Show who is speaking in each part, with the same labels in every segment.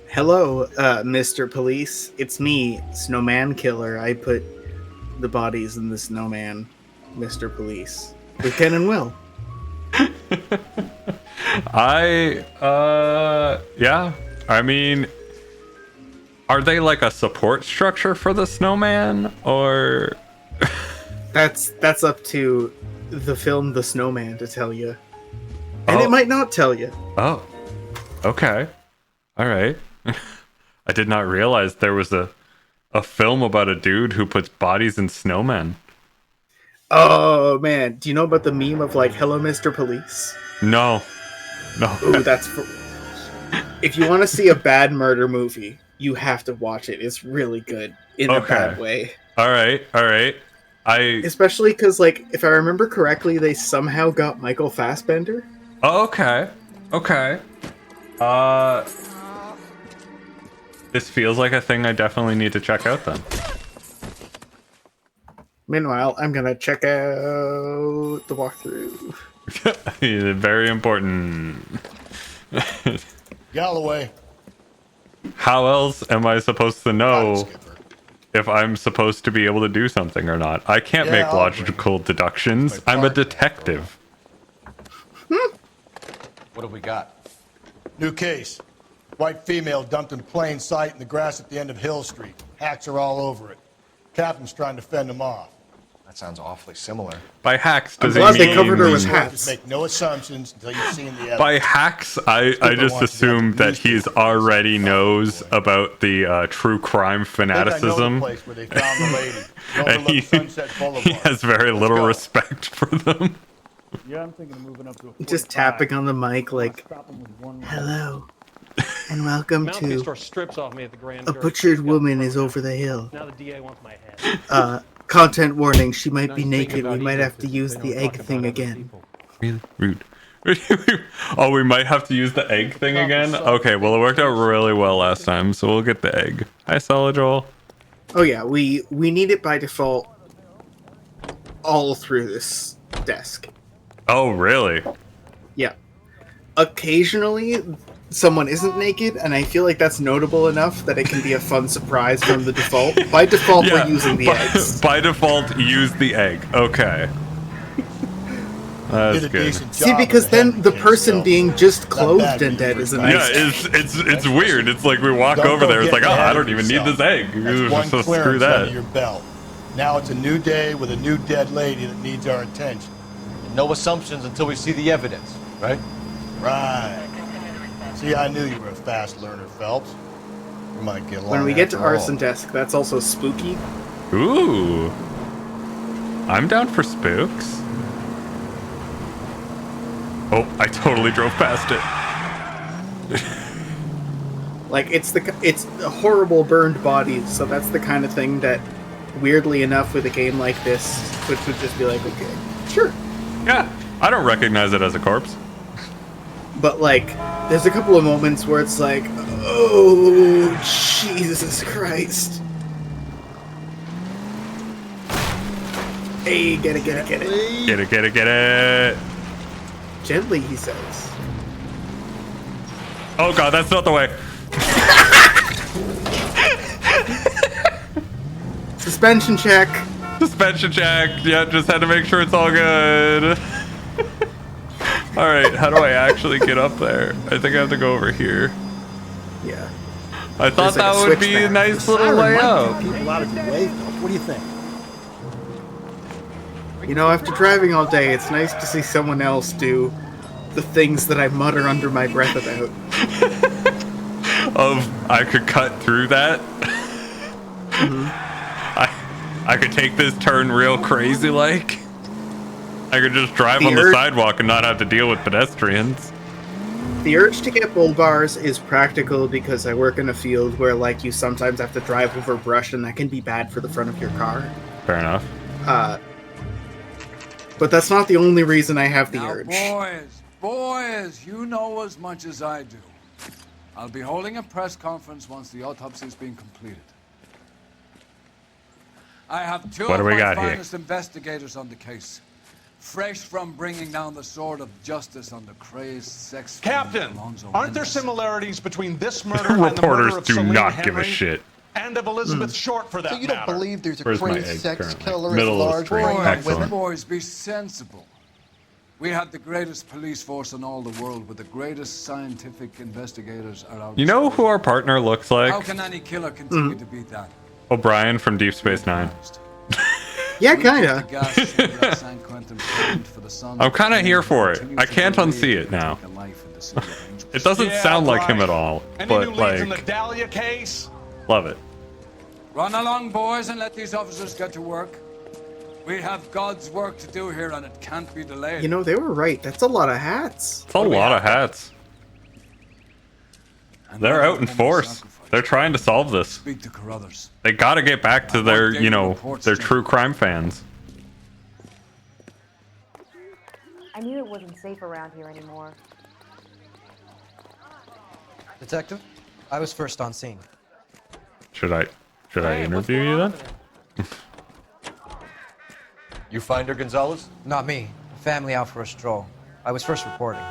Speaker 1: Hello, Mr. Police. It's me, Snowman Killer. I put the bodies in the snowman, Mr. Police. With Ken and Will.
Speaker 2: Yeah. I mean, are they like a support structure for the snowman, or?
Speaker 1: That's up to the film The Snowman to tell you. And it might not tell you.
Speaker 2: Oh. Okay. All right. I did not realize there was a film about a dude who puts bodies in snowmen.
Speaker 1: Oh, man. Do you know about the meme of, like, Hello, Mr. Police?
Speaker 2: No.
Speaker 1: Ooh, that's... If you want to see a bad murder movie, you have to watch it. It's really good in a bad way.
Speaker 2: All right.
Speaker 1: Especially because, like, if I remember correctly, they somehow got Michael Fassbender.
Speaker 2: Oh, okay. This feels like a thing I definitely need to check out then.
Speaker 1: Meanwhile, I'm gonna check out the walkthrough.
Speaker 2: Very important.
Speaker 3: Galloway.
Speaker 2: How else am I supposed to know if I'm supposed to be able to do something or not? I can't make logical deductions. I'm a detective.
Speaker 3: What have we got? New case. White female dumped in plain sight in the grass at the end of Hill Street. Hacks are all over it. Captain's trying to fend them off.
Speaker 4: That sounds awfully similar.
Speaker 2: By hacks, does
Speaker 1: I'm
Speaker 2: he
Speaker 1: glad
Speaker 2: mean...
Speaker 1: they covered her with hats.
Speaker 3: Just make no assumptions until you've seen the evidence.
Speaker 2: By hacks, I just assume that he's already knows about the true crime fanaticism. And he has very little respect for them.
Speaker 5: Yeah, I'm thinking of moving up to a
Speaker 1: just tapping on the mic like, hello, and welcome to A Butchered Woman is Over the Hill.
Speaker 5: Now the DA wants my head.
Speaker 1: Content warning, she might be naked. We might have to use the egg thing again.
Speaker 2: Really rude. Oh, we might have to use the egg thing again? Okay, well, it worked out really well last time, so we'll get the egg. Hi, Solid Joel.
Speaker 1: Oh yeah, we need it by default all through this desk.
Speaker 2: Oh, really?
Speaker 1: Yeah. Occasionally, someone isn't naked, and I feel like that's notable enough that it can be a fun surprise from the default. By default, we're using the eggs.
Speaker 2: By default, use the egg. Okay. That's good.
Speaker 1: See, because then the person being just clothed and dead is a nice.
Speaker 2: Yeah, it's weird. It's like we walk over there. It's like, oh, I don't even need this egg. So screw that.
Speaker 3: Your belt. Now it's a new day with a new dead lady that needs our attention.
Speaker 4: No assumptions until we see the evidence, right?
Speaker 3: Right. See, I knew you were a fast learner, Phelps. We might get along.
Speaker 1: When we get to arson desk, that's also spooky.
Speaker 2: Ooh. I'm down for spooks. Oh, I totally drove past it.
Speaker 1: Like, it's a horrible burned body, so that's the kind of thing that, weirdly enough, with a game like this, Twitch would just be like, okay, sure.
Speaker 2: Yeah, I don't recognize it as a corpse.
Speaker 1: But, like, there's a couple of moments where it's like, oh, Jesus Christ. Hey, get it.
Speaker 2: Get it.
Speaker 1: Gently, he says.
Speaker 2: Oh god, that's not the way.
Speaker 1: Suspension check.
Speaker 2: Yeah, just had to make sure it's all good. Alright, how do I actually get up there? I think I have to go over here.
Speaker 1: Yeah.
Speaker 2: I thought that would be a nice little layout.
Speaker 5: People out of your way, what do you think?
Speaker 1: You know, after driving all day, it's nice to see someone else do the things that I mutter under my breath about.
Speaker 2: I could cut through that.
Speaker 1: Mm-hmm.
Speaker 2: I could take this turn real crazy like. I could just drive on the sidewalk and not have to deal with pedestrians.
Speaker 1: The urge to get bull bars is practical because I work in a field where, like, you sometimes have to drive over brush, and that can be bad for the front of your car.
Speaker 2: Fair enough.
Speaker 1: But that's not the only reason I have the urge.
Speaker 6: Boys, you know as much as I do. I'll be holding a press conference once the autopsy's been completed. I have two of my finest investigators on the case. fresh from bringing down the sword of justice on the crazed sex.
Speaker 7: Captain,
Speaker 6: Alonzo
Speaker 7: aren't there
Speaker 6: Mendes.
Speaker 7: similarities between this murder and the
Speaker 2: Reporters
Speaker 7: murder of
Speaker 2: do
Speaker 7: Celine
Speaker 2: not
Speaker 7: Henry
Speaker 2: give a shit.
Speaker 7: and of Elizabeth Short, for that
Speaker 8: So you don't
Speaker 7: matter?
Speaker 8: believe there's a
Speaker 2: Where's my
Speaker 8: crazed
Speaker 2: egg
Speaker 8: sex
Speaker 2: currently?
Speaker 8: killer
Speaker 2: Middle
Speaker 8: as
Speaker 2: of the
Speaker 8: large
Speaker 2: screen.
Speaker 8: brain on
Speaker 2: Excellent.
Speaker 8: women?
Speaker 6: Boys, be sensible. We have the greatest police force in all the world, with the greatest scientific investigators around.
Speaker 2: You know who our partner looks like?
Speaker 6: How can any killer continue to beat that?
Speaker 2: O'Brien from Deep Space Nine.
Speaker 1: Yeah,
Speaker 6: We put
Speaker 1: kinda.
Speaker 6: the gas chamber at San Quentin framed for the sun.
Speaker 2: I'm kinda here for it.
Speaker 6: Continue
Speaker 2: I
Speaker 6: to
Speaker 2: can't
Speaker 6: believe
Speaker 2: unsee it
Speaker 6: and
Speaker 2: now.
Speaker 6: take a life in the city of angels.
Speaker 2: It doesn't
Speaker 7: Yeah,
Speaker 2: sound like him
Speaker 7: right.
Speaker 2: at all,
Speaker 7: Any
Speaker 2: but
Speaker 7: new leads in the
Speaker 2: like,
Speaker 7: Dahlia case?
Speaker 2: love it.
Speaker 6: Run along, boys, and let these officers get to work. We have God's work to do here, and it can't be delayed.
Speaker 1: You know, they were right. That's a lot of hats.
Speaker 2: It's a lot of hats.
Speaker 6: And
Speaker 2: They're
Speaker 6: let
Speaker 2: out in
Speaker 6: woman
Speaker 2: force.
Speaker 6: sacrifice.
Speaker 2: They're trying to solve this.
Speaker 6: Speak to Carruthers.
Speaker 2: They gotta get back to their, you know, their true crime fans.
Speaker 9: I knew it wasn't safe around here anymore.
Speaker 10: Detective, I was first on scene.
Speaker 2: Should I interview you then?
Speaker 4: You find her, Gonzalez?
Speaker 10: Not me. Family out for a stroll. I was first reporting.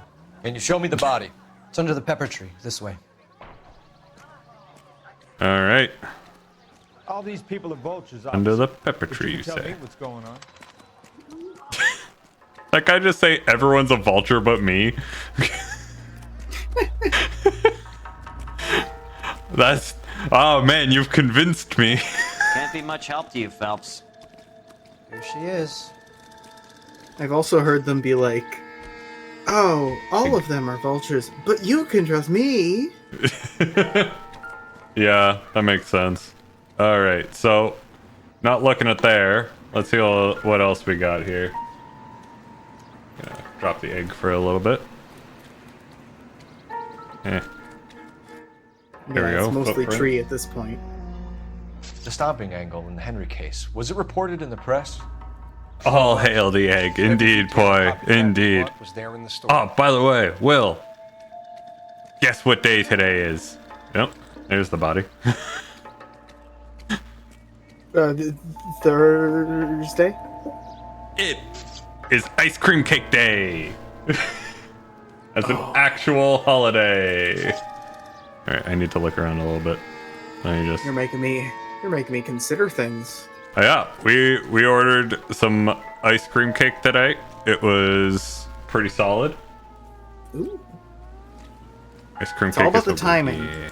Speaker 4: Can you show me the body?
Speaker 10: It's under the pepper tree, this way.
Speaker 2: All right.
Speaker 5: All these people are vultures.
Speaker 2: Under the pepper
Speaker 5: But
Speaker 2: tree,
Speaker 5: you
Speaker 2: you
Speaker 5: tell
Speaker 2: say.
Speaker 5: me what's going on.
Speaker 2: Like I just say everyone's a vulture but me. That's... Oh man, you've convinced me.
Speaker 11: Can't be much help to you, Phelps.
Speaker 10: Here she is.
Speaker 1: I've also heard them be like, "Oh, all of them are vultures, but you can trust me."
Speaker 2: Yeah, that makes sense. All right, so not looking at there. Let's see what else we got here. Gonna drop the egg for a little bit. Eh. There we
Speaker 1: Yeah,
Speaker 2: go.
Speaker 1: it's mostly
Speaker 2: Footprint.
Speaker 1: tree at this point.
Speaker 4: The stomping angle in the Henry case. Was it reported in the press?
Speaker 2: All hail the egg, indeed, boy, indeed.
Speaker 4: Was there in the story?
Speaker 2: Oh, by the way, Will, guess what day today is? Yep, there's the body.
Speaker 1: Thursday?
Speaker 2: It is ice cream cake day. That's an actual holiday. All right, I need to look around a little bit. Let me just.
Speaker 1: You're making me consider things.
Speaker 2: Oh, yeah, we ordered some ice cream cake today. It was pretty solid.
Speaker 1: Ooh.
Speaker 2: Ice cream
Speaker 1: It's
Speaker 2: cake
Speaker 1: all about
Speaker 2: is
Speaker 1: the
Speaker 2: over
Speaker 1: timing.
Speaker 2: here.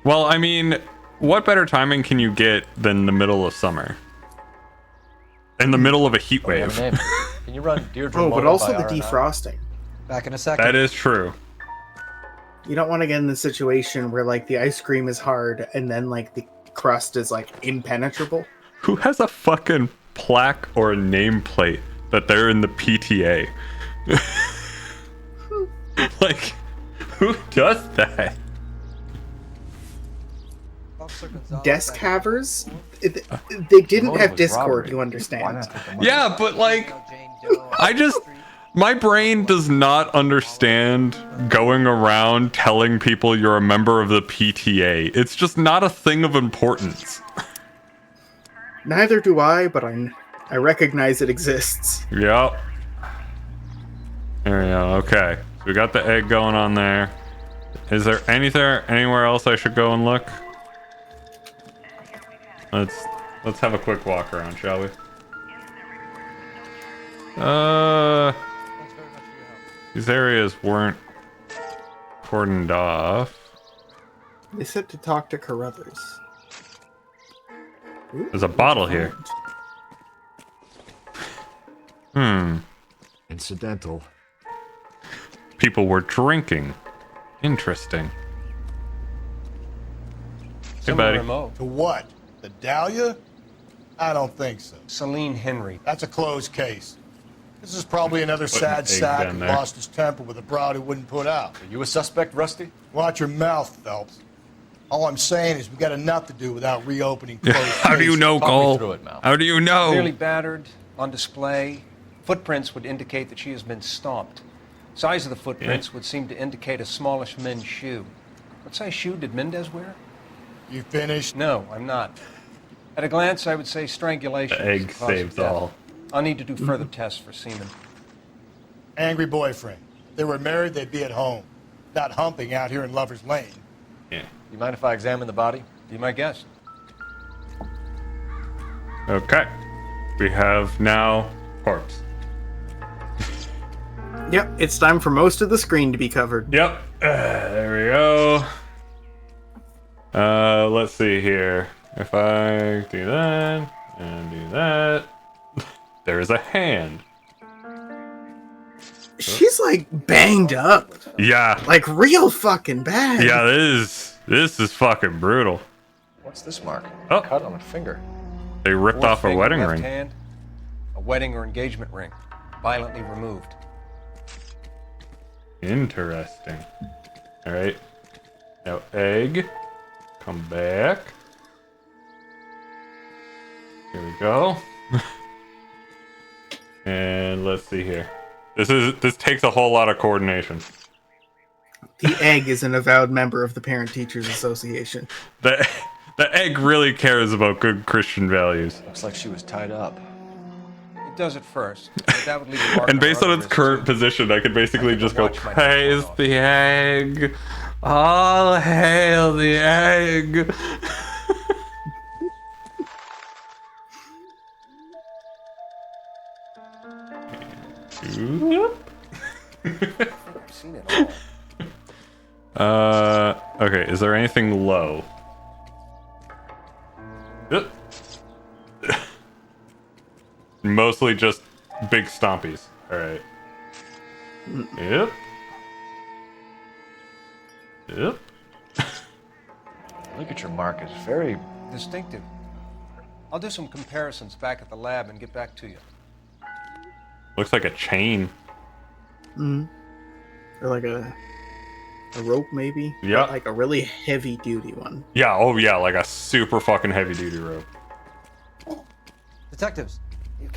Speaker 2: Well, I mean, what better timing can you get than the middle of summer? In the middle of a heat
Speaker 4: Oh, you have
Speaker 2: wave.
Speaker 4: a name. Can you run Deirdre
Speaker 1: Oh, but
Speaker 4: Mullen
Speaker 1: also
Speaker 4: by
Speaker 1: the
Speaker 4: R&I?
Speaker 1: defrosting.
Speaker 10: Back in a second.
Speaker 2: That is true.
Speaker 1: You don't want to get in the situation where like the ice cream is hard and then like the crust is like impenetrable.
Speaker 2: Who has a fucking plaque or a nameplate that they're in the PTA? Like, who does that?
Speaker 10: Officer Gonzalez,
Speaker 1: Desk
Speaker 10: I-
Speaker 1: havers, they didn't
Speaker 4: motive
Speaker 1: have
Speaker 4: was
Speaker 1: Discord,
Speaker 4: robbery.
Speaker 1: you
Speaker 4: Why
Speaker 1: understand.
Speaker 4: not take the money?
Speaker 2: Yeah, but like,
Speaker 10: Jane Doe.
Speaker 2: I just, my brain does not understand going around telling people you're a member of the PTA. It's just not a thing of importance.
Speaker 1: Neither do I, but I recognize it exists.
Speaker 2: Yep. There we go. Okay. So we got the egg going on there. Is there anywhere else I should go and look? Let's have a quick walk around, shall we?
Speaker 10: Thanks very much for your help.
Speaker 2: These areas weren't cordoned off.
Speaker 1: They said to talk to Carruthers. Ooh,
Speaker 2: There's a bottle here.
Speaker 3: Incidental.
Speaker 2: People were drinking. Interesting. Hey, buddy.
Speaker 3: To what? The Dahlia? I don't think so.
Speaker 8: Celine Henry.
Speaker 3: That's a closed case. This is probably another
Speaker 2: Putting an
Speaker 3: sad
Speaker 2: egg
Speaker 3: sack
Speaker 2: down
Speaker 3: who
Speaker 2: there.
Speaker 3: lost his temper with a broad who wouldn't put out.
Speaker 4: Are you a suspect, Rusty?
Speaker 3: Watch your mouth, Phelps. All I'm saying is we got enough to do without reopening closed
Speaker 2: How do you
Speaker 3: cases.
Speaker 2: know,
Speaker 4: Talk me
Speaker 2: Cole?
Speaker 4: through it, Mal.
Speaker 2: How do you know?
Speaker 8: Clearly battered, on display. Footprints would indicate that she has been stomped. Size of the footprints would seem to indicate a smallish men's shoe. What size shoe did Mendez wear?
Speaker 3: You finished?
Speaker 8: No, I'm not. At a glance, I would say strangulation.
Speaker 2: The egg
Speaker 8: is the cause of
Speaker 2: saves
Speaker 8: death.
Speaker 2: all.
Speaker 8: I'll need to do further tests for semen.
Speaker 3: Angry boyfriend. If they were married, they'd be at home. Not humping out here in Lover's Lane.
Speaker 2: Yeah.
Speaker 4: You mind if I examine the body?
Speaker 8: Be my guest.
Speaker 2: Okay. We have now corpse.
Speaker 1: Yep, it's time for most of the screen to be covered.
Speaker 2: Yep. There we go. Let's see here. If I do that and do that, there is a hand.
Speaker 1: She's like banged up.
Speaker 2: Yeah.
Speaker 1: Like real fucking bad.
Speaker 2: Yeah, this is fucking brutal.
Speaker 4: What's this mark?
Speaker 2: Oh.
Speaker 4: Cut on a finger.
Speaker 2: They ripped
Speaker 8: Fourth
Speaker 2: off a
Speaker 8: finger,
Speaker 2: wedding
Speaker 8: left
Speaker 2: ring.
Speaker 8: hand, a wedding or engagement ring, violently removed.
Speaker 2: Interesting. All right. Now egg. Come back. Here we go. And let's see here. This takes a whole lot of coordination.
Speaker 1: The egg is an avowed member of the Parent Teachers Association.
Speaker 2: The egg really cares about good Christian values.
Speaker 4: Looks like she was tied up.
Speaker 8: It does at first, but that would leave a mark
Speaker 2: And based on its
Speaker 8: her
Speaker 2: current
Speaker 8: wrist.
Speaker 2: position, I could basically just go,
Speaker 8: watch my
Speaker 2: praise
Speaker 8: off.
Speaker 2: the egg. All hail the egg.
Speaker 8: I've seen it all.
Speaker 2: Okay, is there anything low? Yep. Mostly just big stompies. Alright. Yep. Yep.
Speaker 4: Look at your mark. It's very...
Speaker 8: Distinctive. I'll do some comparisons back at the lab and get back to you.
Speaker 2: Looks like a chain.
Speaker 1: Or like a rope, maybe?
Speaker 2: Yeah.
Speaker 1: Like a really heavy duty one.
Speaker 2: Yeah, oh yeah, like a super fucking heavy duty rope.
Speaker 10: Detectives,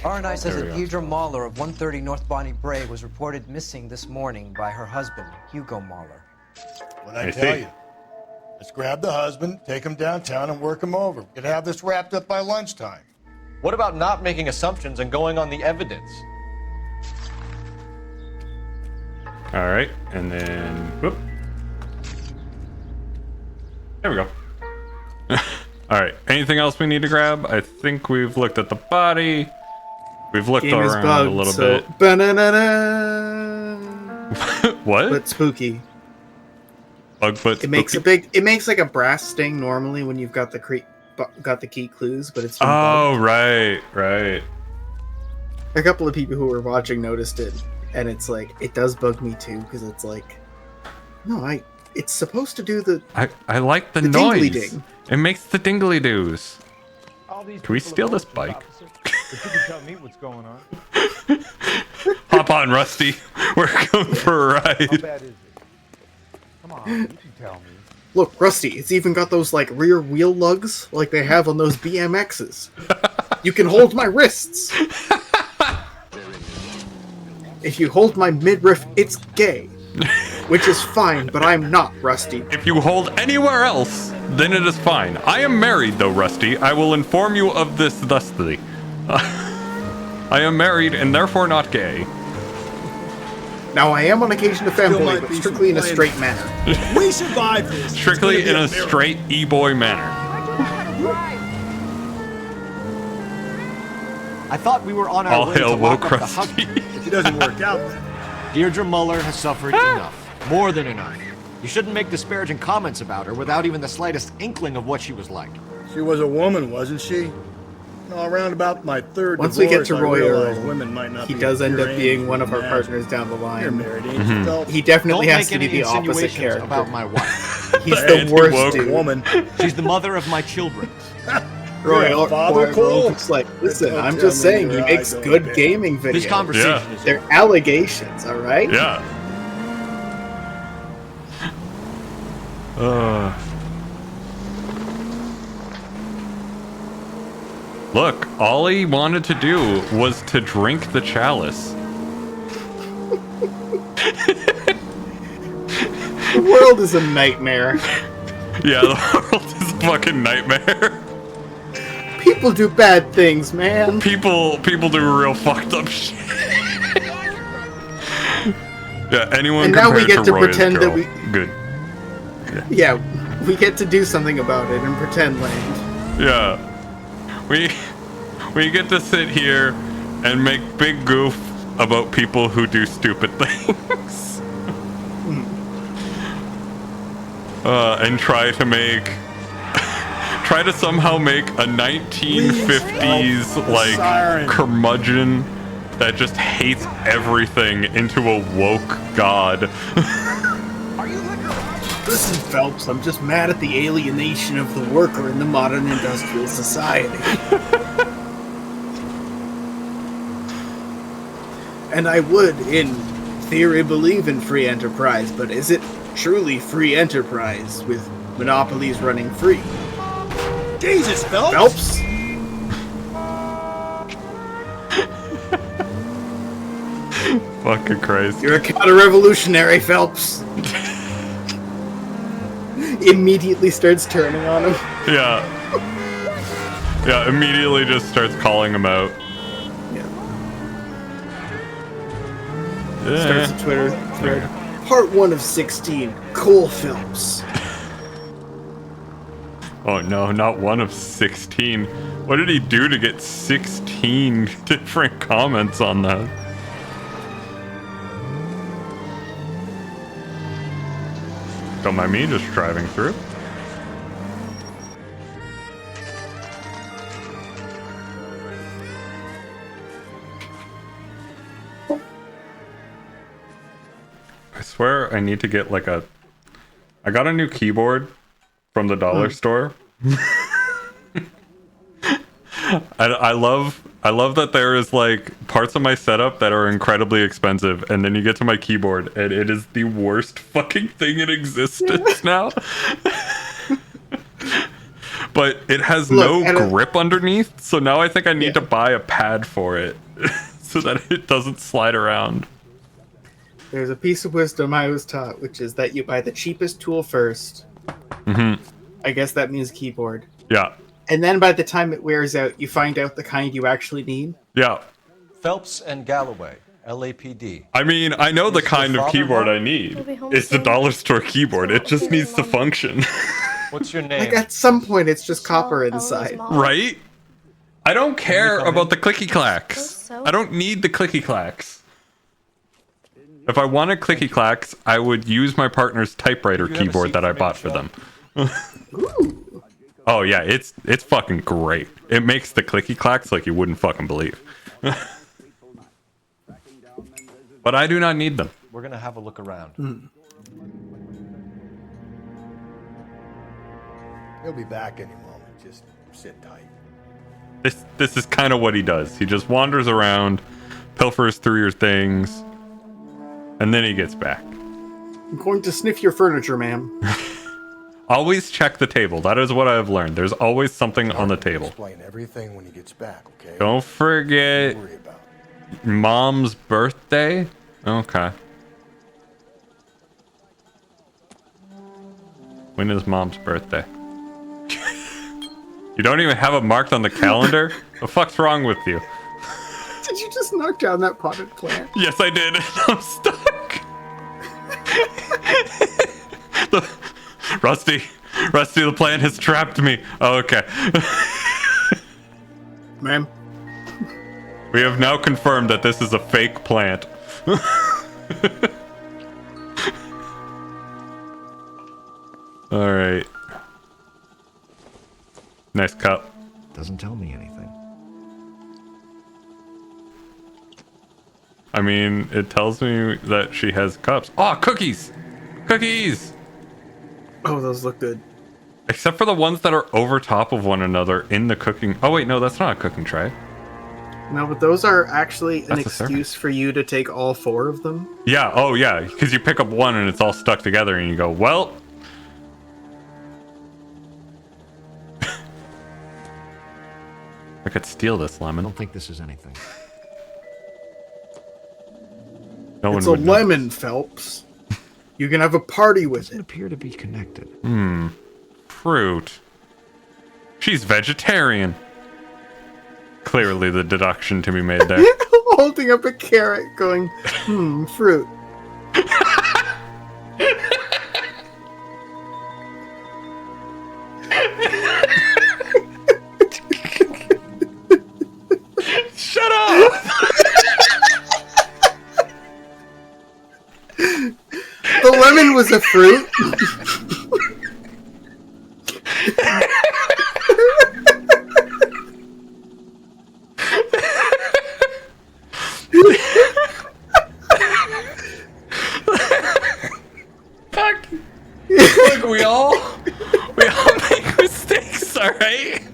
Speaker 10: R&I says
Speaker 2: There we
Speaker 10: that
Speaker 2: go.
Speaker 10: Deirdre Mahler of 130 North Bonnie Bray was reported missing this morning by her husband, Hugo Mahler.
Speaker 3: What I
Speaker 2: I
Speaker 3: tell
Speaker 2: see.
Speaker 3: you. Let's grab the husband, take him downtown, and work him over. We could have this wrapped up by lunchtime.
Speaker 4: What about not making assumptions and going on the evidence?
Speaker 2: Alright, and then whoop. There we go. Alright, anything else we need to grab? I think we've looked at the body. We've looked
Speaker 1: Game is
Speaker 2: around
Speaker 1: bugged,
Speaker 2: a little
Speaker 1: so
Speaker 2: bit.
Speaker 1: Banana.
Speaker 2: What?
Speaker 1: But spooky.
Speaker 2: Bug foot
Speaker 1: It makes
Speaker 2: spooky?
Speaker 1: it makes like a brass sting normally when you've got the key clues, but it's been
Speaker 2: Oh,
Speaker 1: bugged.
Speaker 2: right.
Speaker 1: A couple of people who were watching noticed it, and it's like it does bug me too because it's like, no, it's supposed to do the.
Speaker 2: I like the
Speaker 1: The
Speaker 2: noise.
Speaker 1: dingly-ding.
Speaker 2: It makes the dingly doos.
Speaker 5: All these
Speaker 2: Can we
Speaker 5: people
Speaker 2: steal
Speaker 5: are
Speaker 2: this
Speaker 5: vultures,
Speaker 2: bike?
Speaker 5: officer. If you can tell me what's going on.
Speaker 2: Hop on, Rusty. We're going for a
Speaker 5: How
Speaker 2: ride.
Speaker 5: bad is it? Come on, you can tell me.
Speaker 1: Look, Rusty, it's even got those like rear wheel lugs like they have on those BMXs. You can hold my wrists. If you hold my midriff, it's gay. Which is fine, but I'm not, Rusty.
Speaker 2: If you hold anywhere else, then it is fine. I am married, though, Rusty. I will inform you of this thusly. I am married and therefore not gay.
Speaker 1: Now, I am on occasion a femboy, but strictly in a straight manner.
Speaker 12: We survived this.
Speaker 2: Strictly in a straight e-boy manner.
Speaker 13: I thought we were on our
Speaker 2: All
Speaker 13: way to
Speaker 2: hail
Speaker 13: lock
Speaker 2: woke
Speaker 13: up the
Speaker 2: Rusty.
Speaker 13: husband.
Speaker 12: If it doesn't work out, then.
Speaker 13: Deirdre Muller has suffered enough. More than enough. You shouldn't make disparaging comments about her without even the slightest inkling of what she was like.
Speaker 12: She was a woman, wasn't she? No, around about my third
Speaker 1: Once we get
Speaker 12: divorce,
Speaker 1: to
Speaker 12: I
Speaker 1: Roy
Speaker 12: realized
Speaker 1: Earl,
Speaker 12: women might not
Speaker 1: he
Speaker 12: be
Speaker 1: does end
Speaker 12: pure
Speaker 1: up being
Speaker 12: angels
Speaker 1: one of our
Speaker 12: and
Speaker 1: partners down the
Speaker 12: You're
Speaker 1: line.
Speaker 12: married, ain't you, Phelps?
Speaker 1: He definitely
Speaker 13: Don't
Speaker 1: has
Speaker 13: make
Speaker 1: to be
Speaker 13: any
Speaker 1: the opposite
Speaker 13: insinuations
Speaker 1: character.
Speaker 13: about my wife.
Speaker 1: He's
Speaker 2: The
Speaker 1: the worst
Speaker 2: anti-woke
Speaker 1: dude.
Speaker 12: Woman.
Speaker 13: She's the mother of my children.
Speaker 1: Roy,
Speaker 12: You're a father,
Speaker 1: Roy
Speaker 12: Cole?
Speaker 1: looks like, listen,
Speaker 12: Don't
Speaker 1: I'm
Speaker 12: tell
Speaker 1: just
Speaker 12: me
Speaker 1: saying, he
Speaker 12: your
Speaker 1: makes
Speaker 12: eyes
Speaker 1: good
Speaker 12: don't
Speaker 1: gaming videos.
Speaker 13: This conversation
Speaker 2: Yeah.
Speaker 13: is
Speaker 1: They're allegations, all right?
Speaker 2: Yeah. Look, all he wanted to do was to drink the chalice.
Speaker 1: The world is a nightmare.
Speaker 2: Yeah, the world is a fucking nightmare.
Speaker 1: People do bad things, man.
Speaker 2: People do real fucked up shit. Yeah, anyone
Speaker 1: And now we
Speaker 2: compared
Speaker 1: get to
Speaker 2: Roy's
Speaker 1: pretend that
Speaker 2: girl,
Speaker 1: we...
Speaker 2: good.
Speaker 1: Yeah, we get to do something about it in pretend land.
Speaker 2: Yeah. We get to sit here and make big goof about people who do stupid things. And try to somehow make a 1950s like curmudgeon that just hates everything into a woke god.
Speaker 1: Listen, Phelps, I'm just mad at the alienation of the worker in the modern industrial society. And I would, in theory, believe in free enterprise, but is it truly free enterprise with monopolies running free?
Speaker 12: Jesus, Phelps!
Speaker 1: Phelps?
Speaker 2: Fucking Christ.
Speaker 1: You're a counter-revolutionary, Phelps. Immediately starts turning on him.
Speaker 2: Yeah. Yeah, immediately just starts calling him out.
Speaker 1: Starts a Twitter thread. Part 1 of 16. Cole Phelps.
Speaker 2: Oh no, not 1 of 16. What did he do to get 16 different comments on that? Don't mind me just driving through. I swear I need to get like a... I got a new keyboard from the dollar store. I love that there is like parts of my setup that are incredibly expensive, and then you get to my keyboard and it is the worst fucking thing in existence now. But it has no grip underneath, so now I think I need to buy a pad for it so that it doesn't slide around.
Speaker 1: There's a piece of wisdom I was taught, which is that you buy the cheapest tool first. I guess that means keyboard.
Speaker 2: Yeah.
Speaker 1: And then by the time it wears out, you find out the kind you actually need.
Speaker 2: Yeah.
Speaker 4: Phelps and Galloway, LAPD.
Speaker 2: I mean, I know the kind of keyboard I need. It's the dollar store keyboard. It just needs to function.
Speaker 4: What's your name?
Speaker 1: Like at some point, it's just copper inside.
Speaker 2: Right? I don't care about the clicky clacks. I don't need the clicky clacks. If I wanted clicky clacks, I would use my partner's typewriter keyboard that I bought for them. Oh yeah, it's fucking great. It makes the clicky clacks like you wouldn't fucking believe. But I do not need them.
Speaker 4: We're gonna have a look around.
Speaker 3: He'll be back any moment. Just sit tight.
Speaker 2: This is kind of what he does. He just wanders around, pilfers through your things, and then he gets back.
Speaker 1: I'm going to sniff your furniture, ma'am.
Speaker 2: Always check the table. That is what I've learned. There's always something on the table.
Speaker 3: Explain everything when he gets back, okay?
Speaker 2: Don't forget Mom's birthday. Okay. When is Mom's birthday? You don't even have it marked on the calendar? The fuck's wrong with you?
Speaker 1: Did you just knock down that potted plant?
Speaker 2: Yes, I did. I'm stuck. Rusty, the plant has trapped me. Oh, okay.
Speaker 1: Ma'am?
Speaker 2: We have now confirmed that this is a fake plant. Alright. Nice cup.
Speaker 13: Doesn't tell me anything.
Speaker 2: I mean, it tells me that she has cups. Oh, cookies! Cookies!
Speaker 1: Oh, those look good.
Speaker 2: Except for the ones that are over top of one another in the cooking... Oh, wait, no, that's not a cooking tray.
Speaker 1: No, but those are actually an
Speaker 2: That's a
Speaker 1: excuse for you to take all 4 of them.
Speaker 2: Yeah, oh yeah, because you pick up one and it's all stuck together and you go, well... I could steal this lemon.
Speaker 13: I don't think this is anything.
Speaker 2: No
Speaker 1: It's
Speaker 2: one
Speaker 1: a
Speaker 2: would know.
Speaker 1: lemon, Phelps. You can have a party with
Speaker 13: Doesn't
Speaker 1: it.
Speaker 13: appear to be connected.
Speaker 2: Fruit. She's vegetarian. clearly the deduction to be made there.
Speaker 1: Holding up a carrot, going, fruit.
Speaker 2: Shut up!
Speaker 1: The lemon was a fruit.
Speaker 2: Fuck. Look, we all make mistakes, alright?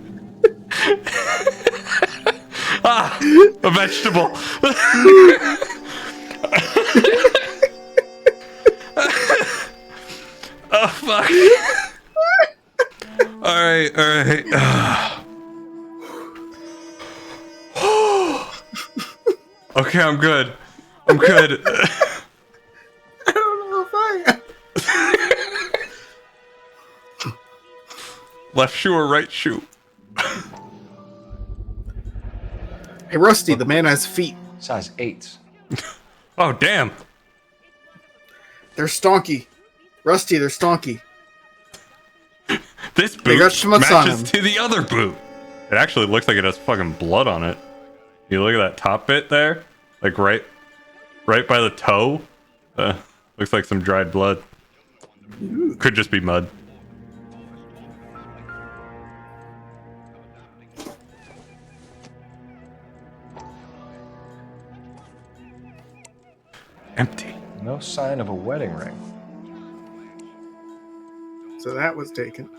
Speaker 2: A vegetable. Oh, fuck. Alright. Okay, I'm good. I
Speaker 1: don't know if I am.
Speaker 2: Left shoe or right shoe?
Speaker 1: Hey, Rusty, the man has feet.
Speaker 4: Size 8s.
Speaker 2: Oh, damn.
Speaker 1: They're stonky. Rusty, they're stonky.
Speaker 2: This
Speaker 1: They
Speaker 2: boot
Speaker 1: got schmutz on
Speaker 2: matches
Speaker 1: them.
Speaker 2: to the other boot. It actually looks like it has fucking blood on it. You look at that top bit there? Like right by the toe? Looks like some dried blood. Could just be mud. Empty.
Speaker 4: No sign of a wedding ring.
Speaker 1: So that was taken.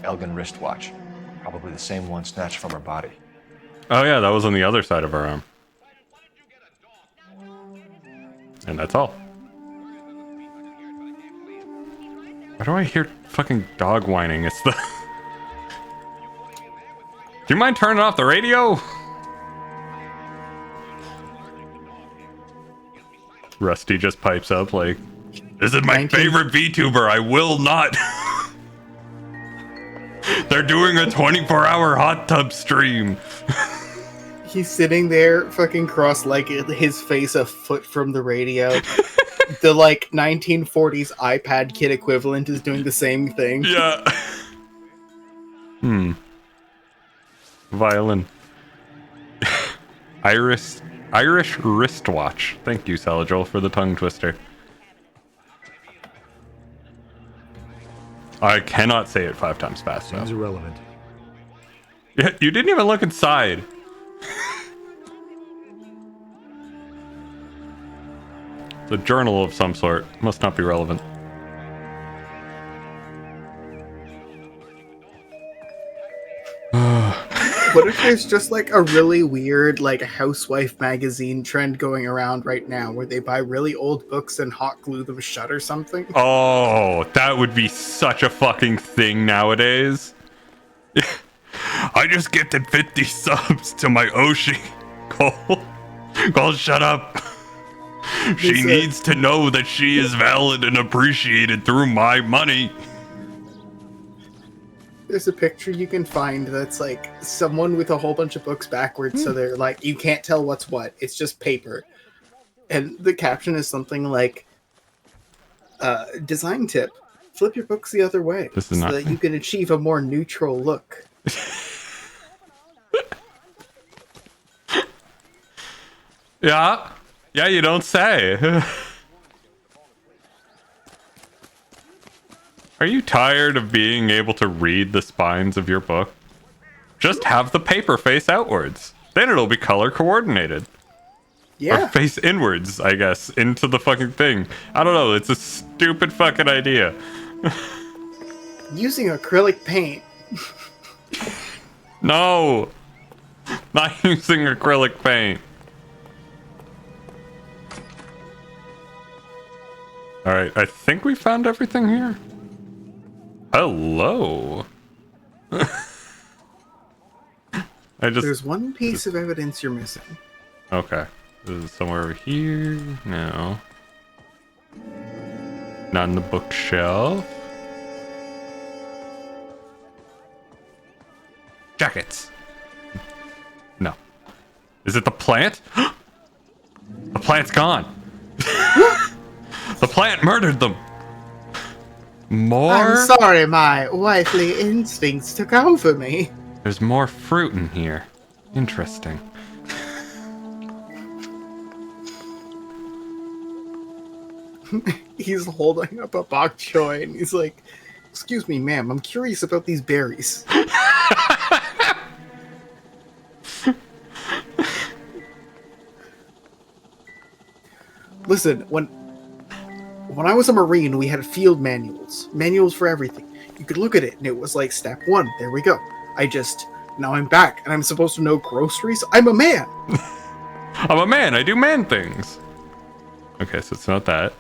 Speaker 4: Elgin wristwatch. Probably the same one snatched from her body.
Speaker 2: Oh yeah, that was on the other side of her arm. And that's all. Why do I hear fucking dog whining? It's the... Do you mind turning off the radio? Rusty just pipes up like, this is my favorite VTuber, I will not. They're doing a 24-hour hot tub stream.
Speaker 1: He's sitting there fucking cross-legged, his face a foot from the radio. The, 1940s iPad kid equivalent is doing the same thing.
Speaker 2: Yeah. Violin. Irish wristwatch. Thank you, Saladrol, for the tongue twister. I cannot say it 5 times fast.
Speaker 13: Sounds irrelevant.
Speaker 2: Yeah, you didn't even look inside. It's a journal of some sort. Must not be relevant.
Speaker 1: What if there's just a really weird housewife magazine trend going around right now where they buy really old books and hot glue them shut or something?
Speaker 2: Oh, that would be such a fucking thing nowadays. I just gifted 50 subs to my Oshi. Cole, shut up. She needs to know that she is valid and appreciated through my money.
Speaker 1: There's a picture you can find that's someone with a whole bunch of books backwards, so they're you can't tell what's what. It's just paper. And the caption is something like, design tip, flip your books the other way so that you can achieve a more neutral look.
Speaker 2: Yeah, you don't say. Are you tired of being able to read the spines of your book? Just have the paper face outwards. Then it'll be color coordinated.
Speaker 1: Yeah.
Speaker 2: Or face inwards, I guess, into the fucking thing. I don't know, it's a stupid fucking idea.
Speaker 1: Using acrylic paint.
Speaker 2: No! Not using acrylic paint. Alright, I think we found everything here. Hello.
Speaker 1: There's one piece of evidence you're missing.
Speaker 2: Okay. This is somewhere over here. No. Not in the bookshelf. jackets. No. Is it the plant? The plant's gone. The plant murdered them. More?
Speaker 1: I'm sorry, my wifely instincts took over me.
Speaker 2: There's more fruit in here. Interesting.
Speaker 1: He's holding up a bok choy and he's like, "Excuse me, ma'am, I'm curious about these berries." Listen, when I was a Marine, we had field manuals for everything. You could look at it, and it was like step 1. There we go. Now I'm back, and I'm supposed to know groceries. I'm a man.
Speaker 2: I'm a man. I do man things. Okay, so it's not that.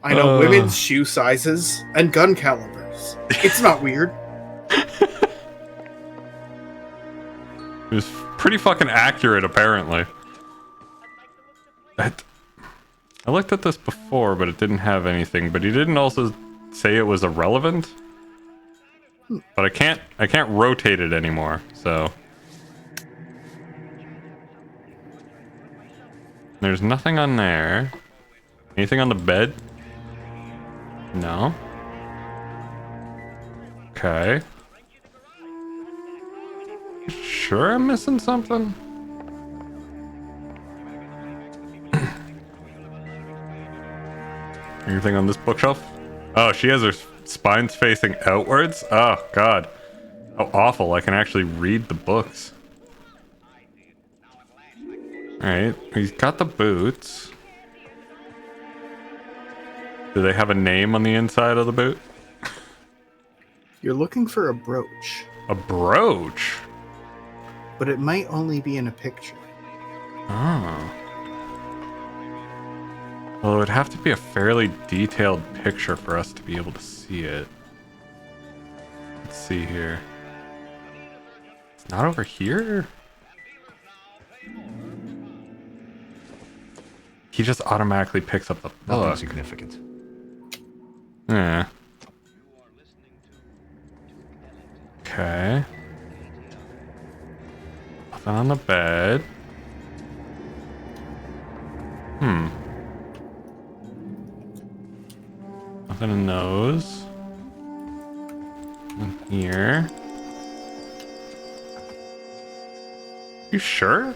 Speaker 1: I know women's shoe sizes and gun calibers. It's not weird.
Speaker 2: It was pretty fucking accurate, apparently. I looked at this before, but it didn't have anything. But he didn't also say it was irrelevant. But I can't rotate it anymore, so. There's nothing on there. Anything on the bed? No. Okay. Sure I'm missing something? Anything on this bookshelf? Oh, she has her spines facing outwards? Oh, God. How awful. I can actually read the books. Alright, he's got the boots. Do they have a name on the inside of the boot?
Speaker 1: You're looking for a brooch.
Speaker 2: A brooch?
Speaker 1: But it might only be in a picture.
Speaker 2: Oh. Well, it would have to be a fairly detailed picture for us to be able to see it. Let's see here. It's not over here? He just automatically picks up the book.
Speaker 13: Nothing significant.
Speaker 2: Yeah. Okay. Nothing on the bed. Nothing in those. In here. You sure?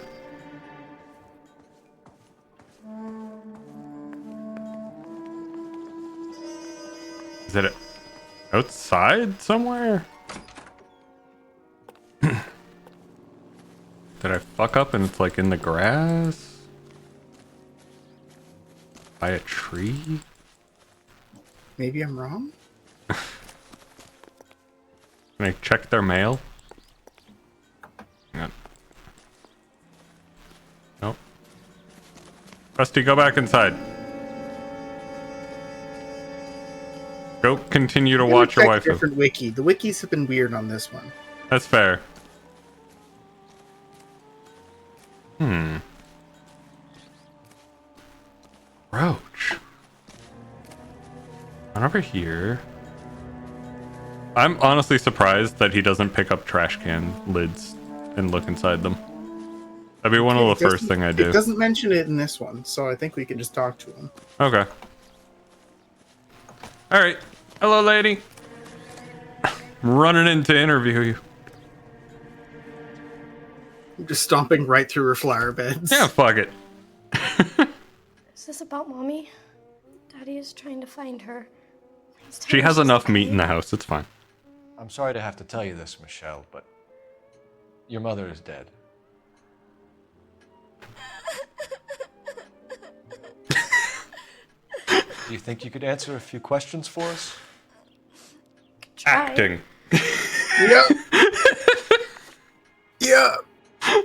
Speaker 2: Is it outside somewhere? Did I fuck up and it's like in the grass? By a tree?
Speaker 1: Maybe I'm wrong?
Speaker 2: Can I check their mail? Hang on. Nope. Rusty, go back inside. Go continue to watch your wife.
Speaker 1: Different wiki. The wikis have been weird on this one.
Speaker 2: That's fair. Roach. Not over here. I'm honestly surprised that he doesn't pick up trash can lids and look inside them. That'd be one of the first thing I do.
Speaker 1: It doesn't mention it in this one, so I think we can just talk to him.
Speaker 2: Okay. Alright. Hello, lady. Running in to interview you.
Speaker 1: I'm just stomping right through her flower beds.
Speaker 2: Yeah, fuck it.
Speaker 14: Is this about Mommy? Daddy is trying to find her.
Speaker 2: She has enough meat in the house. It's fine.
Speaker 4: I'm sorry to have to tell you this, Michelle, but your mother is dead. Do you think you could answer a few questions for us?
Speaker 2: Acting.
Speaker 1: Yeah. Yeah.
Speaker 2: I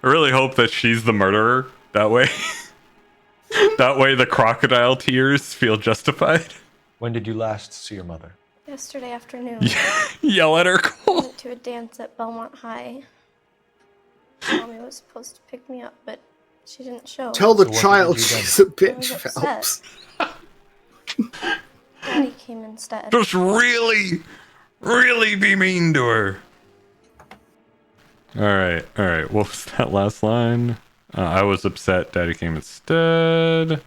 Speaker 2: really hope that she's the murderer. That way. That way the crocodile tears feel justified.
Speaker 4: When did you last see your mother?
Speaker 14: Yesterday afternoon.
Speaker 2: Yell at her, Cole.
Speaker 14: I went to a dance at Belmont High. Mommy was supposed to pick me up, but she didn't show.
Speaker 1: Tell the child she's a bitch,
Speaker 14: I was
Speaker 1: Phelps.
Speaker 14: upset. Daddy came instead.
Speaker 2: Just really be mean to her. Alright. What was that last line? I was upset. Daddy came instead.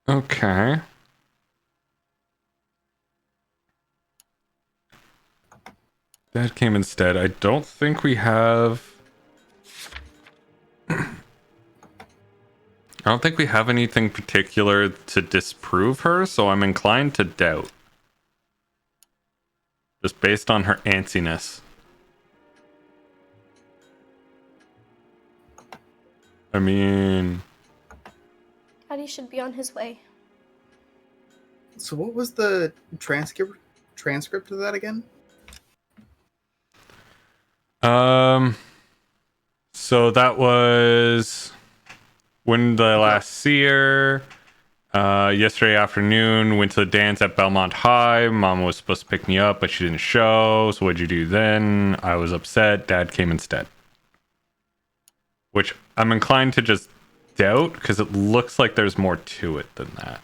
Speaker 2: Okay. Dad came instead. I don't think we have... I don't think we have anything particular to disprove her, so I'm inclined to doubt. Just based on her antsiness. I mean...
Speaker 14: Daddy should be on his way.
Speaker 1: So what was the transcript of that again?
Speaker 2: So that was when the last see her. Yesterday afternoon, went to the dance at Belmont High. Mom was supposed to pick me up, but she didn't show. So what'd you do then? I was upset. Dad came instead. Which I'm inclined to just doubt, because it looks like there's more to it than that.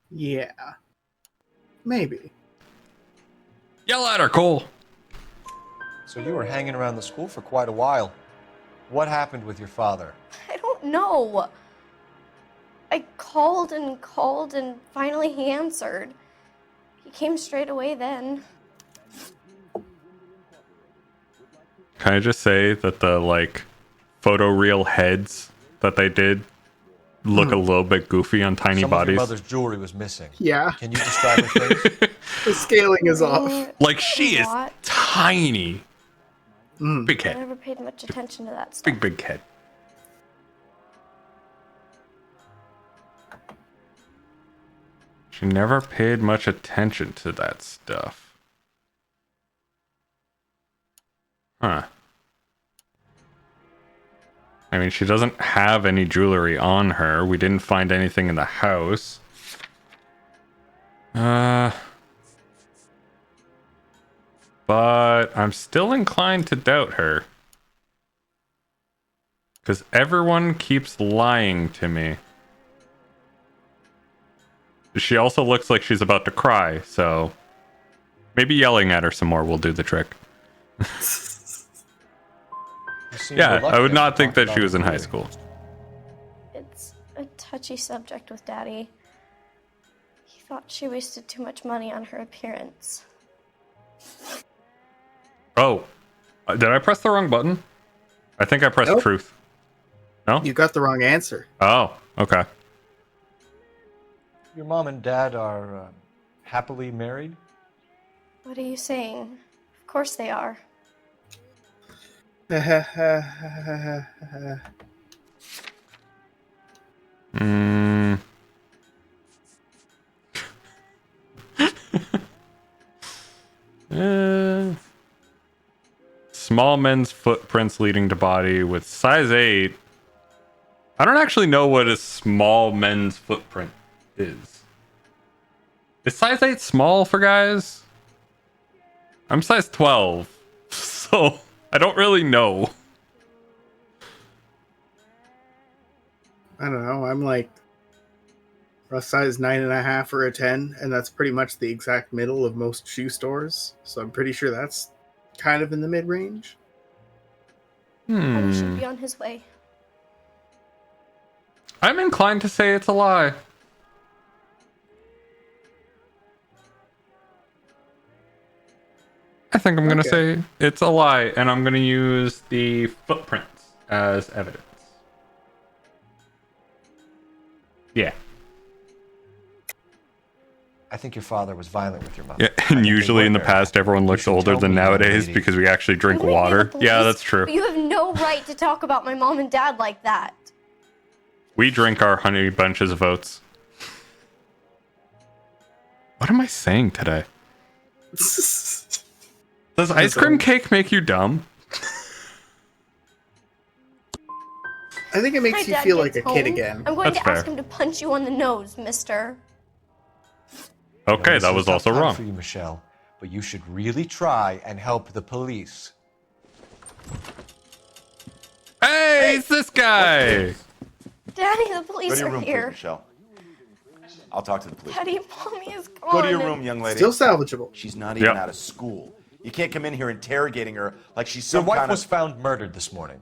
Speaker 1: Yeah. Maybe.
Speaker 2: Yell at her, Cole!
Speaker 4: So you were hanging around the school for quite a while. What happened with your father?
Speaker 14: I don't know. I called and finally he answered. He came straight away then.
Speaker 2: Can I just say that the, like, photoreal heads that they did look a little bit goofy on tiny
Speaker 4: Some
Speaker 2: bodies?
Speaker 4: Of your mother's jewelry was missing.
Speaker 1: Yeah.
Speaker 4: Can you describe her face?
Speaker 1: The scaling is off.
Speaker 2: Like, she is tiny. Big
Speaker 14: I
Speaker 2: head.
Speaker 14: never paid much attention to that stuff.
Speaker 2: Big head. She never paid much attention to that stuff. Huh. I mean, she doesn't have any jewelry on her. We didn't find anything in the house. But I'm still inclined to doubt her. Because everyone keeps lying to me. She also looks like she's about to cry, so maybe yelling at her some more will do the trick. Yeah, I would not think that she was in high school.
Speaker 14: It's a touchy subject with Daddy. He thought she wasted too much money on her appearance.
Speaker 2: Oh, did I press the wrong button? I think I pressed truth. No?
Speaker 1: You got the wrong answer.
Speaker 2: Oh, okay.
Speaker 4: Your mom and dad are happily married?
Speaker 14: What are you saying? Of course they are.
Speaker 2: Small men's footprints leading to body with size 8. I don't actually know what a small men's footprint is. Is size 8 small for guys? I'm size 12, so I don't really know.
Speaker 1: I don't know. I'm like a size 9.5 or a 10, and that's pretty much the exact middle of most shoe stores. So I'm pretty sure that's kind of in the mid-range.
Speaker 14: Daddy should be on his way.
Speaker 2: I'm inclined to say it's a lie. I think I'm going to say it's a lie, and I'm going to use the footprints as evidence. Yeah.
Speaker 4: I think your father was violent with your mother.
Speaker 2: Yeah, and usually in the past, everyone looks older than nowadays because we actually drink water. Yeah, that's true.
Speaker 14: But you have no right to talk about my mom and dad like that.
Speaker 2: We drink our honey bunches of oats. What am I saying today? Does ice cream cake make you dumb?
Speaker 1: I think it
Speaker 14: My
Speaker 1: makes you
Speaker 14: dad
Speaker 1: feel like
Speaker 14: gets
Speaker 1: a kid
Speaker 14: home,
Speaker 1: again.
Speaker 14: I'm going
Speaker 2: That's
Speaker 14: to ask
Speaker 2: fair.
Speaker 14: him to punch you on the nose, mister.
Speaker 2: Okay, that was also wrong.
Speaker 4: For you, Michelle, but you should really try and help the police.
Speaker 2: Hey, it's this guy!
Speaker 14: Daddy, the police are here.
Speaker 15: Michelle. I'll talk to the police.
Speaker 14: Daddy, Mommy is gone.
Speaker 15: Go to your room, young lady.
Speaker 1: Still salvageable.
Speaker 15: She's not even out of school. You can't come in here interrogating her like she's some
Speaker 4: Your wife
Speaker 15: kind
Speaker 4: was found murdered this morning.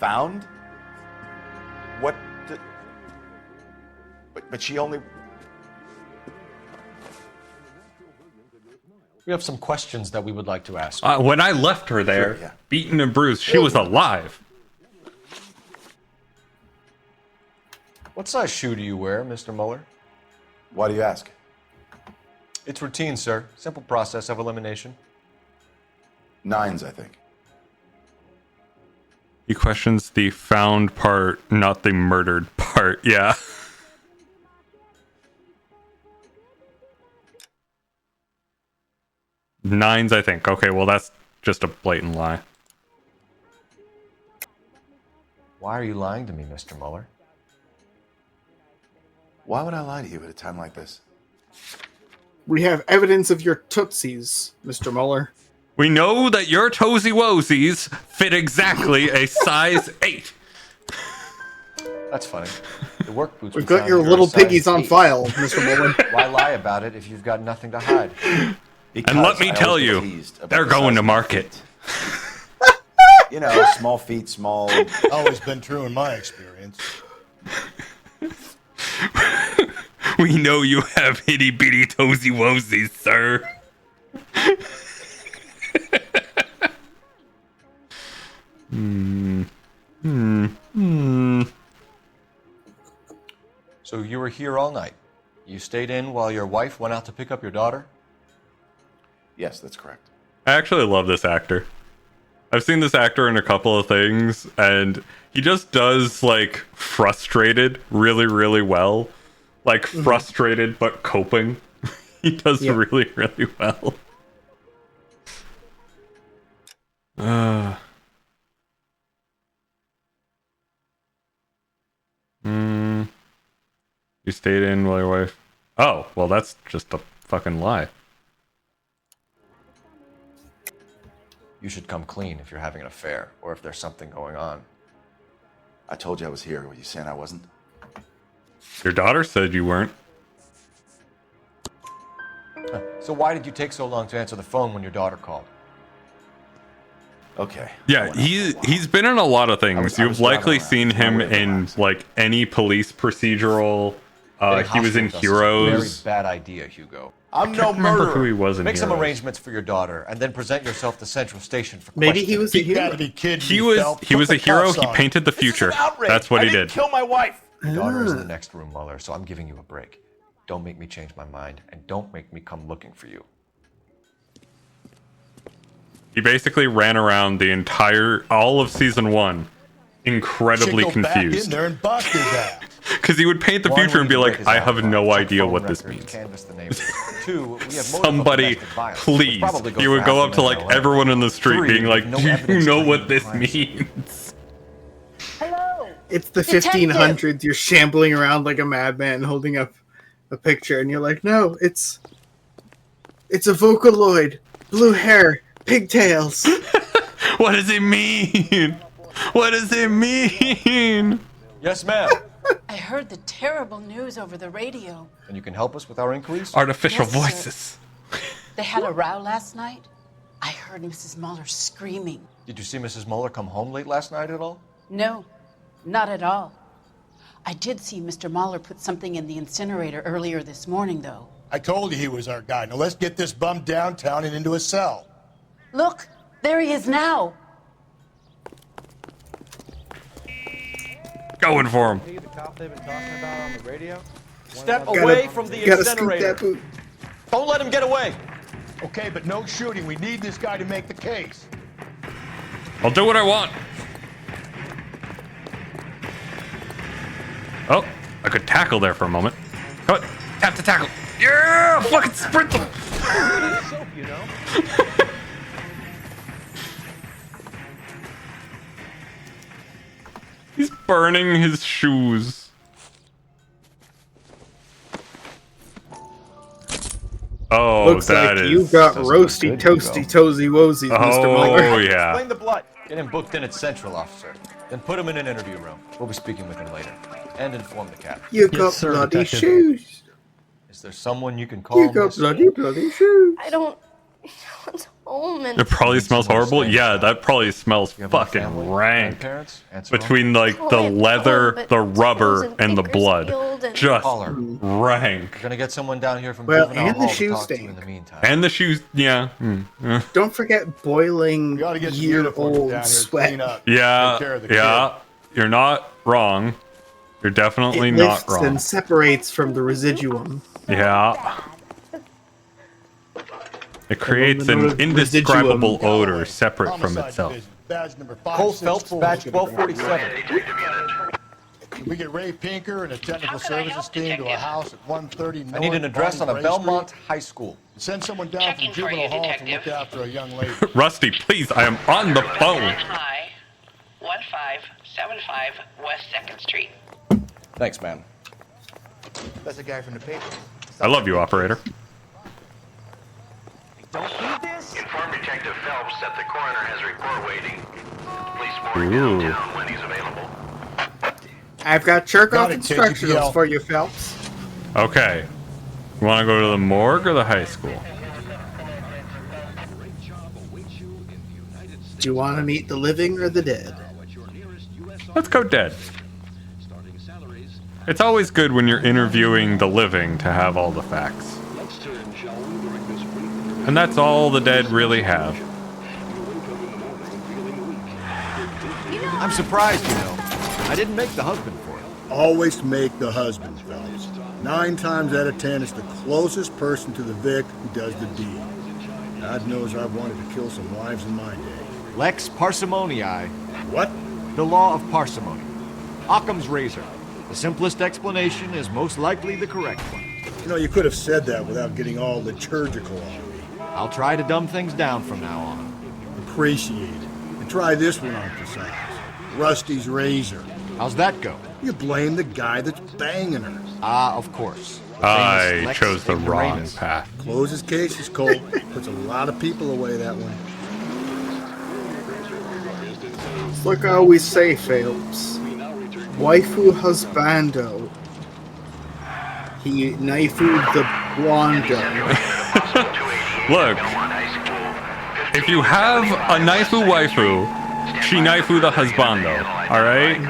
Speaker 15: Found? What? But she only...
Speaker 4: We have some questions that we would like to ask.
Speaker 2: When I left her there, beaten and bruised, she was alive.
Speaker 4: What size shoe do you wear, Mr. Mueller?
Speaker 15: Why do you ask?
Speaker 4: It's routine, sir. Simple process of elimination.
Speaker 15: 9s, I think.
Speaker 2: He questions the found part, not the murdered part. Yeah. Nines, I think. Okay, well, that's just a blatant lie.
Speaker 4: Why are you lying to me, Mr. Mueller?
Speaker 15: Why would I lie to you at a time like this?
Speaker 1: We have evidence of your tootsies, Mr. Mueller.
Speaker 2: We know that your toesy woesies fit exactly a size 8.
Speaker 4: That's funny. The work boots.
Speaker 1: We've got your little piggies on file, Mr. Mueller.
Speaker 4: Why lie about it if you've got nothing to hide?
Speaker 2: Because and let me tell you, they're going to market.
Speaker 15: You know, small feet, small...
Speaker 3: Always been true in my experience.
Speaker 2: We know you have itty-bitty toesy woesies, sir.
Speaker 4: So you were here all night. You stayed in while your wife went out to pick up your daughter?
Speaker 15: Yes, that's correct.
Speaker 2: I actually love this actor. I've seen this actor in a couple of things, and he just does, like, frustrated really, really well. Like, frustrated but coping. He does really, really well. You stayed in while your wife... Oh, well, that's just a fucking lie.
Speaker 4: You should come clean if you're having an affair, or if there's something going on.
Speaker 15: I told you I was here. Were you saying I wasn't?
Speaker 2: Your daughter said you weren't.
Speaker 4: So why did you take so long to answer the phone when your daughter called?
Speaker 15: Okay.
Speaker 2: Yeah, he's been in a lot of things. You've likely seen him in, like, any police procedural. He was in Heroes.
Speaker 4: Very bad idea, Hugo.
Speaker 15: I'm no
Speaker 2: Remember
Speaker 15: murderer.
Speaker 2: who he was in
Speaker 4: Make some
Speaker 2: Heroes.
Speaker 4: arrangements for your daughter, and then present yourself to Central Station for
Speaker 1: Maybe he
Speaker 4: questioning.
Speaker 1: was a
Speaker 3: You
Speaker 1: hero.
Speaker 3: gotta be kidding
Speaker 2: He
Speaker 3: me,
Speaker 2: was
Speaker 3: Phelps.
Speaker 2: he was
Speaker 3: Put
Speaker 2: a
Speaker 3: the
Speaker 2: hero.
Speaker 3: cuffs
Speaker 2: He
Speaker 3: on.
Speaker 2: painted the
Speaker 15: This is
Speaker 2: future.
Speaker 15: an outrage.
Speaker 2: That's what
Speaker 15: I
Speaker 2: he
Speaker 15: didn't
Speaker 2: did.
Speaker 15: kill my wife.
Speaker 4: Your daughter is in the next room, Mueller, so I'm giving you a break. Don't make me change my mind, and don't make me come looking for you.
Speaker 2: He basically ran around all of season 1, incredibly
Speaker 3: Should go back in
Speaker 2: confused.
Speaker 3: there and bust his ass.
Speaker 2: Because he would paint the
Speaker 4: One,
Speaker 2: future and be
Speaker 4: we need to
Speaker 2: like,
Speaker 4: break his
Speaker 2: I have
Speaker 4: alibi,
Speaker 2: no
Speaker 4: check
Speaker 2: idea
Speaker 4: phone
Speaker 2: what this
Speaker 4: records,
Speaker 2: means.
Speaker 4: canvass the neighborhood. 2, we have motive of
Speaker 2: Somebody,
Speaker 4: domestic violence, which
Speaker 2: please.
Speaker 4: probably goes
Speaker 2: He would
Speaker 4: for
Speaker 2: go
Speaker 4: half
Speaker 2: up to,
Speaker 4: a
Speaker 2: like,
Speaker 4: million dollars.
Speaker 2: everyone in the street
Speaker 4: 3,
Speaker 2: being like,
Speaker 4: no
Speaker 2: do you
Speaker 4: evidence
Speaker 2: know
Speaker 4: tying
Speaker 2: what
Speaker 4: the
Speaker 2: this
Speaker 4: crime scene.
Speaker 2: means?
Speaker 9: Hello.
Speaker 1: It's the
Speaker 14: Detective.
Speaker 1: 1500s. You're shambling around like a madman holding up a picture, and you're like, no, it's a Vocaloid. Blue hair. Pigtails.
Speaker 2: What does it mean? What does it mean?
Speaker 4: Yes, ma'am.
Speaker 16: I heard the terrible news over the radio.
Speaker 4: And you can help us with our inquiries?
Speaker 2: Artificial
Speaker 16: Yes, sir.
Speaker 2: voices.
Speaker 16: They had a row last night. I heard Mrs. Mueller screaming.
Speaker 4: Did you see Mrs. Mueller come home late last night at all?
Speaker 16: No, not at all. I did see Mr. Mueller put something in the incinerator earlier this morning, though.
Speaker 3: I told you he was our guy. Now let's get this bum downtown and into a cell.
Speaker 16: Look, there he is now.
Speaker 2: Going for him.
Speaker 5: See the cop they've been talking about on the radio?
Speaker 4: Step
Speaker 1: Gotta-
Speaker 4: away from the
Speaker 1: gotta scoop
Speaker 4: incinerator.
Speaker 1: that boot.
Speaker 4: Don't let him get away.
Speaker 3: Okay, but no shooting. We need this guy to make the case.
Speaker 2: I'll do what I want. Oh, I could tackle there for a moment. Come on, tap to tackle. Yeah, fucking sprint them.
Speaker 5: Soap, you know?
Speaker 2: He's burning his shoes. Oh,
Speaker 1: Looks
Speaker 2: that
Speaker 1: like
Speaker 2: is.
Speaker 1: you got
Speaker 4: doesn't look
Speaker 1: roasty,
Speaker 4: good,
Speaker 1: toasty,
Speaker 4: Hugo.
Speaker 1: toesy, woesies, Mr. Mueller.
Speaker 2: Oh, yeah.
Speaker 4: Explain the blood. Get him booked in at Central, officer. Then put him in an interview room. We'll be speaking with him later. and inform the captain.
Speaker 1: You got bloody shoes.
Speaker 4: Is there someone you can call?
Speaker 1: You got bloody shoes.
Speaker 14: I don't want home and
Speaker 2: It probably smells horrible. Yeah, that probably smells fucking rank. Between like the leather, the rubber, and the blood, just rank.
Speaker 4: We're gonna get someone down here from
Speaker 1: Well,
Speaker 4: juvenile
Speaker 1: and the
Speaker 4: hall to
Speaker 1: shoes
Speaker 4: talk to you
Speaker 1: stink.
Speaker 4: in the meantime.
Speaker 2: And the shoes, yeah.
Speaker 1: Don't forget boiling
Speaker 3: We ought to get some uniforms down here
Speaker 1: year-old
Speaker 3: to
Speaker 1: sweat.
Speaker 3: clean up.
Speaker 2: Yeah,
Speaker 3: Take care of the
Speaker 2: yeah. You're not wrong. You're definitely
Speaker 1: It
Speaker 2: not
Speaker 1: lifts
Speaker 2: wrong.
Speaker 1: and separates from the residuum.
Speaker 2: Yeah. It creates an
Speaker 1: Residuum.
Speaker 2: indescribable odor separate from itself.
Speaker 3: Badge number
Speaker 4: Cole Phelps,
Speaker 3: 564.
Speaker 4: badge 1247.
Speaker 3: Can we get Ray Pinker and a technical services team to a house at 130 North
Speaker 4: I need an address on a
Speaker 3: Bonnie Bray
Speaker 4: Belmont
Speaker 3: Street?
Speaker 4: High School.
Speaker 3: Send someone down from juvenile hall to look after a young lady.
Speaker 2: Rusty, please, I am on the phone.
Speaker 17: High, 1575 West 2nd Street.
Speaker 4: Thanks, man.
Speaker 10: That's a guy from the paper.
Speaker 2: I love you, operator.
Speaker 10: Don't do this.
Speaker 18: Inform Detective Phelps that the coroner has a report waiting. Please board downtown when he's available.
Speaker 1: I've got jerk-off
Speaker 3: Got it,
Speaker 1: instructions
Speaker 3: KGPL.
Speaker 1: for you, Phelps.
Speaker 2: Okay. You want to go to the morgue or the high school?
Speaker 1: Do you want to meet the living or the dead?
Speaker 2: Let's go dead. It's always good when you're interviewing the living to have all the facts. And that's all the dead really have.
Speaker 13: I'm surprised, you know. I didn't make the husband for it.
Speaker 12: Always make the husband, fellas. 9 times out of 10, it's the closest person to the Vic who does the deed. God knows I've wanted to kill some wives in my day.
Speaker 13: Lex parsimoniae.
Speaker 12: What?
Speaker 13: The law of parsimony. Occam's razor. The simplest explanation is most likely the correct one.
Speaker 12: You know, you could have said that without getting all liturgical on me.
Speaker 13: I'll try to dumb things down from now on.
Speaker 12: Appreciate it. And try this one on for size. Rusty's razor.
Speaker 13: How's that go?
Speaker 12: You blame the guy that's banging her.
Speaker 13: Ah, of course. The
Speaker 2: I
Speaker 13: famous Lex
Speaker 2: chose the wrong
Speaker 13: ignoramus.
Speaker 2: path.
Speaker 12: Closes cases, Cole. Puts a lot of people away that one.
Speaker 1: It's like I always say, Phelps. Waifu husbando. He knifed the blonde.
Speaker 2: Look, if you have a naifu waifu, she naifu the husbando, alright?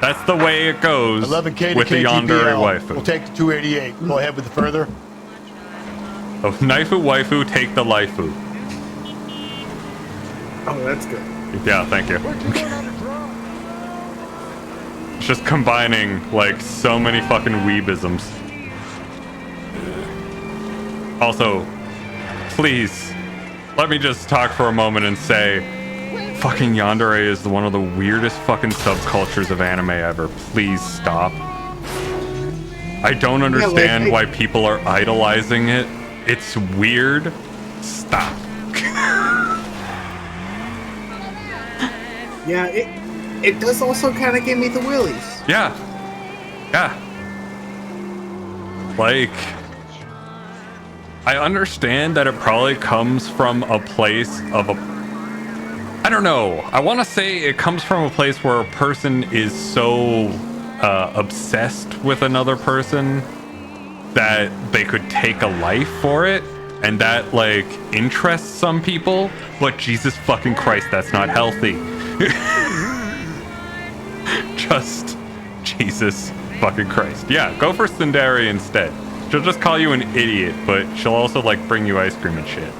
Speaker 2: That's the way it goes
Speaker 3: 11K to
Speaker 2: with the yandere
Speaker 3: KTPL.
Speaker 2: waifu.
Speaker 3: We'll take the 288. Go ahead with the further.
Speaker 2: So naifu waifu, take the laifu.
Speaker 1: Oh, that's good.
Speaker 2: Yeah, thank you. It's just combining, like, so many fucking weebisms. Also, please, let me just talk for a moment and say, fucking yandere is one of the weirdest fucking subcultures of anime ever. Please stop. I don't understand why people are idolizing it. It's weird. Stop.
Speaker 1: Yeah, it does also kind of give me the willies.
Speaker 2: Yeah. Yeah. Like, I understand that it probably comes from a place of I don't know. I want to say it comes from a place where a person is so obsessed with another person that they could take a life for it, and that, like, interests some people, but Jesus fucking Christ, that's not healthy. Just Jesus fucking Christ. Yeah, go for Tsundere instead. She'll just call you an idiot, but she'll also, like, bring you ice cream and shit.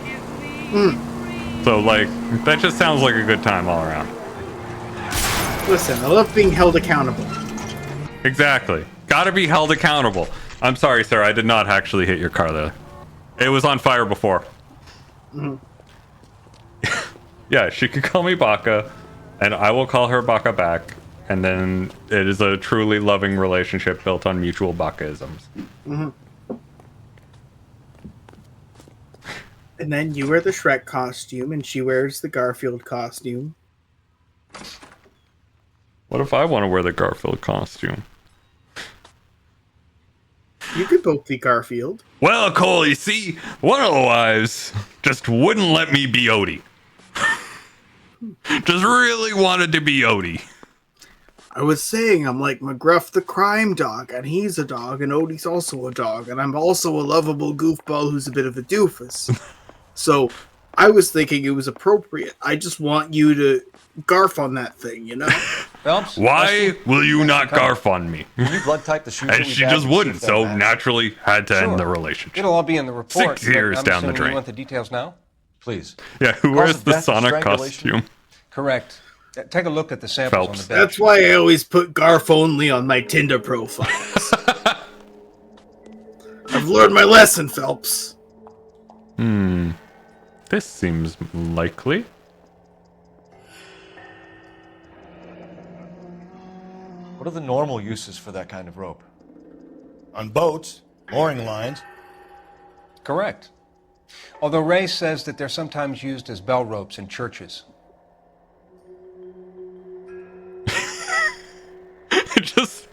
Speaker 2: So, like, that just sounds like a good time all around.
Speaker 1: Listen, I love being held accountable.
Speaker 2: Exactly. Gotta be held accountable. I'm sorry, sir. I did not actually hit your car there. It was on fire before. Yeah, she could call me Baka, and I will call her Baka back, and then it is a truly loving relationship built on mutual Bakaisms.
Speaker 1: And then you wear the Shrek costume, and she wears the Garfield costume.
Speaker 2: What if I want to wear the Garfield costume?
Speaker 1: You could both be Garfield.
Speaker 2: Well, Cole, you see, one of the wives just wouldn't let me be Odie. Just really wanted to be Odie.
Speaker 1: I was saying I'm like McGruff the crime dog, and he's a dog, and Odie's also a dog, and I'm also a lovable goofball who's a bit of a doofus. So I was thinking it was appropriate. I just want you to garf on that thing, you know?
Speaker 8: Phelps?
Speaker 2: Why will you not garf on me?
Speaker 4: Can you blood type the shoes?
Speaker 2: And she just wouldn't, so naturally had to end the relationship.
Speaker 8: It'll all be in the report.
Speaker 2: 6 years
Speaker 8: I'm
Speaker 2: down the
Speaker 8: assuming
Speaker 2: drain.
Speaker 8: You want the details now?
Speaker 4: Please.
Speaker 2: Yeah, who
Speaker 4: Cause
Speaker 2: wears
Speaker 4: of
Speaker 2: the
Speaker 4: death,
Speaker 2: Sonic
Speaker 4: strangulation?
Speaker 2: costume?
Speaker 8: Correct. Take a look at the samples
Speaker 2: Phelps.
Speaker 8: on the bench.
Speaker 1: That's why I always put garf only on my Tinder profiles. I've learned my lesson, Phelps.
Speaker 2: This seems likely.
Speaker 4: What are the normal uses for that kind of rope?
Speaker 3: On boats, mooring lines.
Speaker 8: Correct. Although Ray says that they're sometimes used as bell ropes in churches.
Speaker 2: Just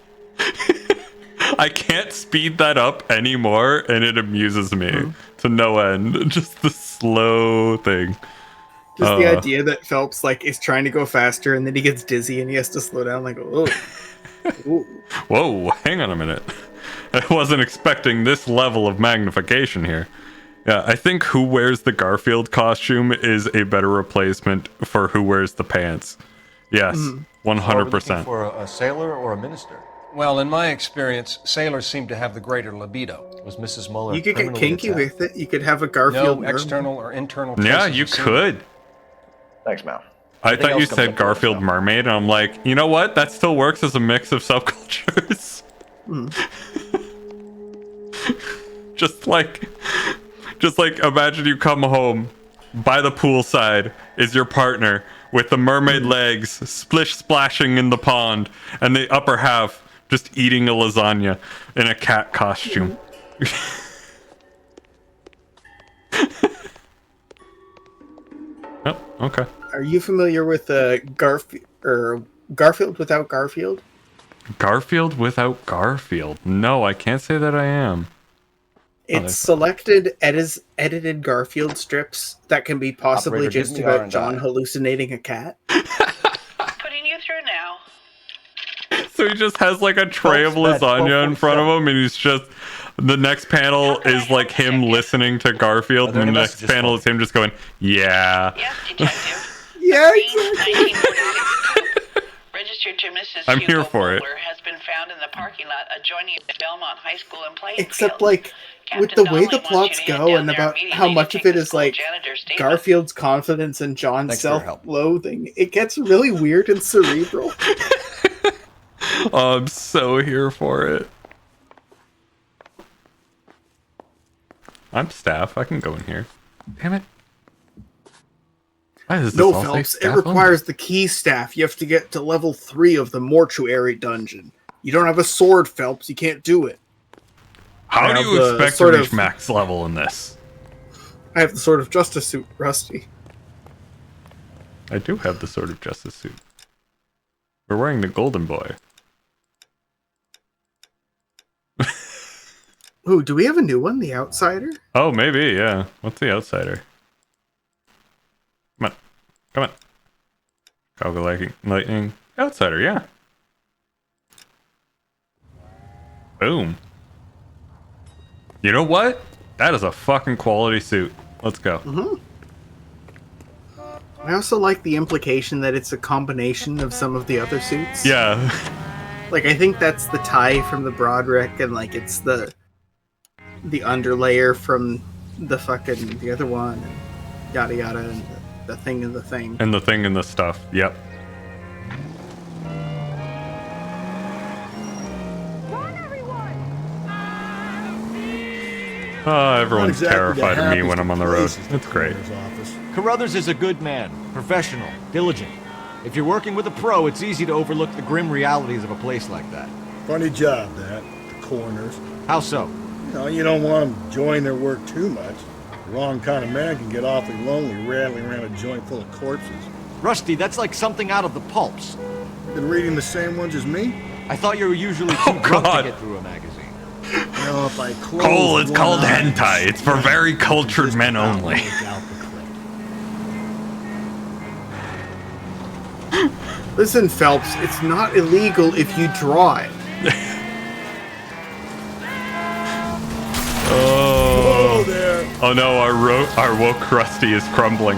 Speaker 2: I can't speed that up anymore, and it amuses me to no end. Just the slow thing.
Speaker 1: Just the idea that Phelps like is trying to go faster, and then he gets dizzy, and he has to slow down. Like, oh,
Speaker 2: whoa, hang on a minute. I wasn't expecting this level of magnification here. Yeah, I think who wears the Garfield costume is a better replacement for who wears the pants. Yes, 100%.
Speaker 4: For a sailor or a minister?
Speaker 8: Well, in my experience, sailors seem to have the greater libido.
Speaker 4: Was Mrs. Muller
Speaker 1: you could get
Speaker 4: criminally
Speaker 1: kinky
Speaker 4: attacked?
Speaker 1: with it. You could have a Garfield.
Speaker 8: No external or internal.
Speaker 2: Yeah,
Speaker 8: traces
Speaker 2: you
Speaker 8: of semen.
Speaker 2: could.
Speaker 15: Thanks, Mal.
Speaker 2: I
Speaker 15: Anything
Speaker 2: thought you
Speaker 15: else comes
Speaker 2: said
Speaker 15: up for us,
Speaker 2: Garfield
Speaker 15: Mal?
Speaker 2: mermaid, and I'm like, you know what? That still works as a mix of subcultures. just like imagine you come home, by the poolside is your partner with the mermaid legs splish splashing in the pond, and the upper half just eating a lasagna in a cat costume. Oh, okay.
Speaker 1: Are you familiar with Garfield without Garfield?
Speaker 2: Garfield without Garfield? No, I can't say that I am.
Speaker 1: It's selected edited Garfield strips that can be possibly
Speaker 15: Operator,
Speaker 1: just
Speaker 15: give me
Speaker 1: about
Speaker 15: R&I.
Speaker 1: John hallucinating a cat.
Speaker 17: Putting you through now.
Speaker 2: So he just has like a tray of lasagna in front of him, and he's just the next panel is like him listening to Garfield, and the next panel is him just going, "Yeah."
Speaker 17: Yes, detective.
Speaker 1: Yeah,
Speaker 17: exactly. Registered to Mrs.
Speaker 2: I'm
Speaker 17: Hugo
Speaker 2: here for it.
Speaker 17: Bowler has been found in the parking lot adjoining the Belmont High School and playing
Speaker 1: Except
Speaker 17: field.
Speaker 1: like with
Speaker 17: Captain
Speaker 1: the way the
Speaker 17: Donnelly wants
Speaker 1: plots
Speaker 17: you to head
Speaker 1: go
Speaker 17: down
Speaker 1: and
Speaker 17: there
Speaker 1: about how
Speaker 17: immediately
Speaker 1: much
Speaker 17: to
Speaker 1: of
Speaker 17: take
Speaker 1: it
Speaker 17: the
Speaker 1: is
Speaker 17: school
Speaker 1: like
Speaker 17: janitor's statement.
Speaker 1: Garfield's confidence and John's
Speaker 15: Thanks for your help.
Speaker 1: self-loathing, it gets really weird and cerebral.
Speaker 2: Oh, I'm so here for it. I'm staff. I can go in here. Damn it. Why does this
Speaker 1: No,
Speaker 2: all say
Speaker 1: Phelps, it
Speaker 2: staff
Speaker 1: requires the key staff. You have to get to level 3 of the mortuary dungeon. You don't have a sword, Phelps. You can't do it.
Speaker 2: How
Speaker 1: I
Speaker 2: do
Speaker 1: have
Speaker 2: you
Speaker 1: the
Speaker 2: expect to
Speaker 1: sort
Speaker 2: reach
Speaker 1: of-
Speaker 2: max level in this?
Speaker 1: I have the Sword of Justice suit, Rusty.
Speaker 2: I do have the Sword of Justice suit. We're wearing the Golden Boy.
Speaker 1: Ooh, do we have a new one? The Outsider?
Speaker 2: Oh, maybe, yeah. What's the Outsider? Come on. Come on. Coggle lightning. Outsider, yeah. Boom. You know what? That is a fucking quality suit. Let's go.
Speaker 1: I also like the implication that it's a combination of some of the other suits.
Speaker 2: Yeah.
Speaker 1: Like, I think that's the tie from the Broderick, and like it's the underlayer from the fucking the other one, and yada yada, and the thing and the thing.
Speaker 2: And the thing and the stuff. Yep. Oh, everyone's terrified of me when I'm on the road. It's great.
Speaker 13: Carruthers is a good man, professional, diligent. If you're working with a pro, it's easy to overlook the grim realities of a place like that.
Speaker 12: Funny job, that. The coroners.
Speaker 13: How so?
Speaker 12: You don't want them enjoying their work too much. The wrong kind of man can get awfully lonely rattling around a joint full of corpses.
Speaker 13: Rusty, that's like something out of the pulps.
Speaker 12: You been reading the same ones as me?
Speaker 13: I thought you were usually too drunk to get through a magazine.
Speaker 12: If I close
Speaker 2: Cole, it's
Speaker 12: one
Speaker 2: called
Speaker 12: eye,
Speaker 2: hentai. It's for very cultured men only.
Speaker 1: Listen, Phelps, it's not illegal if you draw it.
Speaker 2: Oh.
Speaker 12: Whoa there.
Speaker 2: Oh no, our woke Rusty is crumbling.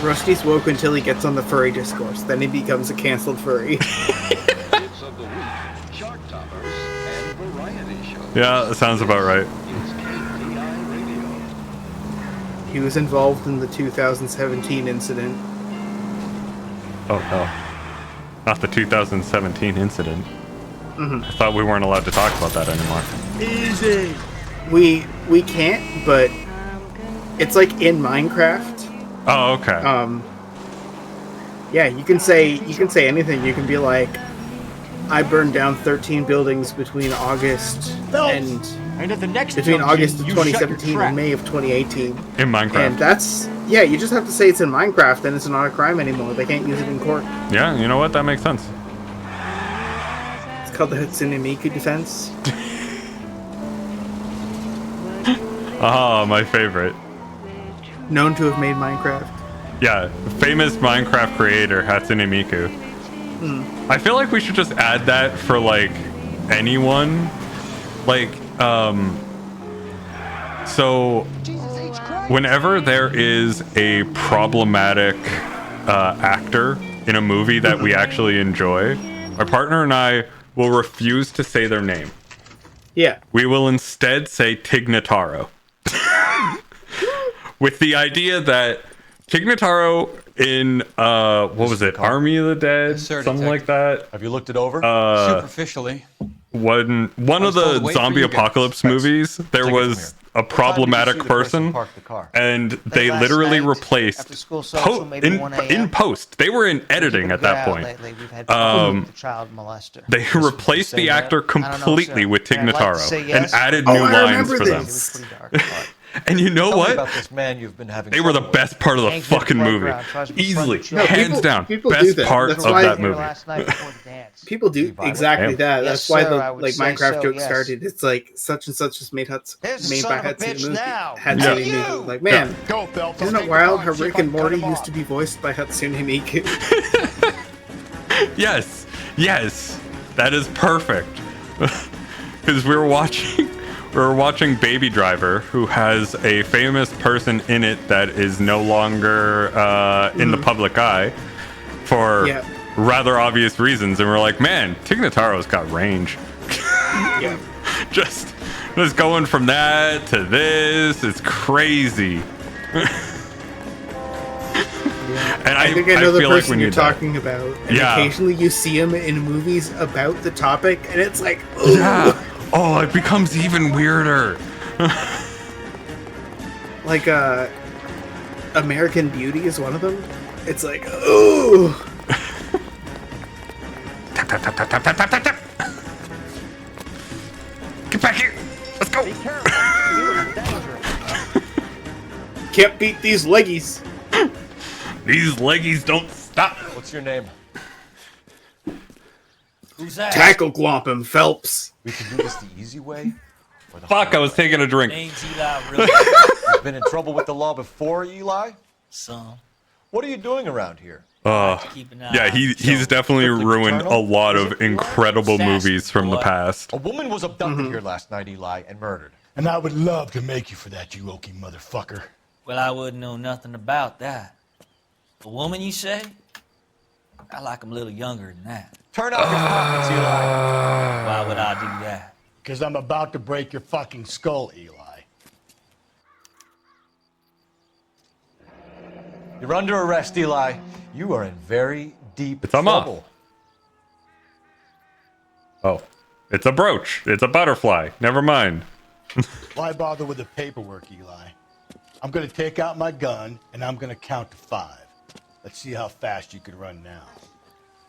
Speaker 1: Rusty's woke until he gets on the furry discourse. Then he becomes a canceled furry.
Speaker 2: Yeah, that sounds about right.
Speaker 1: He was involved in the 2017 incident.
Speaker 2: Oh no. Not the 2017 incident.
Speaker 1: Mm-hmm.
Speaker 2: I thought we weren't allowed to talk about that anymore.
Speaker 1: Easy. We can't, but it's like in Minecraft.
Speaker 2: Oh, okay.
Speaker 1: Yeah, you can say anything. You can be like, I burned down 13 buildings between August and
Speaker 13: at the next
Speaker 1: between
Speaker 13: junction,
Speaker 1: August of
Speaker 13: you shut your
Speaker 1: 2017
Speaker 13: trap.
Speaker 1: and May of 2018.
Speaker 2: In Minecraft.
Speaker 1: And that's, yeah, you just have to say it's in Minecraft, then it's not a crime anymore. They can't use it in court.
Speaker 2: Yeah, you know what? That makes sense.
Speaker 1: It's called the Hatsune Miku defense.
Speaker 2: Ah, my favorite.
Speaker 1: Known to have made Minecraft.
Speaker 2: Yeah, famous Minecraft creator Hatsune Miku. I feel like we should just add that for like anyone. Like, so whenever there is a problematic actor in a movie that we actually enjoy, my partner and I will refuse to say their name.
Speaker 1: Yeah.
Speaker 2: We will instead say Tig Notaro. With the idea that Tig Notaro in what was it, Army of the Dead, something like that.
Speaker 6: Have you looked it over?
Speaker 8: Superficially.
Speaker 2: One of
Speaker 8: told to
Speaker 2: the
Speaker 8: wait
Speaker 2: zombie
Speaker 8: for you guys.
Speaker 2: apocalypse movies, there was a problematic person, and they
Speaker 10: last
Speaker 2: literally
Speaker 10: night,
Speaker 2: replaced
Speaker 10: after school social, maybe 1 a.m.
Speaker 2: in post. They were in editing at that point.
Speaker 10: Lately, we've had problems with the child molester.
Speaker 2: They replaced the actor completely with Tig
Speaker 10: I'd like to
Speaker 2: Notaro
Speaker 10: say
Speaker 2: and
Speaker 10: yes.
Speaker 2: added
Speaker 1: Oh,
Speaker 2: new
Speaker 1: I
Speaker 2: lines
Speaker 1: remember
Speaker 2: for them.
Speaker 1: this.
Speaker 2: And you know
Speaker 4: Tell me
Speaker 2: what?
Speaker 4: about this man you've been having
Speaker 2: They were the
Speaker 4: trouble with.
Speaker 2: best part of the
Speaker 10: Hangs in the
Speaker 2: fucking movie.
Speaker 10: playground, tries to befriend
Speaker 2: Easily,
Speaker 10: the children.
Speaker 2: hands down,
Speaker 1: people do
Speaker 2: best
Speaker 1: that.
Speaker 2: part
Speaker 1: That's
Speaker 2: of
Speaker 1: why-
Speaker 2: that
Speaker 10: Here
Speaker 2: movie.
Speaker 10: last night before the dance.
Speaker 1: People do exactly
Speaker 2: Damn.
Speaker 1: that.
Speaker 10: Yes,
Speaker 1: That's why
Speaker 10: sir, I
Speaker 1: the
Speaker 10: would
Speaker 1: like
Speaker 10: say
Speaker 1: Minecraft
Speaker 10: so,
Speaker 1: joke
Speaker 10: yes.
Speaker 1: started. It's like such and such is made by
Speaker 10: There's the son of a
Speaker 1: Hatsune
Speaker 10: bitch
Speaker 1: Miku.
Speaker 10: now.
Speaker 1: Hatsune
Speaker 2: Yeah.
Speaker 1: Miku. Like, man,
Speaker 3: Go, Phelps.
Speaker 1: isn't it wild how Rick and Morty used to be voiced by Hatsune Miku?
Speaker 2: Yes, yes, that is perfect. Because we were watching Baby Driver, who has a famous person in it that is no longer in the public eye for rather obvious reasons, and we're like, man, Tig Notaro's got range.
Speaker 1: Yeah.
Speaker 2: just going from that to this, it's crazy. And
Speaker 1: I think I know the
Speaker 2: feel like
Speaker 1: person
Speaker 2: we
Speaker 1: you're
Speaker 2: need that.
Speaker 1: talking about. And
Speaker 2: Yeah.
Speaker 1: occasionally you see him in movies about the topic, and it's like, ooh.
Speaker 2: Yeah. Oh, it becomes even weirder.
Speaker 1: Like, American Beauty is one of them. It's like, ooh.
Speaker 2: Tap, tap, tap, tap, tap, tap, tap, tap. Get back here. Let's go.
Speaker 1: Can't beat these leggies.
Speaker 2: These leggies don't stop.
Speaker 4: What's your name?
Speaker 8: Who's that?
Speaker 1: Tackle glomp him, Phelps.
Speaker 4: We can do this the easy way. Or the
Speaker 2: Fuck, I was taking a drink.
Speaker 8: Name's Eli, really?
Speaker 4: You've been in trouble with the law before, Eli?
Speaker 8: Some.
Speaker 4: What are you doing around here?
Speaker 8: Keep an eye
Speaker 2: Yeah,
Speaker 8: on
Speaker 2: he's definitely ruined a lot of incredible movies from the past.
Speaker 4: A woman was abducted here last night, Eli, and murdered.
Speaker 3: And I would love to make you for that, you oaky motherfucker.
Speaker 8: Well, I wouldn't know nothing about that. A woman, you say? I like them a little younger than that.
Speaker 4: Turn off your pockets, Eli.
Speaker 8: Why would I do that?
Speaker 3: Because I'm about to break your fucking skull, Eli.
Speaker 4: You're under arrest, Eli. You are in very deep
Speaker 2: It's a moth.
Speaker 4: trouble.
Speaker 2: Oh, it's a brooch. It's a butterfly. Never mind.
Speaker 3: Why bother with the paperwork, Eli? I'm going to take out my gun, and I'm going to count to 5. Let's see how fast you can run now.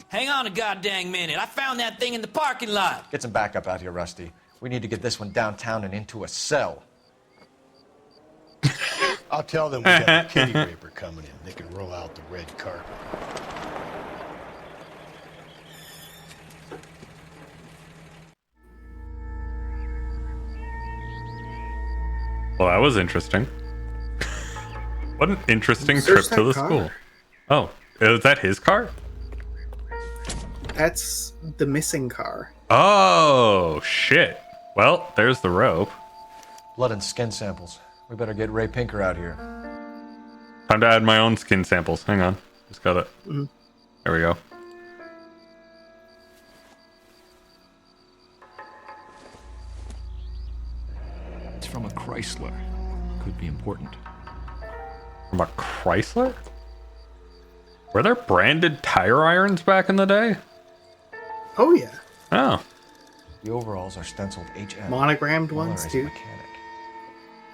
Speaker 8: Hang on a goddamn minute. I found that thing in the parking lot.
Speaker 4: Get some backup out here, Rusty. We need to get this one downtown and into a cell.
Speaker 3: I'll tell them we got a kitty raper coming in. They can roll out the red carpet.
Speaker 2: Well, that was interesting. What an interesting
Speaker 1: Search
Speaker 2: trip to
Speaker 1: that
Speaker 2: the
Speaker 1: car.
Speaker 2: school. Oh, is that his car?
Speaker 1: That's the missing car.
Speaker 2: Oh, shit. Well, there's the rope.
Speaker 4: Blood and skin samples. We better get Ray Pinker out here.
Speaker 2: Time to add my own skin samples. Hang on. Just got it.
Speaker 1: Mm-hmm.
Speaker 2: There we go.
Speaker 13: It's from a Chrysler. Could be important.
Speaker 2: From a Chrysler? Were there branded tire irons back in the day?
Speaker 1: Oh, yeah.
Speaker 2: Oh.
Speaker 4: The overalls are stenciled HM.
Speaker 1: Monogrammed
Speaker 4: Muller
Speaker 1: ones,
Speaker 4: is a
Speaker 1: too.
Speaker 4: mechanic.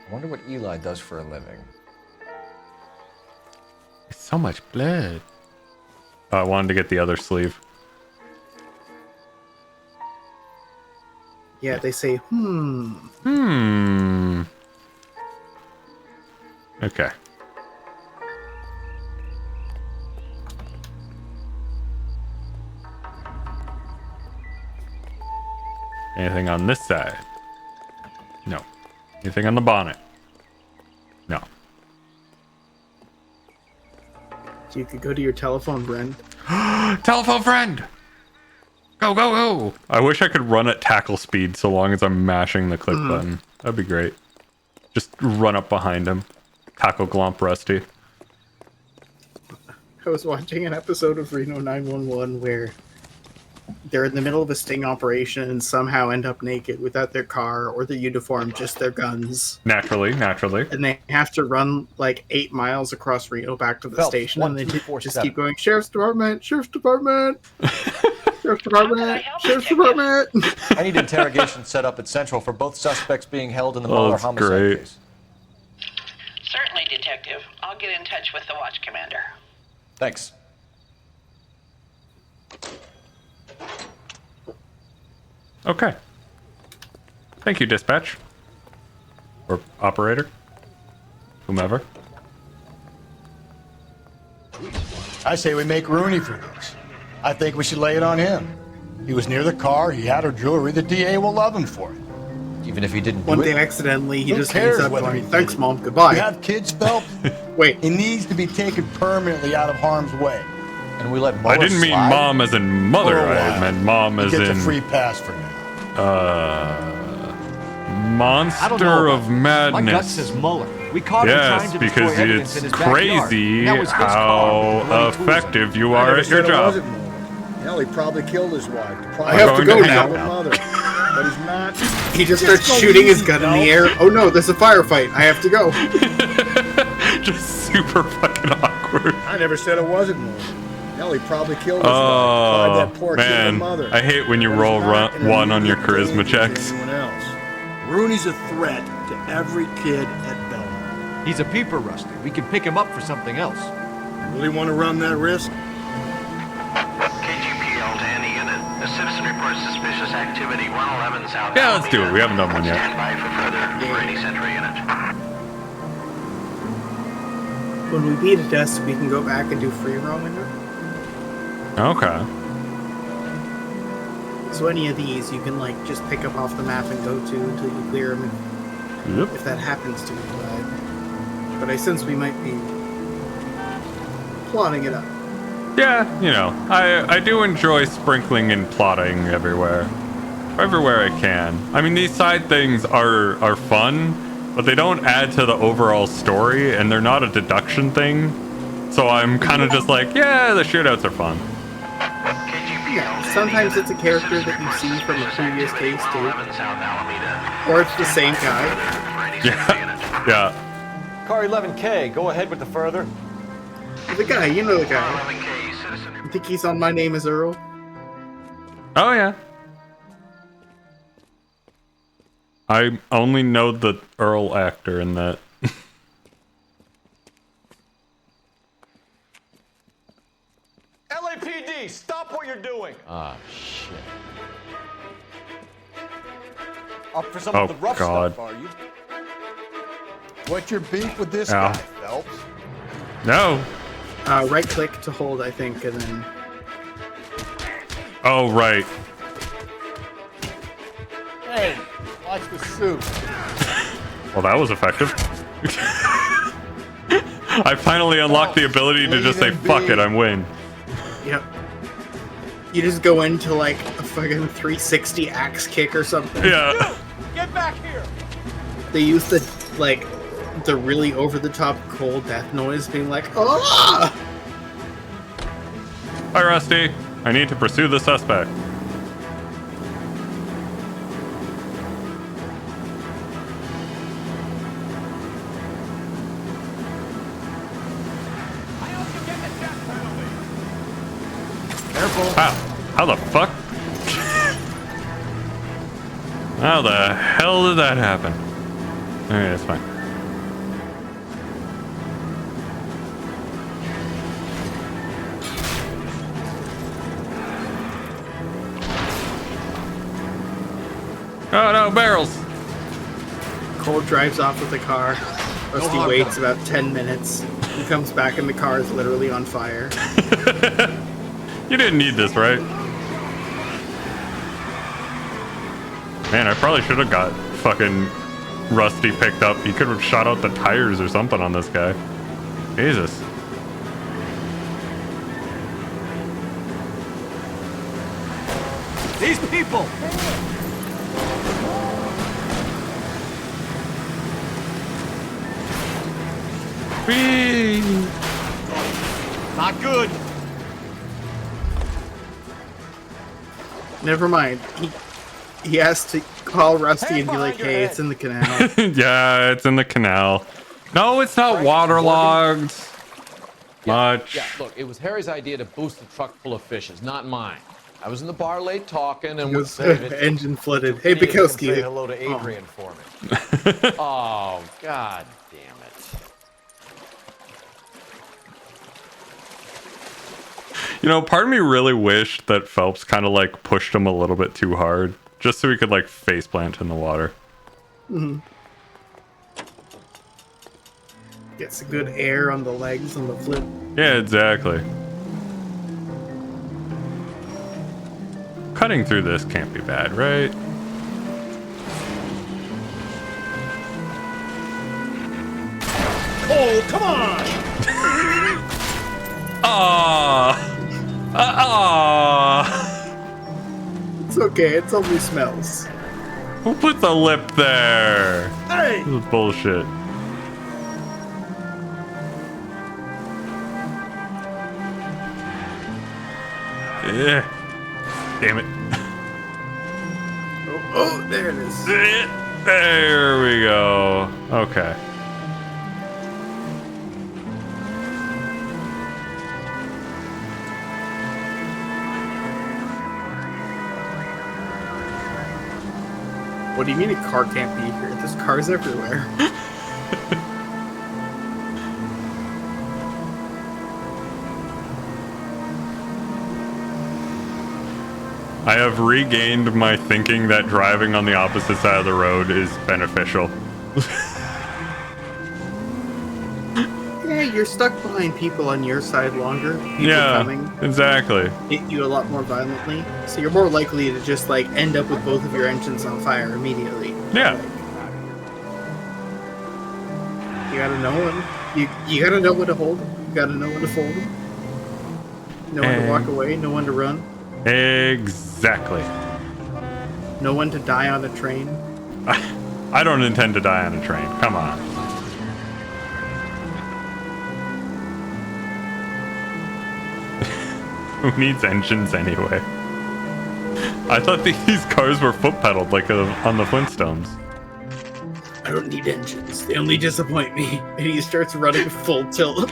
Speaker 4: I wonder what Eli does for a living.
Speaker 2: So much blood. Oh, I wanted to get the other sleeve.
Speaker 1: Yeah, they say,
Speaker 2: Okay. Anything on this side? No. Anything on the bonnet? No.
Speaker 1: You could go to your telephone friend.
Speaker 2: Telephone friend! Go, go, go! I wish I could run at tackle speed so long as I'm mashing the click button. That'd be great. Just run up behind him. Tackle Glomp Rusty.
Speaker 1: I was watching an episode of Reno 911 where they're in the middle of a sting operation and somehow end up naked without their car or their uniform, just their guns.
Speaker 2: Naturally.
Speaker 1: And they have to run like 8 miles across Reno back to the
Speaker 4: Phelps,
Speaker 1: station, and they just
Speaker 4: 1247.
Speaker 1: keep going, Sheriff's Department, Sheriff's Department, Sheriff's Department, Sheriff's Department.
Speaker 4: I need interrogation set up at Central for both suspects being held in the Muller
Speaker 2: that's
Speaker 4: homicide
Speaker 2: great.
Speaker 4: case.
Speaker 17: Certainly, Detective. I'll get in touch with the watch commander.
Speaker 4: Thanks.
Speaker 2: Okay. Thank you, dispatch. Or operator. Whomever.
Speaker 3: I say we make Rooney for this. I think we should lay it on him. He was near the car, he had her jewelry, the DA will love him for it.
Speaker 4: Even if he didn't
Speaker 1: One
Speaker 4: do
Speaker 1: day
Speaker 4: it?
Speaker 1: accidentally, he
Speaker 3: Who
Speaker 1: just
Speaker 3: cares
Speaker 1: hangs up
Speaker 3: whether
Speaker 1: going,
Speaker 3: he
Speaker 1: thanks,
Speaker 3: did it?
Speaker 1: Mom, goodbye.
Speaker 3: You have kids, Phelps?
Speaker 1: Wait.
Speaker 3: He needs to be taken permanently out of harm's way.
Speaker 4: And we let Muller
Speaker 2: I didn't mean
Speaker 3: slide?
Speaker 2: mom as in mother.
Speaker 3: For a
Speaker 2: I
Speaker 3: while.
Speaker 2: meant mom
Speaker 3: He
Speaker 2: as
Speaker 3: gets
Speaker 2: in
Speaker 3: a free pass for now.
Speaker 2: monster
Speaker 13: I don't know
Speaker 2: of
Speaker 13: about that. My gut
Speaker 2: madness.
Speaker 13: says Muller. We caught him trying
Speaker 2: Yes,
Speaker 13: to destroy
Speaker 2: because
Speaker 13: evidence in
Speaker 2: it's
Speaker 13: his backyard.
Speaker 2: crazy
Speaker 13: That was his car,
Speaker 2: how
Speaker 13: bloody Tuesday.
Speaker 2: effective you
Speaker 12: I
Speaker 2: are
Speaker 12: never
Speaker 2: at your
Speaker 12: said it
Speaker 2: job.
Speaker 12: wasn't Muller. Hell, he probably killed his wife.
Speaker 1: I have to go now.
Speaker 12: Mother. But he's not.
Speaker 1: He just starts shooting his gun in the air. Oh no, there's a firefight. I have to go.
Speaker 2: Just super fucking awkward.
Speaker 12: I never said it wasn't Muller. Hell, he probably killed his wife. Climbed
Speaker 2: Oh
Speaker 12: that porch into
Speaker 2: man,
Speaker 12: mother.
Speaker 2: I hate when you
Speaker 12: But
Speaker 2: roll
Speaker 12: he's not an
Speaker 2: one on your
Speaker 12: immediate
Speaker 2: charisma
Speaker 12: danger to
Speaker 2: checks.
Speaker 12: anyone else. Rooney's a threat to every kid at Belmont.
Speaker 13: He's a peeper, Rusty. We can pick him up for something else.
Speaker 12: You really want to run that risk?
Speaker 18: KGPL to any unit. A citizen reports suspicious activity 111 South.
Speaker 2: Yeah, let's do it. We haven't done one yet.
Speaker 18: Stand by for further for any Central unit.
Speaker 1: When we beat a desk, we can go back and do free roaming.
Speaker 2: Okay.
Speaker 1: So any of these, you can like just pick up off the map and go to until you clear them.
Speaker 2: Yep.
Speaker 1: If that happens to be but I sense we might be plotting it up.
Speaker 2: Yeah, you know, I do enjoy sprinkling and plotting everywhere I can. I mean, these side things are fun, but they don't add to the overall story, and they're not a deduction thing. So I'm kind of just like, yeah, the shootouts are fun.
Speaker 1: Yeah, sometimes it's a character that you see from a previous case too, or it's the same guy.
Speaker 2: Yeah, yeah.
Speaker 4: Car 11K, go ahead with the further.
Speaker 1: The guy, you know the guy. You think he's on My Name Is Earl?
Speaker 2: Oh yeah. I only know the Earl actor in that.
Speaker 7: LAPD, stop what you're doing.
Speaker 13: Ah, shit.
Speaker 4: Up for some
Speaker 2: Oh,
Speaker 4: of the rough
Speaker 2: God.
Speaker 4: stuff, are you?
Speaker 3: What's your beef with this
Speaker 2: Ow.
Speaker 3: guy, Phelps?
Speaker 2: No.
Speaker 1: Right click to hold, I think, and then.
Speaker 2: Oh right.
Speaker 3: Hey, watch the suit.
Speaker 2: Well, that was effective. I finally unlocked the ability to just say, fuck it, I'm win.
Speaker 1: Yep. You just go into like a fucking 360 axe kick or something.
Speaker 2: Yeah.
Speaker 5: Get back here!
Speaker 1: They use the really over-the-top cold death noise being like, ah!
Speaker 2: Hi, Rusty. I need to pursue the suspect.
Speaker 13: Careful.
Speaker 2: How the fuck? How the hell did that happen? Alright, that's fine. Oh no, barrels!
Speaker 1: Cole drives off with the car. Rusty waits about 10 minutes. He comes back and the car is literally on fire.
Speaker 2: You didn't need this, right? Man, I probably should have got fucking Rusty picked up. He could have shot out the tires or something on this guy. Jesus.
Speaker 13: These people!
Speaker 2: Whee!
Speaker 13: Not good.
Speaker 1: Never mind. He has to call Rusty and be like, hey, it's in the canal.
Speaker 2: Yeah, it's in the canal. No, it's not waterlogged. Much.
Speaker 19: Yeah, look, it was Harry's idea to boost the truck full of fishes, not mine. I was in the bar late talking and was
Speaker 1: engine flooded. Hey, Bukowski.
Speaker 19: Say hello to Adrian for me. Oh, god damn it.
Speaker 2: You know, part of me really wished that Phelps kind of like pushed him a little bit too hard, just so he could like face plant in the water.
Speaker 1: Mm-hmm. Gets a good air on the legs on the flip.
Speaker 2: Yeah, exactly. Cutting through this can't be bad, right?
Speaker 13: Oh, come on!
Speaker 1: It's okay, it's only smells.
Speaker 2: Who put the lip there?
Speaker 1: Hey!
Speaker 2: This is bullshit. Yeah. Damn it.
Speaker 1: Oh, there it is.
Speaker 2: There we go. Okay.
Speaker 1: What do you mean a car can't be here? There's cars everywhere.
Speaker 2: I have regained my thinking that driving on the opposite side of the road is beneficial.
Speaker 1: Yeah, you're stuck behind people on your side longer. People coming
Speaker 2: exactly.
Speaker 1: hit you a lot more violently, so you're more likely to just like end up with both of your engines on fire immediately.
Speaker 2: Yeah.
Speaker 1: You gotta know when. You gotta know when to hold them. You gotta know when to fold them. Know when to walk away. Know when to run.
Speaker 2: Exactly.
Speaker 1: Know when to die on a train.
Speaker 2: I don't intend to die on a train. Come on. Who needs engines anyway? I thought these cars were foot pedaled like on the Flintstones.
Speaker 1: I don't need engines. They only disappoint me. And he starts running full tilt.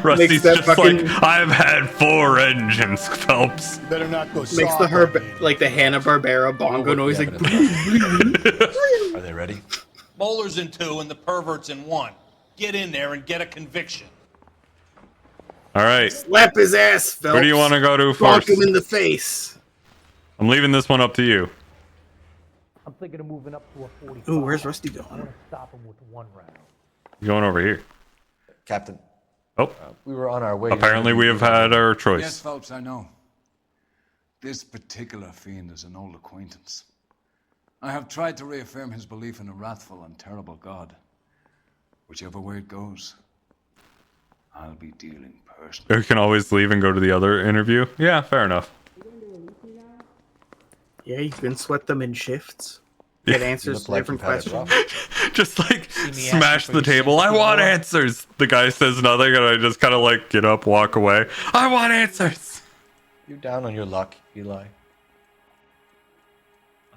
Speaker 2: Rusty's just like, I've had 4 engines, Phelps.
Speaker 3: Better not go
Speaker 1: Makes the Hanna-Barbera bongo noise. Like,
Speaker 4: Are they ready?
Speaker 20: Moeller's in 2 and the pervert's in 1. Get in there and get a conviction.
Speaker 2: All right.
Speaker 1: Slap his ass, Phelps.
Speaker 2: Where do you want to go to
Speaker 1: Bonk
Speaker 2: first?
Speaker 1: him in the face.
Speaker 2: I'm leaving this one up to you.
Speaker 5: I'm thinking of moving up to a 45.
Speaker 1: Ooh, where's Rusty going?
Speaker 5: I want to stop him with 1 round.
Speaker 2: You going over here?
Speaker 4: Captain.
Speaker 2: Oh.
Speaker 4: We were on our way.
Speaker 2: Apparently we have had our choice.
Speaker 6: Yes, Phelps, I know. This particular fiend is an old acquaintance. I have tried to reaffirm his belief in a wrathful and terrible God. Whichever way it goes, I'll be dealing personally.
Speaker 2: You can always leave and go to the other interview. Yeah, fair enough.
Speaker 1: Yeah, you can sweat them in shifts. Get answers to different questions.
Speaker 2: Just like smash the table. I want answers. The guy says nothing, and I just kind of like get up, walk away. I want answers.
Speaker 4: You down on your luck, Eli?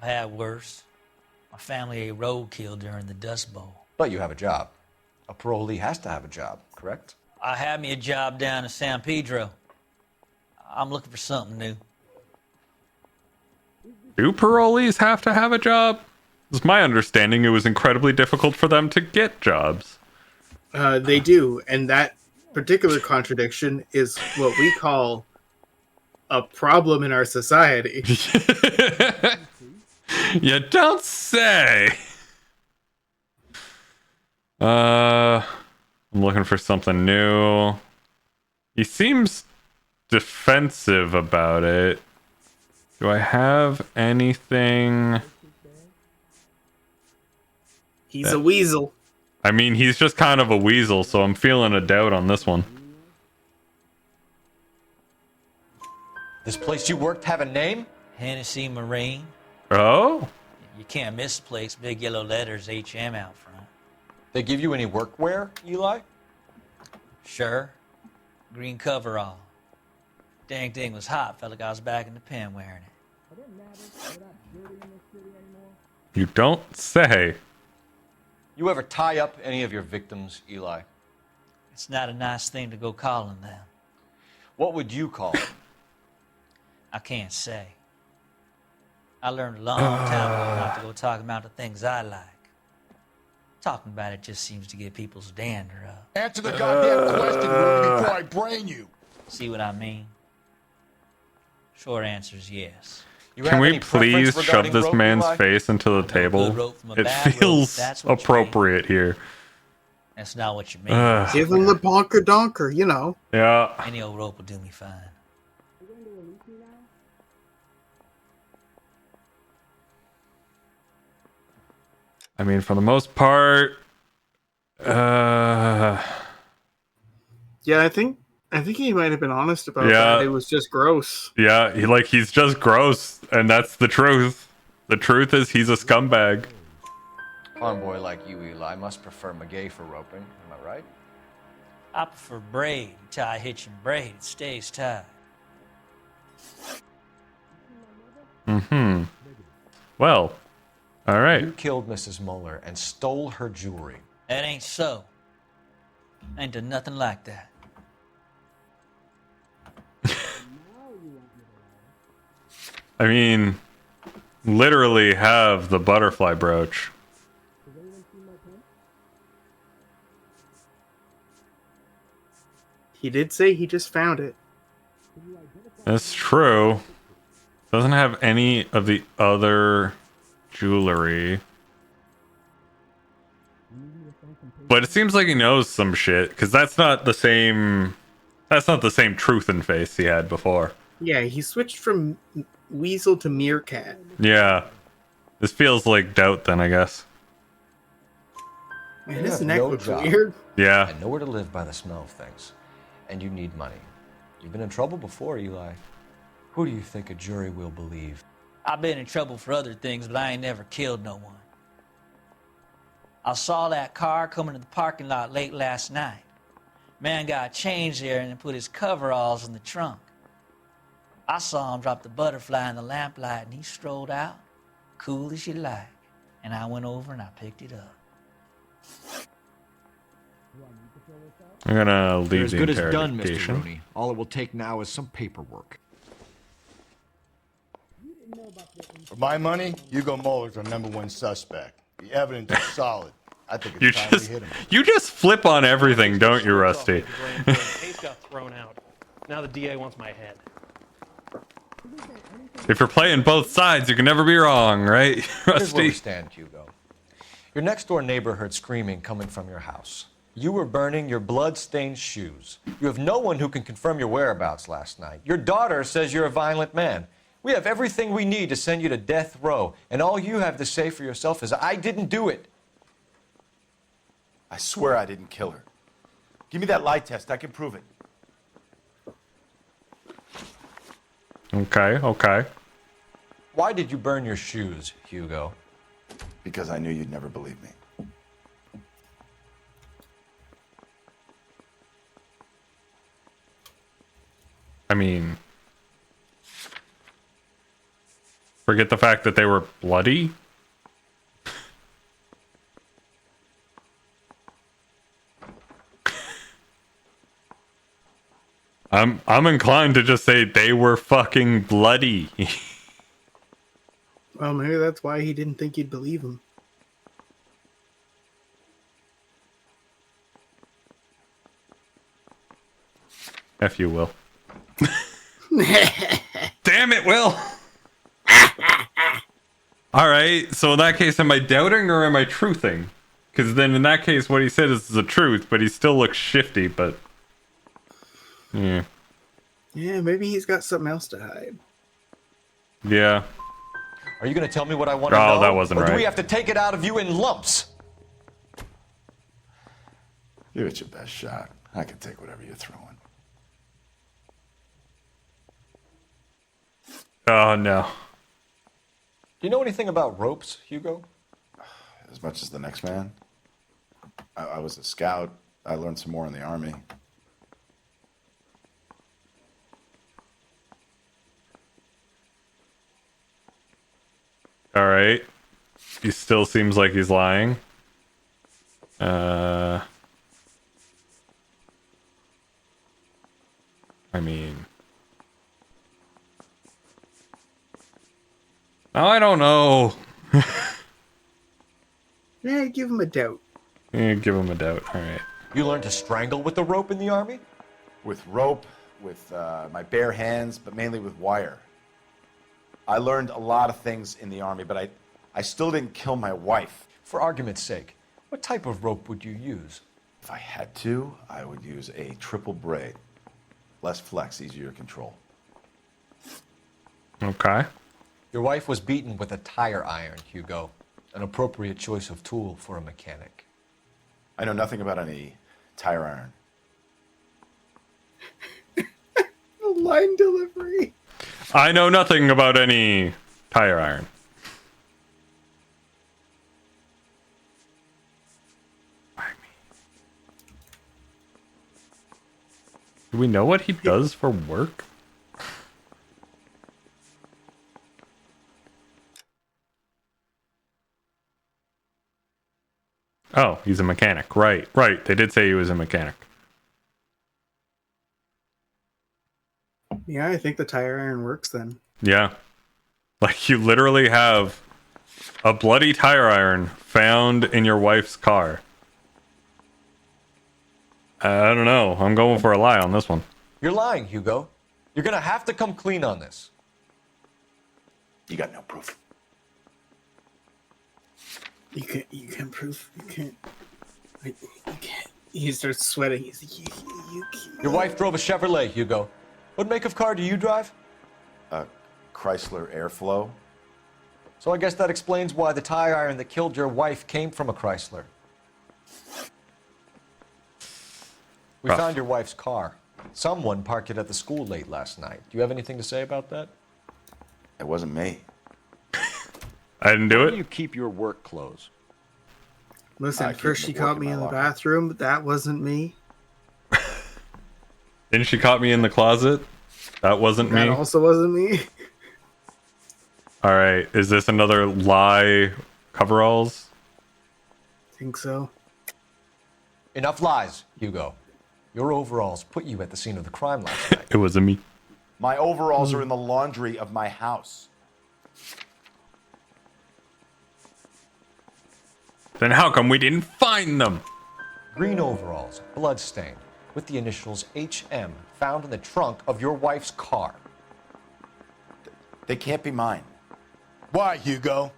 Speaker 21: I had worse. My family ate roadkill during the Dust Bowl.
Speaker 4: But you have a job. A parolee has to have a job, correct?
Speaker 21: I had me a job down in San Pedro. I'm looking for something new.
Speaker 2: Do parolees have to have a job? It's my understanding it was incredibly difficult for them to get jobs.
Speaker 1: They do, and that particular contradiction is what we call a problem in our society.
Speaker 2: You don't say. I'm looking for something new. He seems defensive about it. Do I have anything?
Speaker 1: He's a weasel.
Speaker 2: I mean, he's just kind of a weasel, so I'm feeling a doubt on this one.
Speaker 4: This place you worked have a name?
Speaker 21: Hennessy Marine.
Speaker 2: Oh?
Speaker 21: You can't miss the place. Big yellow letters, HM out front.
Speaker 4: They give you any workwear, Eli?
Speaker 21: Sure. Green coverall. Dang thing was hot. Felt like I was back in the pen wearing it.
Speaker 2: You don't say.
Speaker 4: You ever tie up any of your victims, Eli?
Speaker 21: It's not a nice thing to go calling them.
Speaker 4: What would you call them?
Speaker 21: I can't say. I learned a long time ago not to go talking about the things I like. Talking about it just seems to get people's dander up.
Speaker 3: Answer the goddamn question, Rudy, before I brain you.
Speaker 21: See what I mean? Short answer is yes.
Speaker 2: Can we please shove this man's face into the table? It feels appropriate here.
Speaker 21: That's not what you mean.
Speaker 1: Give him the bonker donker, you know.
Speaker 2: Yeah.
Speaker 21: Any old rope will do me fine.
Speaker 2: I mean, for the most part,
Speaker 1: yeah, I think he might have been honest about that. It was just gross.
Speaker 2: Yeah, he's just gross, and that's the truth. The truth is he's a scumbag.
Speaker 4: Convoy like you, Eli, must prefer McGay for roping. Am I right?
Speaker 21: I prefer braid. You tie a hitch and braid, it stays tied.
Speaker 2: Mm-hmm. Well, all right.
Speaker 4: You killed Mrs. Muller and stole her jewelry.
Speaker 21: That ain't so. I ain't done nothing like that.
Speaker 2: I mean, literally have the butterfly brooch.
Speaker 1: He did say he just found it.
Speaker 2: That's true. Doesn't have any of the other jewelry. But it seems like he knows some shit, because that's not the same truth in face he had before.
Speaker 1: Yeah, he switched from weasel to meerkat.
Speaker 2: Yeah. This feels like doubt then, I guess.
Speaker 1: Man, his neck looks weird.
Speaker 2: Yeah.
Speaker 4: And nowhere to live by the smell of things. And you need money. You've been in trouble before, Eli. Who do you think a jury will believe?
Speaker 21: I've been in trouble for other things, but I ain't never killed no one. I saw that car coming to the parking lot late last night. Man got changed there and put his coveralls in the trunk. I saw him drop the butterfly in the lamplight and he strolled out, cool as you like. And I went over and I picked it up.
Speaker 2: I'm gonna leave
Speaker 13: You're as
Speaker 2: the
Speaker 13: good as done, Mr.
Speaker 2: interrogation.
Speaker 13: Rooney. All it will take now is some paperwork.
Speaker 3: For my money, Hugo Muller's our #1 suspect. The evidence is solid. I think it's time we hit him.
Speaker 2: You just flip on everything, don't you, Rusty?
Speaker 22: Case got thrown out. Now the DA wants my head.
Speaker 2: If you're playing both sides, you can never be wrong, right,
Speaker 4: Here's where we
Speaker 2: Rusty?
Speaker 4: stand, Hugo. Your next door neighbor heard screaming coming from your house. You were burning your blood-stained shoes. You have no one who can confirm your whereabouts last night. Your daughter says you're a violent man. We have everything we need to send you to death row, and all you have to say for yourself is, I didn't do it.
Speaker 15: I swear I didn't kill her. Give me that lie test. I can prove it.
Speaker 2: Okay.
Speaker 4: Why did you burn your shoes, Hugo?
Speaker 15: Because I knew you'd never believe me.
Speaker 2: I mean, forget the fact that they were bloody. I'm inclined to just say they were fucking bloody.
Speaker 1: Well, maybe that's why he didn't think you'd believe him.
Speaker 2: F you, Will. Damn it, Will! Alright, so in that case, am I doubting or am I truthing? Because then in that case, what he said is the truth, but he still looks shifty, but... Yeah.
Speaker 1: Yeah, maybe he's got something else to hide.
Speaker 2: Yeah.
Speaker 4: Are you going to tell me what I want to know?
Speaker 2: Oh, that wasn't
Speaker 4: or
Speaker 2: right.
Speaker 4: do we have to take it out of you in lumps?
Speaker 15: Give it your best shot. I can take whatever you're throwing.
Speaker 2: Oh, no.
Speaker 4: Do you know anything about ropes, Hugo?
Speaker 15: As much as the next man. I was a scout. I learned some more in the army.
Speaker 2: Alright. He still seems like he's lying. I mean... Oh, I don't know.
Speaker 1: Yeah, give him a doubt.
Speaker 2: Yeah, give him a doubt. Alright.
Speaker 4: You learned to strangle with the rope in the army?
Speaker 15: With rope, with my bare hands, but mainly with wire. I learned a lot of things in the army, but I still didn't kill my wife.
Speaker 4: For argument's sake, what type of rope would you use?
Speaker 15: If I had to, I would use a triple braid. Less flex, easier to control.
Speaker 2: Okay.
Speaker 4: Your wife was beaten with a tire iron, Hugo. An appropriate choice of tool for a mechanic.
Speaker 15: I know nothing about any tire iron.
Speaker 1: The line delivery.
Speaker 2: I know nothing about any tire iron. Do we know what he does for work? Oh, he's a mechanic. Right. They did say he was a mechanic.
Speaker 1: Yeah, I think the tire iron works then.
Speaker 2: Yeah. Like, you literally have a bloody tire iron found in your wife's car. I don't know. I'm going for a lie on this one.
Speaker 4: You're lying, Hugo. You're gonna have to come clean on this.
Speaker 15: You got no proof.
Speaker 1: You can't prove. You can't. You can't. He starts sweating. He's like, you can't.
Speaker 4: Your wife drove a Chevrolet, Hugo. What make of car do you drive?
Speaker 15: A Chrysler Airflow.
Speaker 4: So I guess that explains why the tire iron that killed your wife came from a Chrysler. We found your wife's car. Someone parked it at the school late last night. Do you have anything to say about that?
Speaker 15: It wasn't me.
Speaker 2: I didn't do
Speaker 13: Where
Speaker 2: it.
Speaker 13: do you keep your work clothes?
Speaker 1: Listen, first she caught me in the bathroom, but that wasn't me.
Speaker 2: Then she caught me in the closet. That wasn't me.
Speaker 1: That also wasn't me.
Speaker 2: All right. Is this another lie coveralls?
Speaker 1: I think so.
Speaker 4: Enough lies, Hugo. Your overalls put you at the scene of the crime last night.
Speaker 2: It wasn't me.
Speaker 15: My overalls are in the laundry of my house.
Speaker 2: Then how come we didn't find them?
Speaker 4: Green overalls, bloodstained, with the initials HM found in the trunk of your wife's car.
Speaker 15: They can't be mine.
Speaker 3: Why, Hugo?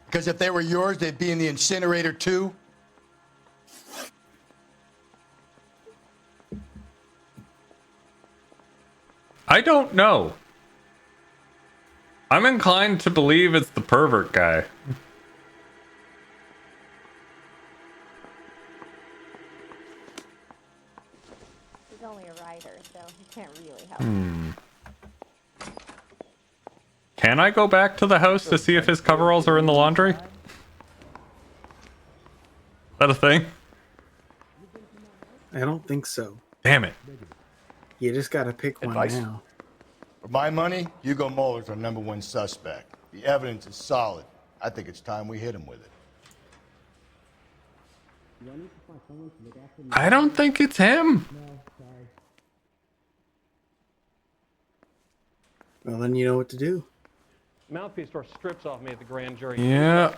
Speaker 3: Because if they were yours, they'd be in the incinerator too?
Speaker 2: I don't know. I'm inclined to believe it's the pervert guy.
Speaker 9: only a writer, so he can't really help.
Speaker 2: Can I go back to the house to see if his coveralls are in the laundry? Is that a thing?
Speaker 1: I don't think so.
Speaker 2: Damn it.
Speaker 1: You just gotta pick
Speaker 3: Advice?
Speaker 1: one now.
Speaker 3: For my money, Hugo Muller's our #1 suspect. The evidence is solid. I think it's time we hit him with it.
Speaker 2: I don't think it's him.
Speaker 1: Well, then you know what to do.
Speaker 22: Mouthpiece tore strips off me at the grand jury.
Speaker 2: Yeah.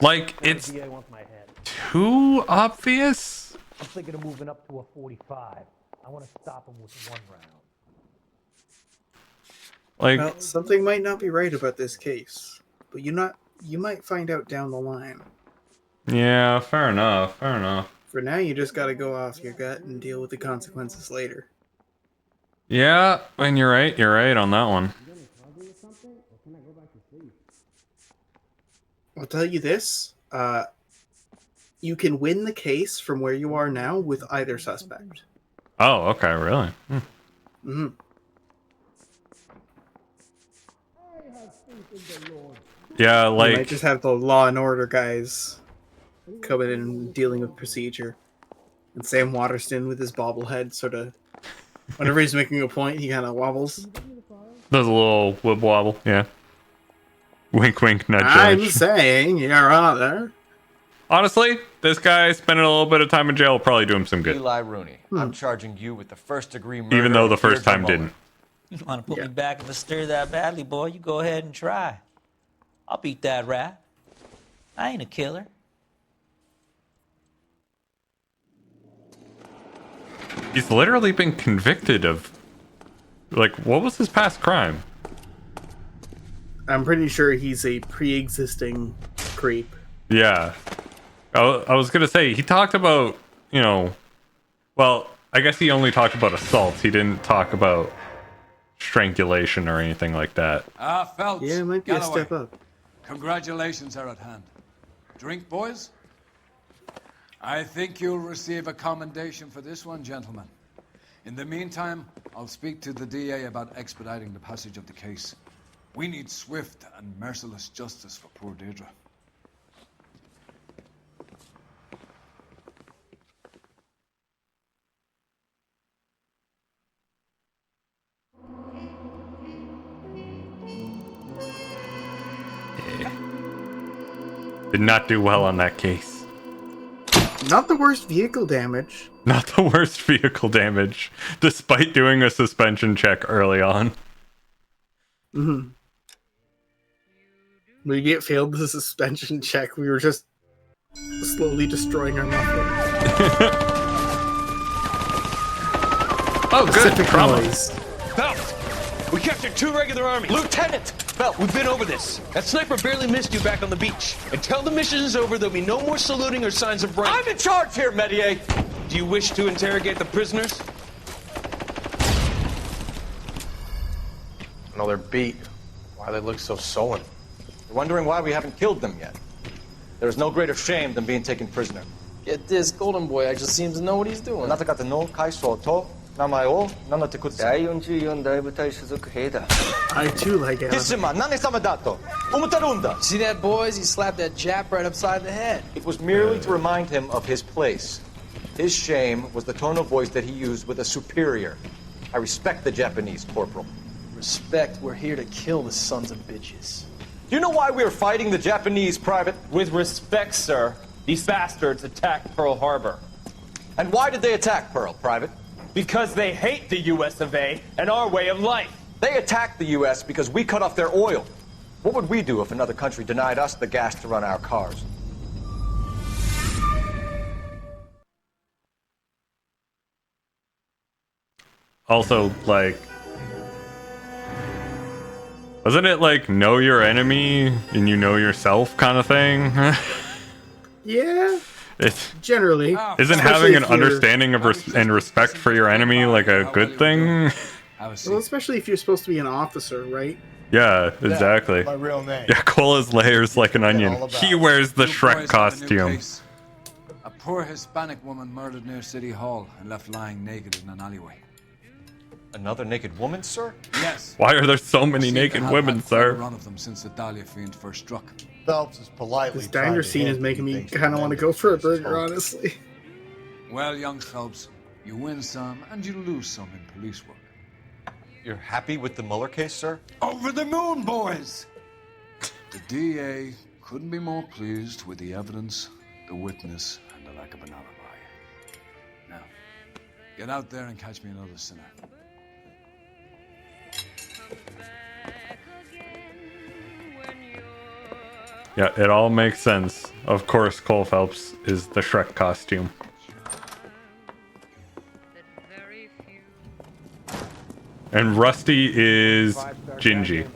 Speaker 2: Like,
Speaker 22: Now
Speaker 2: it's
Speaker 22: the DA wants my head.
Speaker 2: too obvious.
Speaker 5: I'm thinking of moving up to a 45. I want to stop him with one round.
Speaker 2: Like,
Speaker 1: Well, something might not be right about this case, but you might find out down the line.
Speaker 2: yeah, fair enough. Fair enough.
Speaker 1: For now, you just gotta go off your gut and deal with the consequences later.
Speaker 2: Yeah, and you're right. You're right on that one.
Speaker 1: I'll tell you this. You can win the case from where you are now with either suspect.
Speaker 2: Oh, okay, really?
Speaker 1: Mm-hmm.
Speaker 2: Yeah,
Speaker 1: You might
Speaker 2: like,
Speaker 1: just have the Law and Order guys coming in and dealing with procedure. And Sam Waterston with his bobblehead sort of... Whenever he's making a point, he kind of wobbles.
Speaker 2: there's a little wib wobble. Yeah. Wink, wink, nudge,
Speaker 1: I'm
Speaker 2: nudge.
Speaker 1: saying, you're on there.
Speaker 2: Honestly, this guy spending a little bit of time in jail will probably do him some good.
Speaker 4: Eli Rooney, I'm charging you with the first-degree murder.
Speaker 2: Even though the
Speaker 4: of
Speaker 2: first
Speaker 4: Deirdre
Speaker 2: time
Speaker 4: Mullen.
Speaker 2: didn't.
Speaker 21: You want to put me back in the stir that badly, boy? You go ahead and try. I'll beat that rap. I ain't a killer.
Speaker 2: He's literally been convicted of... Like, what was his past crime?
Speaker 1: I'm pretty sure he's a pre-existing creep.
Speaker 2: Yeah. I was gonna say, he talked about, you know... Well, I guess he only talked about assaults. He didn't talk about strangulation or anything like that.
Speaker 6: Phelps.
Speaker 1: Yeah, it might be a
Speaker 6: Galloway.
Speaker 1: step up.
Speaker 6: Congratulations are at hand. Drink, boys? I think you'll receive a commendation for this one, gentlemen. In the meantime, I'll speak to the DA about expediting the passage of the case. We need swift and merciless justice for poor Deirdre.
Speaker 2: Did not do well on that case.
Speaker 1: Not the worst vehicle damage.
Speaker 2: Not the worst vehicle damage, despite doing a suspension check early on.
Speaker 1: Mm-hmm. We get failed the suspension check. We were just slowly destroying our muffler.
Speaker 2: Oh, good.
Speaker 1: Specific
Speaker 2: Trauma.
Speaker 1: noise.
Speaker 11: Phelps, we captured 2 regular army. Lieutenant! Phelps, we've been over this. That sniper barely missed you back on the beach. Until the mission is over, there'll be no more saluting or signs of rank.
Speaker 7: I'm in charge here, Medier.
Speaker 11: Do you wish to interrogate the prisoners?
Speaker 7: No, they're beat. Why they look so sullen?
Speaker 4: You're wondering why we haven't killed them yet. There is no greater shame than being taken prisoner.
Speaker 23: Get this, Golden Boy actually seems to know what he's doing.
Speaker 4: I
Speaker 1: too like it.
Speaker 23: See that, boys? He slapped that Jap right upside the head.
Speaker 4: It was merely to remind him of his place. His shame was the tone of voice that he used with a superior. I respect the Japanese, Corporal.
Speaker 23: Respect, we're here to kill the sons of bitches.
Speaker 4: Do you know why we are fighting the Japanese, Private?
Speaker 11: With respect, sir, these bastards attacked Pearl Harbor.
Speaker 4: And why did they attack Pearl, Private?
Speaker 11: Because they hate the US of A and our way of life.
Speaker 4: They attacked the US because we cut off their oil. What would we do if another country denied us the gas to run our cars?
Speaker 2: Also, like... Wasn't it like, know your enemy and you know yourself kind of thing?
Speaker 1: Yeah.
Speaker 2: It's
Speaker 1: generally.
Speaker 2: Isn't having an understanding of and respect for your enemy like a good thing?
Speaker 1: Well, especially if you're supposed to be an officer, right?
Speaker 2: Yeah, exactly.
Speaker 3: My real name.
Speaker 2: Yeah, Cola's layers like an onion.
Speaker 3: all about.
Speaker 2: He wears the
Speaker 6: You
Speaker 2: Shrek
Speaker 6: boys have a new
Speaker 2: costume.
Speaker 6: case. A poor Hispanic woman murdered near City Hall and left lying naked in an alleyway.
Speaker 4: Another naked woman, sir?
Speaker 6: Yes.
Speaker 2: Why are there so many
Speaker 6: Seem to
Speaker 2: naked
Speaker 6: have
Speaker 2: women,
Speaker 6: had quite a
Speaker 2: sir?
Speaker 6: run of them since the Dahlia fiend first struck.
Speaker 3: Phelps is politely.
Speaker 1: This diner scene is making me kind of want to go for a burger, honestly.
Speaker 6: Well, young Phelps, you win some and you lose some in police work.
Speaker 4: You're happy with the Mueller case, sir?
Speaker 6: Over the moon, boys! The DA couldn't be more pleased with the evidence, the witness, and the lack of an alibi. Now, get out there and catch me another sinner.
Speaker 2: Yeah, it all makes sense. Of course, Cole Phelps is the Shrek costume. And Rusty is Gingy.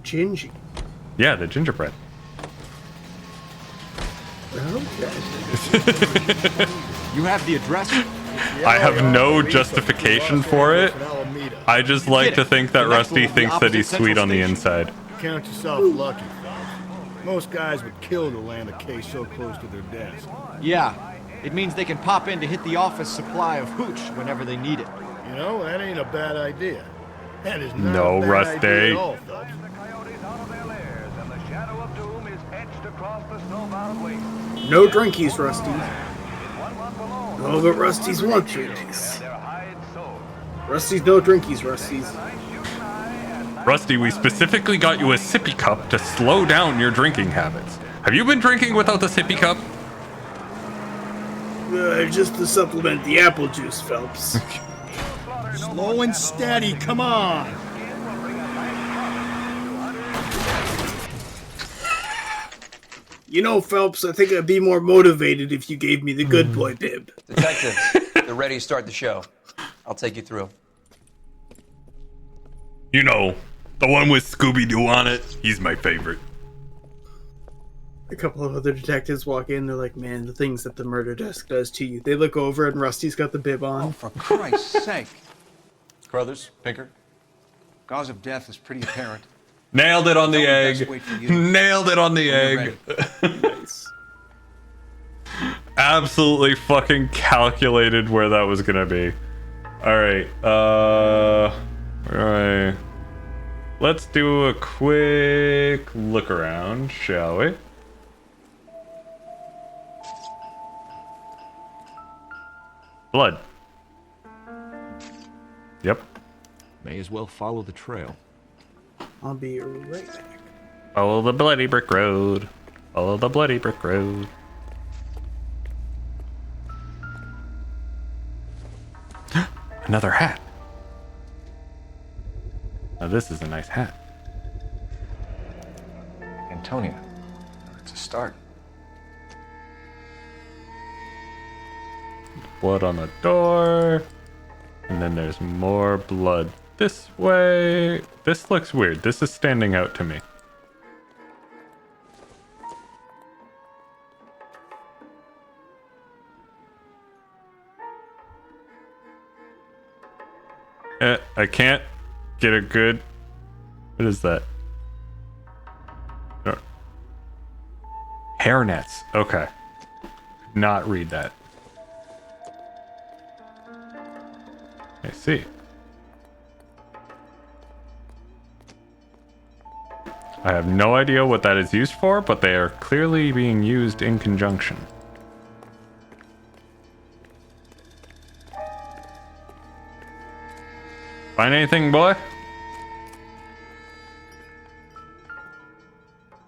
Speaker 1: Gingy?
Speaker 2: Yeah, the gingerbread.
Speaker 1: Okay.
Speaker 13: You have the address?
Speaker 2: I have no justification for it. I just like to think that Rusty thinks that he's sweet on the inside.
Speaker 12: Count yourself lucky, Phelps. Most guys would kill to land a case so close to their desk.
Speaker 13: Yeah. It means they can pop in to hit the office supply of hooch whenever they need it.
Speaker 12: You know, that ain't a bad idea. That is not
Speaker 2: No,
Speaker 12: a bad
Speaker 2: Rusty.
Speaker 12: idea at all, Phelps.
Speaker 1: No drinkies, Rusty. Oh, but Rusty's want drinkies. Rusty's no drinkies, Rusty's.
Speaker 2: Rusty, we specifically got you a sippy cup to slow down your drinking habits. Have you been drinking without the sippy cup?
Speaker 1: Just to supplement the apple juice, Phelps.
Speaker 12: Slow and steady, come on!
Speaker 1: You know, Phelps, I think I'd be more motivated if you gave me the good boy bib.
Speaker 10: Detectives, they're ready to start the show. I'll take you through.
Speaker 2: You know, the one with Scooby-Doo on it. He's my favorite.
Speaker 1: A couple of other detectives walk in. They're like, man, the things that the murder desk does to you. They look over and Rusty's got the bib on.
Speaker 8: Oh, for Christ's sake.
Speaker 4: Carruthers, Pinker.
Speaker 8: Cause of death is pretty apparent.
Speaker 2: Nailed it on the egg. Nailed it on the egg.
Speaker 1: Nice.
Speaker 2: Absolutely fucking calculated where that was gonna be. Alright, alright. Let's do a quick look around, shall we? Blood. Yep.
Speaker 13: May as well follow the trail.
Speaker 1: I'll be right back.
Speaker 2: Follow the bloody brick road. Follow the bloody brick road. Another hat. Now this is a nice hat.
Speaker 4: Antonia. It's a start.
Speaker 2: Blood on the door. And then there's more blood this way. This looks weird. This is standing out to me. I can't get a good... What is that? Oh. Hairnets. Okay. Could not read that. I see. I have no idea what that is used for, but they are clearly being used in conjunction. Find anything, boy?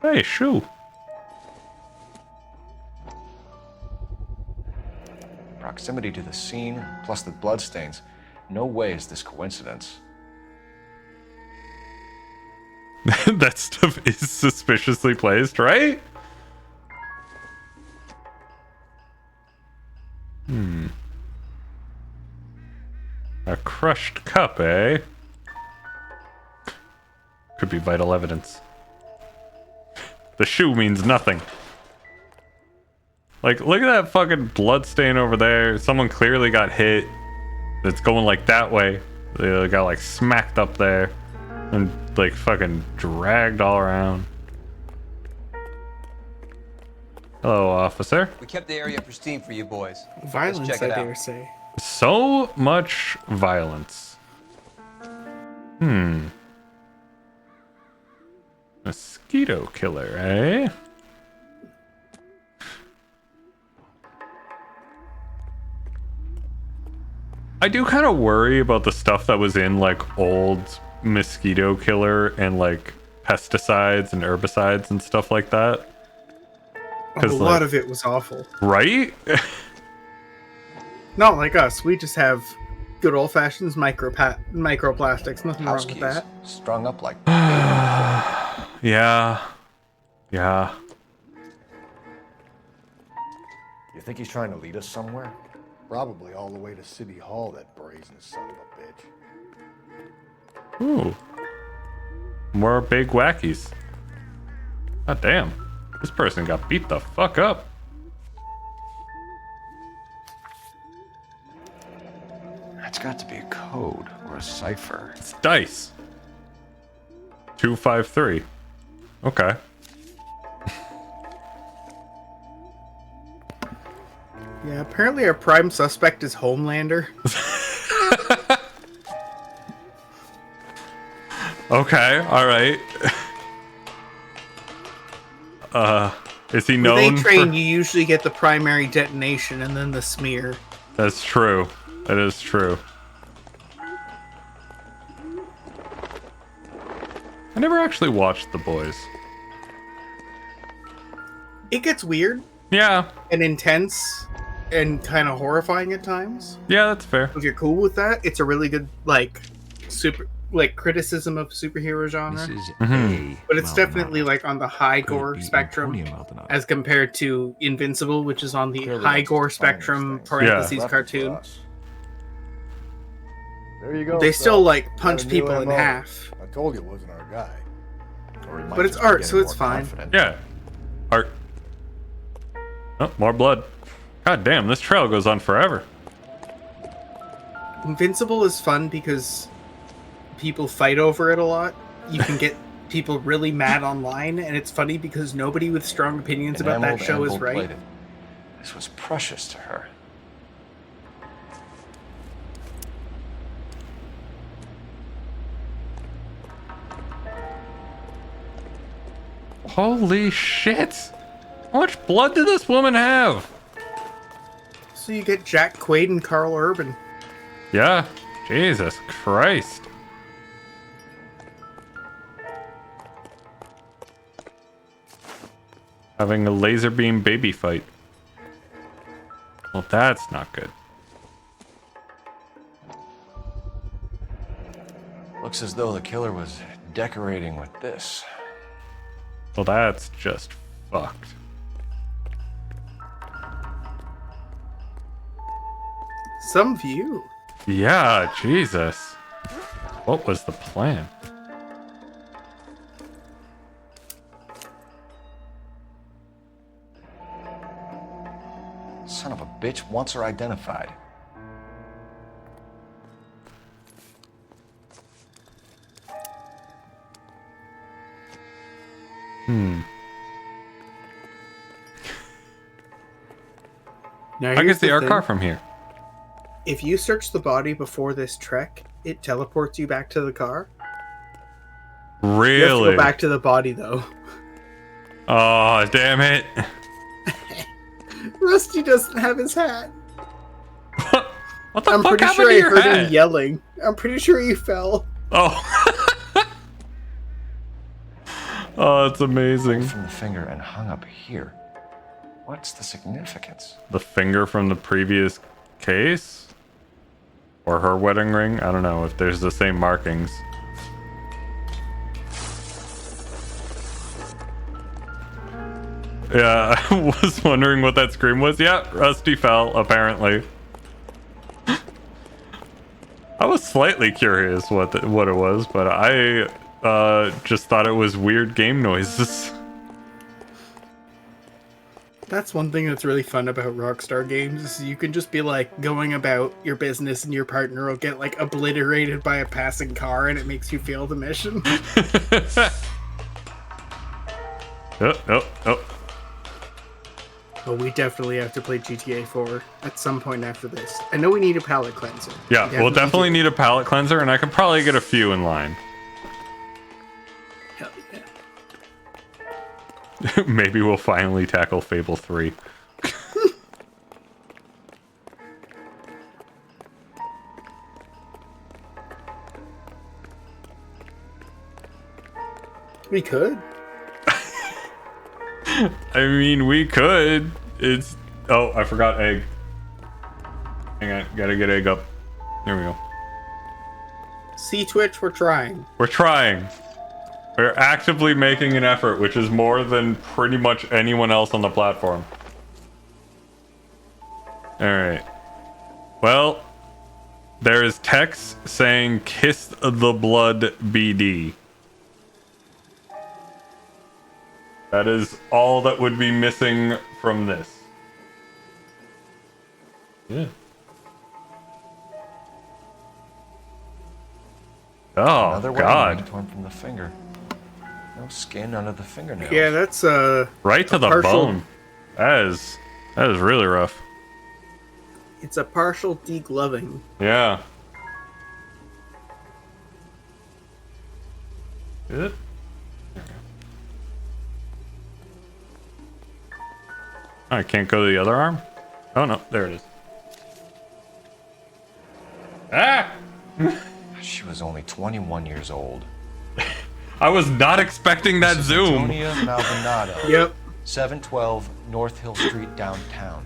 Speaker 2: Hey, shoe.
Speaker 4: Proximity to the scene, plus the bloodstains. No way is this coincidence.
Speaker 2: That stuff is suspiciously placed, right? A crushed cup, eh? Could be vital evidence. The shoe means nothing. Like, look at that fucking blood stain over there. Someone clearly got hit. It's going like that way. They got like smacked up there. And like fucking dragged all around. Hello, officer.
Speaker 10: We kept the area pristine for you boys.
Speaker 1: Violence,
Speaker 10: Let's check
Speaker 1: I
Speaker 10: it out.
Speaker 1: dare say.
Speaker 2: So much violence. Mosquito killer, eh? I do kind of worry about the stuff that was in like old mosquito killer and like pesticides and herbicides and stuff like that.
Speaker 1: A lot of it was awful.
Speaker 2: Right?
Speaker 1: Not like us. We just have good old fashions microplastics. Nothing wrong with that.
Speaker 8: Strung up like.
Speaker 2: Yeah. Yeah.
Speaker 13: You think he's trying to lead us somewhere?
Speaker 12: Probably all the way to City Hall, that brazen son of a bitch.
Speaker 2: Ooh. More big wackies. God damn. This person got beat the fuck up.
Speaker 13: That's got to be a code or a cipher.
Speaker 2: It's dice. 253. Okay.
Speaker 1: Yeah, apparently our prime suspect is Homelander.
Speaker 2: Okay, alright. Is he known
Speaker 1: When they train,
Speaker 2: for...
Speaker 1: you usually get the primary detonation and then the smear.
Speaker 2: That's true. That is true. I never actually watched The Boys.
Speaker 1: It gets weird.
Speaker 2: Yeah.
Speaker 1: And intense and kind of horrifying at times.
Speaker 2: Yeah, that's fair.
Speaker 1: If you're cool with that, it's a really good criticism of superhero genre. But it's definitely like on the high gore spectrum as compared to Invincible, which is on the high gore spectrum parentheses cartoon.
Speaker 12: There you go.
Speaker 1: They still like
Speaker 12: Got
Speaker 1: punch
Speaker 12: a new
Speaker 1: people in
Speaker 12: MO.
Speaker 1: half.
Speaker 12: I told you it wasn't our guy.
Speaker 1: But it's art, so it's fine.
Speaker 2: Yeah. Art. Oh, more blood. God damn, this trail goes on forever.
Speaker 1: Invincible is fun because people fight over it a lot. You can get people really mad online, and it's funny because nobody with strong opinions about that show is right.
Speaker 8: Plated. This was precious to her.
Speaker 2: Holy shit! How much blood did this woman have?
Speaker 1: So you get Jack Quaid and Carl Urban.
Speaker 2: Yeah. Jesus Christ. Having a laser beam baby fight. Well, that's not good.
Speaker 8: Looks as though the killer was decorating with this.
Speaker 2: Well, that's just fucked.
Speaker 1: Some view.
Speaker 2: Yeah, Jesus. What was the plan?
Speaker 8: Son of a bitch wants her identified.
Speaker 1: Now,
Speaker 2: I can
Speaker 1: here's
Speaker 2: see our
Speaker 1: thing.
Speaker 2: car from here.
Speaker 1: If you search the body before this trek, it teleports you back to the car. You have to
Speaker 2: Really?
Speaker 1: go back to the body, though.
Speaker 2: Oh, damn it.
Speaker 1: Rusty doesn't have his hat.
Speaker 2: What the
Speaker 1: I'm
Speaker 2: fuck
Speaker 1: pretty
Speaker 2: happened
Speaker 1: sure
Speaker 2: to
Speaker 1: I
Speaker 2: your
Speaker 1: heard
Speaker 2: hat?
Speaker 1: him yelling. I'm pretty sure he fell.
Speaker 2: Oh. Oh, it's amazing.
Speaker 8: From the finger and hung up here. What's the significance?
Speaker 2: The finger from the previous case? Or her wedding ring? I don't know if there's the same markings. Yeah, I was wondering what that scream was. Yeah, Rusty fell, apparently. I was slightly curious what it was, but I just thought it was weird game noises.
Speaker 1: That's one thing that's really fun about Rockstar games is you can just be like going about your business and your partner will get like obliterated by a passing car and it makes you fail the mission.
Speaker 2: Oh.
Speaker 1: But we definitely have to play GTA 4 at some point after this. I know we need a palate cleanser.
Speaker 2: Yeah, we'll definitely need a palate cleanser, and I can probably get a few in line.
Speaker 1: Hell
Speaker 2: yeah. Maybe we'll finally tackle Fable 3.
Speaker 1: We could.
Speaker 2: I mean, we could. It's... Oh, I forgot egg. Hang on, gotta get egg up. There we go.
Speaker 1: See, Twitch, we're trying.
Speaker 2: We're trying. We're actively making an effort, which is more than pretty much anyone else on the platform. Alright. Well, there is text saying, "Kiss the blood, BD." That is all that would be missing from this. Yeah. Oh,
Speaker 4: Another
Speaker 2: God.
Speaker 4: wedding ring torn from the finger. No skin under the fingernails.
Speaker 1: Yeah, that's
Speaker 2: right to the bone. That is really rough.
Speaker 1: It's a partial degloving.
Speaker 2: Yeah. Good. I can't go to the other arm? Oh no, there it is. Ah!
Speaker 4: She was only 21 years old.
Speaker 2: I was not expecting that zoom.
Speaker 4: Antonia Maldonado.
Speaker 1: Yep.
Speaker 4: 712 North Hill Street, downtown.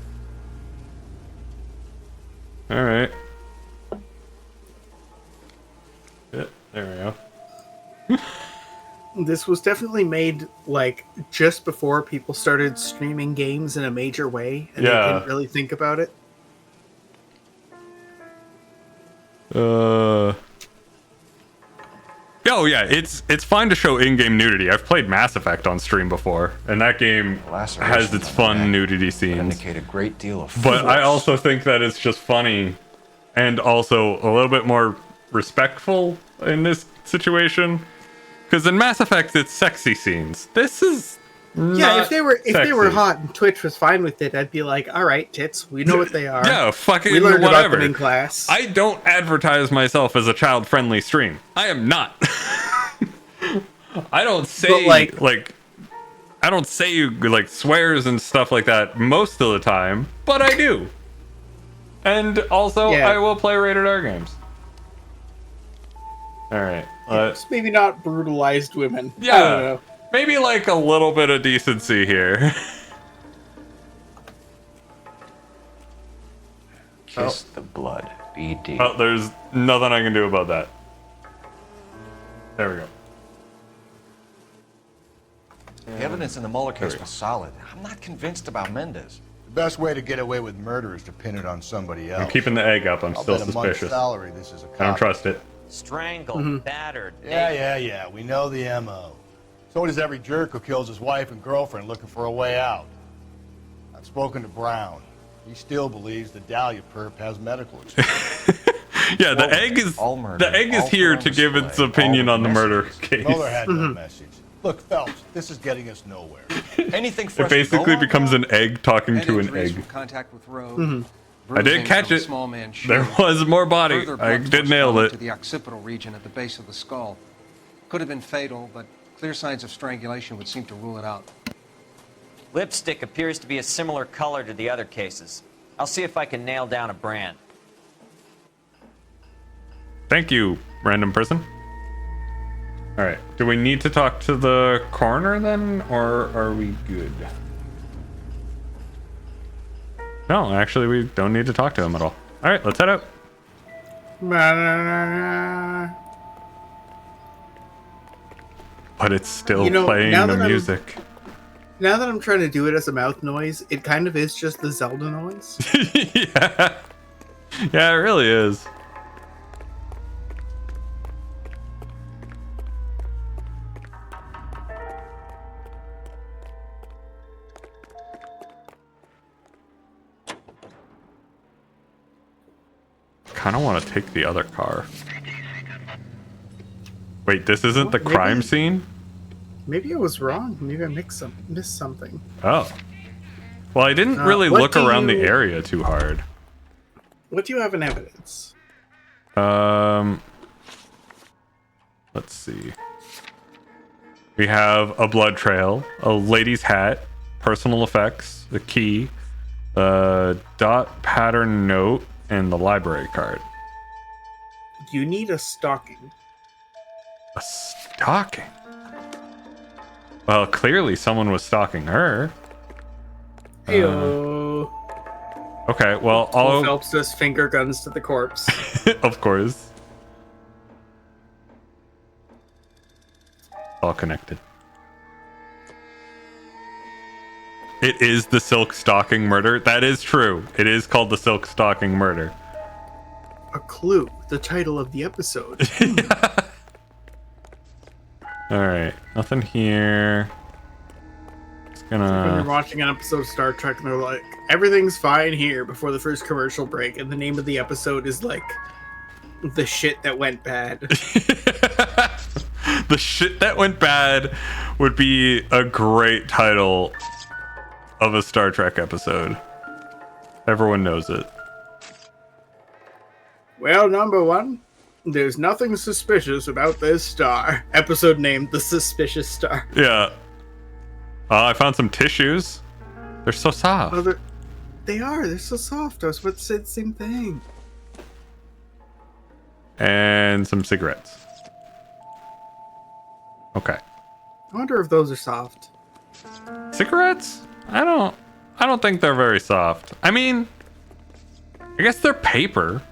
Speaker 2: All right. Yeah, there we go.
Speaker 1: This was definitely made like just before people started streaming games in a major way, and they didn't really think about it.
Speaker 2: Oh yeah, it's fine to show in-game nudity. I've played Mass Effect on stream before, and that game has its fun nudity scenes.
Speaker 4: Indicate a great deal of
Speaker 2: but I also think that it's just funny, and also a little bit more respectful in this situation. Because in Mass Effect, it's sexy scenes. This is
Speaker 1: yeah. If they were hot and Twitch was fine with it, I'd be like, all right, tits. We know what they are.
Speaker 2: Yeah, fucking
Speaker 1: we learned
Speaker 2: whatever.
Speaker 1: about them in class.
Speaker 2: I don't advertise myself as a child-friendly stream. I am not. I don't say like I don't say like swears and stuff like that most of the time, but I do. And also, I will play rated R games. All right.
Speaker 1: Maybe not brutalized women.
Speaker 2: Yeah.
Speaker 1: I don't know.
Speaker 2: Maybe like a little bit of decency here.
Speaker 4: Kiss the blood, BD.
Speaker 2: Oh, there's nothing I can do about that. There we go.
Speaker 4: The evidence in the Mueller case was solid. I'm not convinced about Mendez.
Speaker 3: The best way to get away with murder is to pin it on somebody else.
Speaker 2: I'm keeping the egg up. I'm
Speaker 3: I'll
Speaker 2: still
Speaker 3: bet a month's
Speaker 2: suspicious.
Speaker 3: salary this is a
Speaker 2: I don't trust it.
Speaker 21: Strangled, battered.
Speaker 3: Yeah. We know the MO. So does every jerk who kills his wife and girlfriend looking for a way out. I've spoken to Brown. He still believes the Dahlia perp has medical experience.
Speaker 2: Yeah, the egg is here to give its opinion on the murder case.
Speaker 3: Mueller had no message. Look, Phelps, this is getting us nowhere.
Speaker 4: Anything
Speaker 2: It basically becomes an egg talking to an egg.
Speaker 8: Contact with Road.
Speaker 2: I did catch it. There was more body. I did nail it.
Speaker 8: To the occipital region at the base of the skull. Could have been fatal, but clear signs of strangulation would seem to rule it out.
Speaker 21: Lipstick appears to be a similar color to the other cases. I'll see if I can nail down a brand.
Speaker 2: Thank you, random person. All right. Do we need to talk to the coroner then, or are we good? No, actually, we don't need to talk to him at all. All right, let's head out. But it's still playing the music.
Speaker 1: Now that I'm trying to do it as a mouth noise, it kind of is just the Zelda noise.
Speaker 2: Yeah, it really is. Kind of want to take the other car. Wait, this isn't the crime scene?
Speaker 1: Maybe I was wrong. Maybe I missed something.
Speaker 2: Oh. Well, I didn't really
Speaker 1: what
Speaker 2: look
Speaker 1: do
Speaker 2: around the
Speaker 1: you-
Speaker 2: area too hard.
Speaker 1: What do you have in evidence?
Speaker 2: Let's see. We have a blood trail, a lady's hat, personal effects, a key, a dot pattern note, and the library card.
Speaker 1: You need a stocking.
Speaker 2: A stalking? Well, clearly someone was stalking her.
Speaker 1: Heyo.
Speaker 2: Okay, well,
Speaker 1: Cole Phelps does finger guns to the corpse.
Speaker 2: of course. All connected. It is the silk stocking murder. That is true. It is called the silk stocking murder.
Speaker 1: A clue. The title of the episode.
Speaker 2: Alright, nothing here. Just
Speaker 1: When you're
Speaker 2: gonna...
Speaker 1: watching an episode of Star Trek and they're like, everything's fine here before the first commercial break, and the name of the episode is like, the shit that went bad.
Speaker 2: The shit that went bad would be a great title of a Star Trek episode. Everyone knows it.
Speaker 1: Well, number one, there's nothing suspicious about this star. Episode name, The Suspicious Star.
Speaker 2: Yeah. I found some tissues. They're so soft.
Speaker 1: Oh, they're so soft. I was about to say the same thing.
Speaker 2: And some cigarettes. Okay.
Speaker 1: I wonder if those are soft.
Speaker 2: Cigarettes? I don't think they're very soft. I mean, I guess they're paper.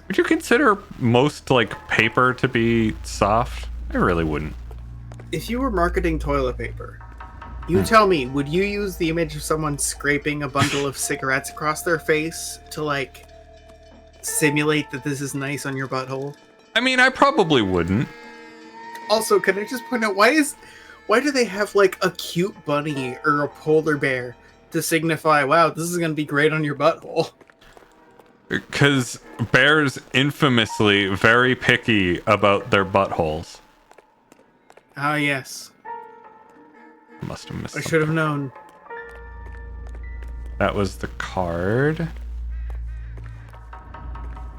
Speaker 2: Would you consider most like paper to be soft? I really wouldn't.
Speaker 1: If you were marketing toilet paper, you tell me, would you use the image of someone scraping a bundle of cigarettes across their face to like simulate that this is nice on your butthole?
Speaker 2: I mean, I probably wouldn't.
Speaker 1: Also, can I just point out, why do they have like a cute bunny or a polar bear to signify, wow, this is going to be great on your butthole?
Speaker 2: Because bears infamously very picky about their buttholes.
Speaker 1: Ah, yes.
Speaker 2: I must have missed
Speaker 1: I should have known.
Speaker 2: That was the card.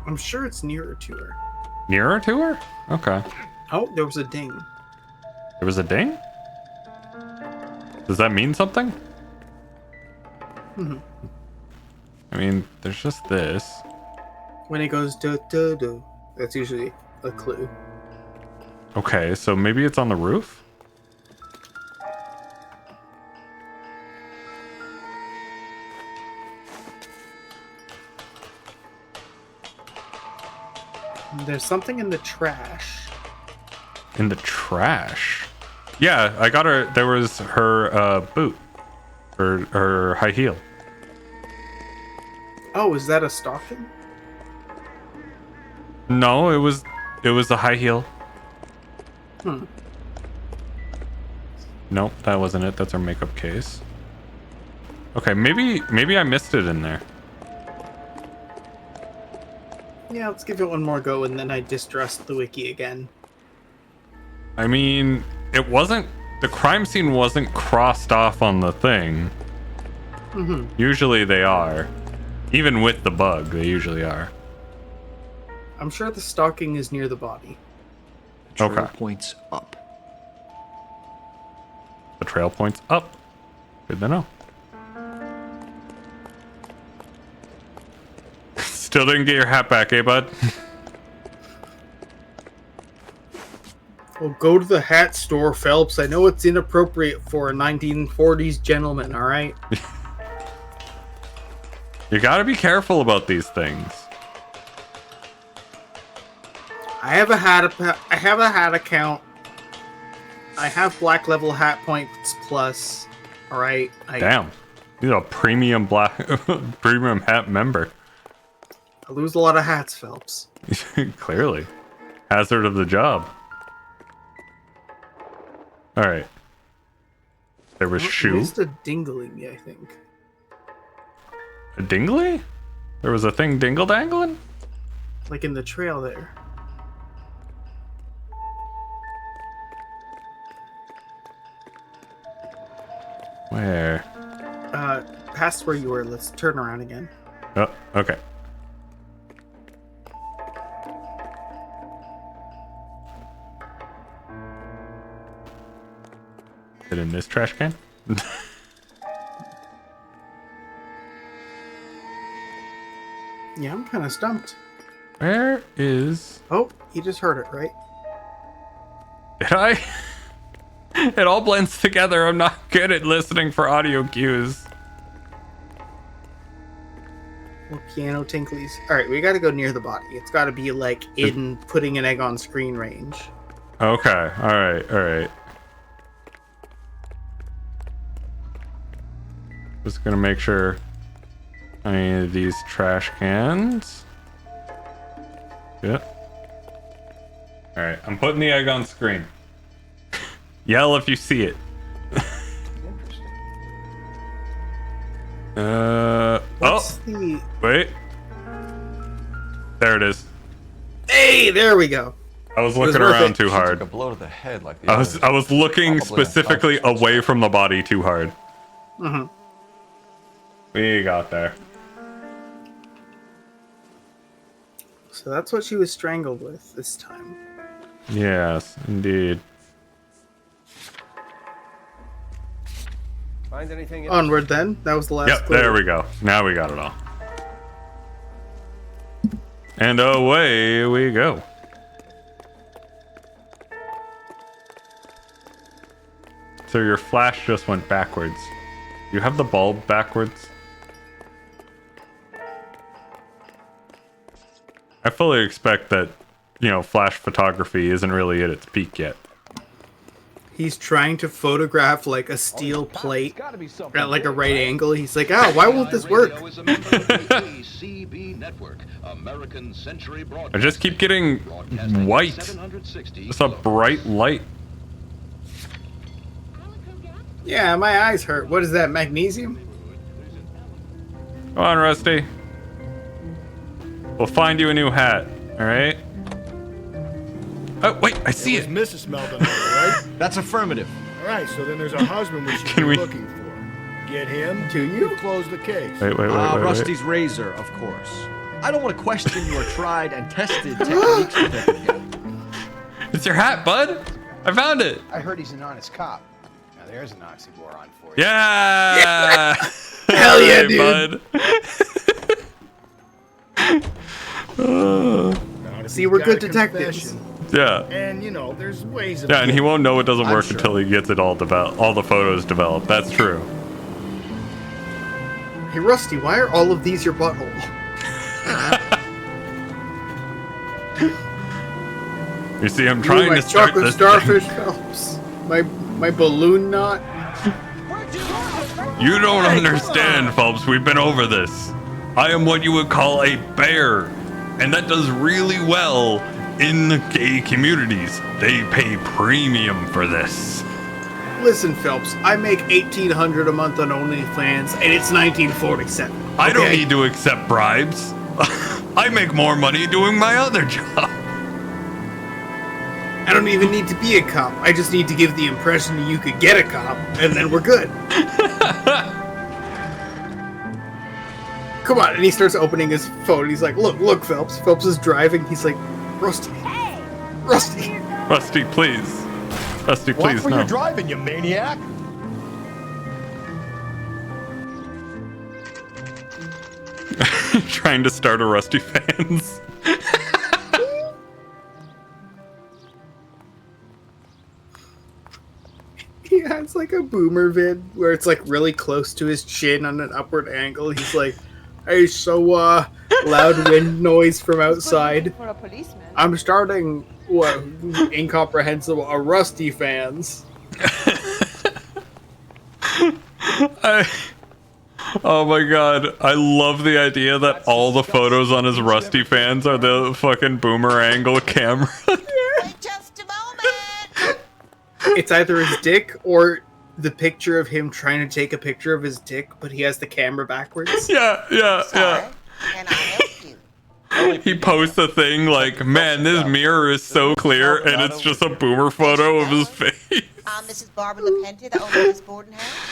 Speaker 1: I'm sure it's nearer to her.
Speaker 2: Nearer to her? Okay.
Speaker 1: Oh, there was a ding.
Speaker 2: There was a ding? Does that mean something?
Speaker 1: Mhm.
Speaker 2: I mean, there's just this.
Speaker 1: When it goes do do do, that's usually a clue.
Speaker 2: Okay, so maybe it's on the roof?
Speaker 1: There's something in the trash.
Speaker 2: In the trash? Yeah, I got her. There was her boot. Her high heel.
Speaker 1: Oh, is that a stocking?
Speaker 2: No, it was a high heel.
Speaker 1: Hmm.
Speaker 2: Nope, that wasn't it. That's her makeup case. Okay, maybe I missed it in there.
Speaker 1: Yeah, let's give it one more go, and then I distrust the wiki again.
Speaker 2: I mean, it wasn't. The crime scene wasn't crossed off on the thing.
Speaker 1: Mm-hmm.
Speaker 2: Usually they are. Even with the bug, they usually are.
Speaker 1: I'm sure the stocking is near the body.
Speaker 13: The trail
Speaker 2: Okay.
Speaker 13: points up.
Speaker 2: The trail points up. Good to know. Still didn't get your hat back, eh, bud?
Speaker 1: Well, go to the hat store, Phelps. I know it's inappropriate for a 1940s gentleman, alright?
Speaker 2: You gotta be careful about these things.
Speaker 1: I have a hat account. I have black level hat points plus. Alright.
Speaker 2: Damn. You're a premium premium hat member.
Speaker 1: I lose a lot of hats, Phelps.
Speaker 2: Clearly. Hazard of the job. Alright. There was
Speaker 1: I
Speaker 2: shoe.
Speaker 1: missed a dingling, I think.
Speaker 2: A dingly? There was a thing dingle dangling?
Speaker 1: Like in the trail there.
Speaker 2: Where?
Speaker 1: past where you were. Let's turn around again.
Speaker 2: Oh, okay. Is it in this trash can?
Speaker 1: Yeah, I'm kind of stumped.
Speaker 2: Where is...
Speaker 1: Oh, you just heard it, right?
Speaker 2: Did I? It all blends together. I'm not good at listening for audio cues.
Speaker 1: Well, piano tinklies. Alright, we gotta go near the body. It's gotta be, like, in putting an egg on screen range.
Speaker 2: Okay, alright. Just gonna make sure any of these trash cans. Yep. Alright, I'm putting the egg on screen. Yell if you see it. Wait. There it is.
Speaker 1: Hey, there we go.
Speaker 2: I was looking around too hard.
Speaker 4: A blow to the head like the
Speaker 2: I was looking specifically away from the body too hard.
Speaker 1: Mm-hmm.
Speaker 2: We got there.
Speaker 1: So that's what she was strangled with this time.
Speaker 2: Yes, indeed.
Speaker 8: Find anything?
Speaker 1: Onward then. That was the last.
Speaker 2: Yep, there we go. Now we got it all. And away we go. So your flash just went backwards. You have the bulb backwards? I fully expect that, you know, flash photography isn't really at its peak yet.
Speaker 1: He's trying to photograph like a steel plate at like a right angle. He's like, why won't this work?
Speaker 2: I just keep getting white. It's a bright light.
Speaker 1: Yeah, my eyes hurt. What is that, magnesium?
Speaker 2: Come on, Rusty. We'll find you a new hat, alright? Oh, wait, I see it.
Speaker 12: Mrs. Maldonado, right?
Speaker 13: That's affirmative.
Speaker 12: All right, so then there's a husband we should be looking for. Get him to you. Close the case.
Speaker 2: Wait.
Speaker 13: Rusty's razor, of course. I don't want to question your tried and tested techniques with it again.
Speaker 2: It's your hat, bud. I found it.
Speaker 14: I heard he's an honest cop. Now there's an oxymoron for you.
Speaker 2: Yeah!
Speaker 1: Hell yeah, dude.
Speaker 2: Bud.
Speaker 1: See, we're good detectives.
Speaker 2: Yeah.
Speaker 12: And you know, there's ways of.
Speaker 2: Yeah, and he won't know it doesn't work until he gets it all developed, all the photos developed. That's true.
Speaker 1: Hey, Rusty, why are all of these your butthole?
Speaker 2: You see, I'm trying
Speaker 1: my
Speaker 2: to start
Speaker 1: chocolate
Speaker 2: this
Speaker 1: starfish
Speaker 2: thing.
Speaker 1: Phelps. My balloon knot.
Speaker 2: You don't understand, Phelps. We've been over this. I am what you would call a bear, and that does really well in the gay communities. They pay premium for this.
Speaker 1: Listen, Phelps, I make $1,800 a month on OnlyFans, and it's 1947. Okay?
Speaker 2: I don't need to accept bribes. I make more money doing my other job.
Speaker 1: I don't even need to be a cop. I just need to give the impression that you could get a cop, and then we're good. Come on, and he starts opening his phone. He's like, look, Phelps. Phelps is driving. He's like, Rusty. Rusty.
Speaker 2: Rusty, please. Rusty, please,
Speaker 3: Watch where
Speaker 2: no.
Speaker 3: you're driving, you maniac.
Speaker 2: Trying to start a Rusty fans.
Speaker 1: He has like a boomer vid where it's like really close to his chin on an upward angle. He's like, hey, so loud wind noise from outside.
Speaker 9: For a policeman.
Speaker 1: I'm starting what incomprehensible a Rusty fans.
Speaker 2: Oh my god, I love the idea that all the photos on his Rusty fans are the fucking boomer angle camera.
Speaker 1: It's either his dick or the picture of him trying to take a picture of his dick, but he has the camera backwards.
Speaker 2: Yeah. He posts a thing like, man, this mirror is so clear, and it's just a boomer photo of his face.
Speaker 16: This is Barbara LaPente, the owner of this boarding house.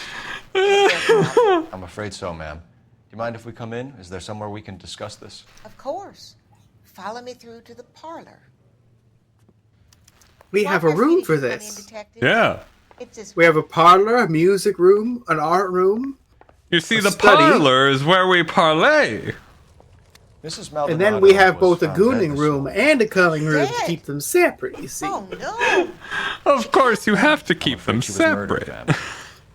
Speaker 4: I'm afraid so, ma'am. Do you mind if we come in? Is there somewhere we can discuss this?
Speaker 16: Of course. Follow me through to the parlor.
Speaker 1: We have a room for this.
Speaker 2: Yeah.
Speaker 1: We have a parlor, a music room, an art room.
Speaker 2: You see, the
Speaker 1: study.
Speaker 2: parlor is where we parlay.
Speaker 4: Mrs.
Speaker 1: And then we have both a gooning room and a culling room to keep them separate, you see.
Speaker 16: Oh, no.
Speaker 2: Of course, you have to keep them separate.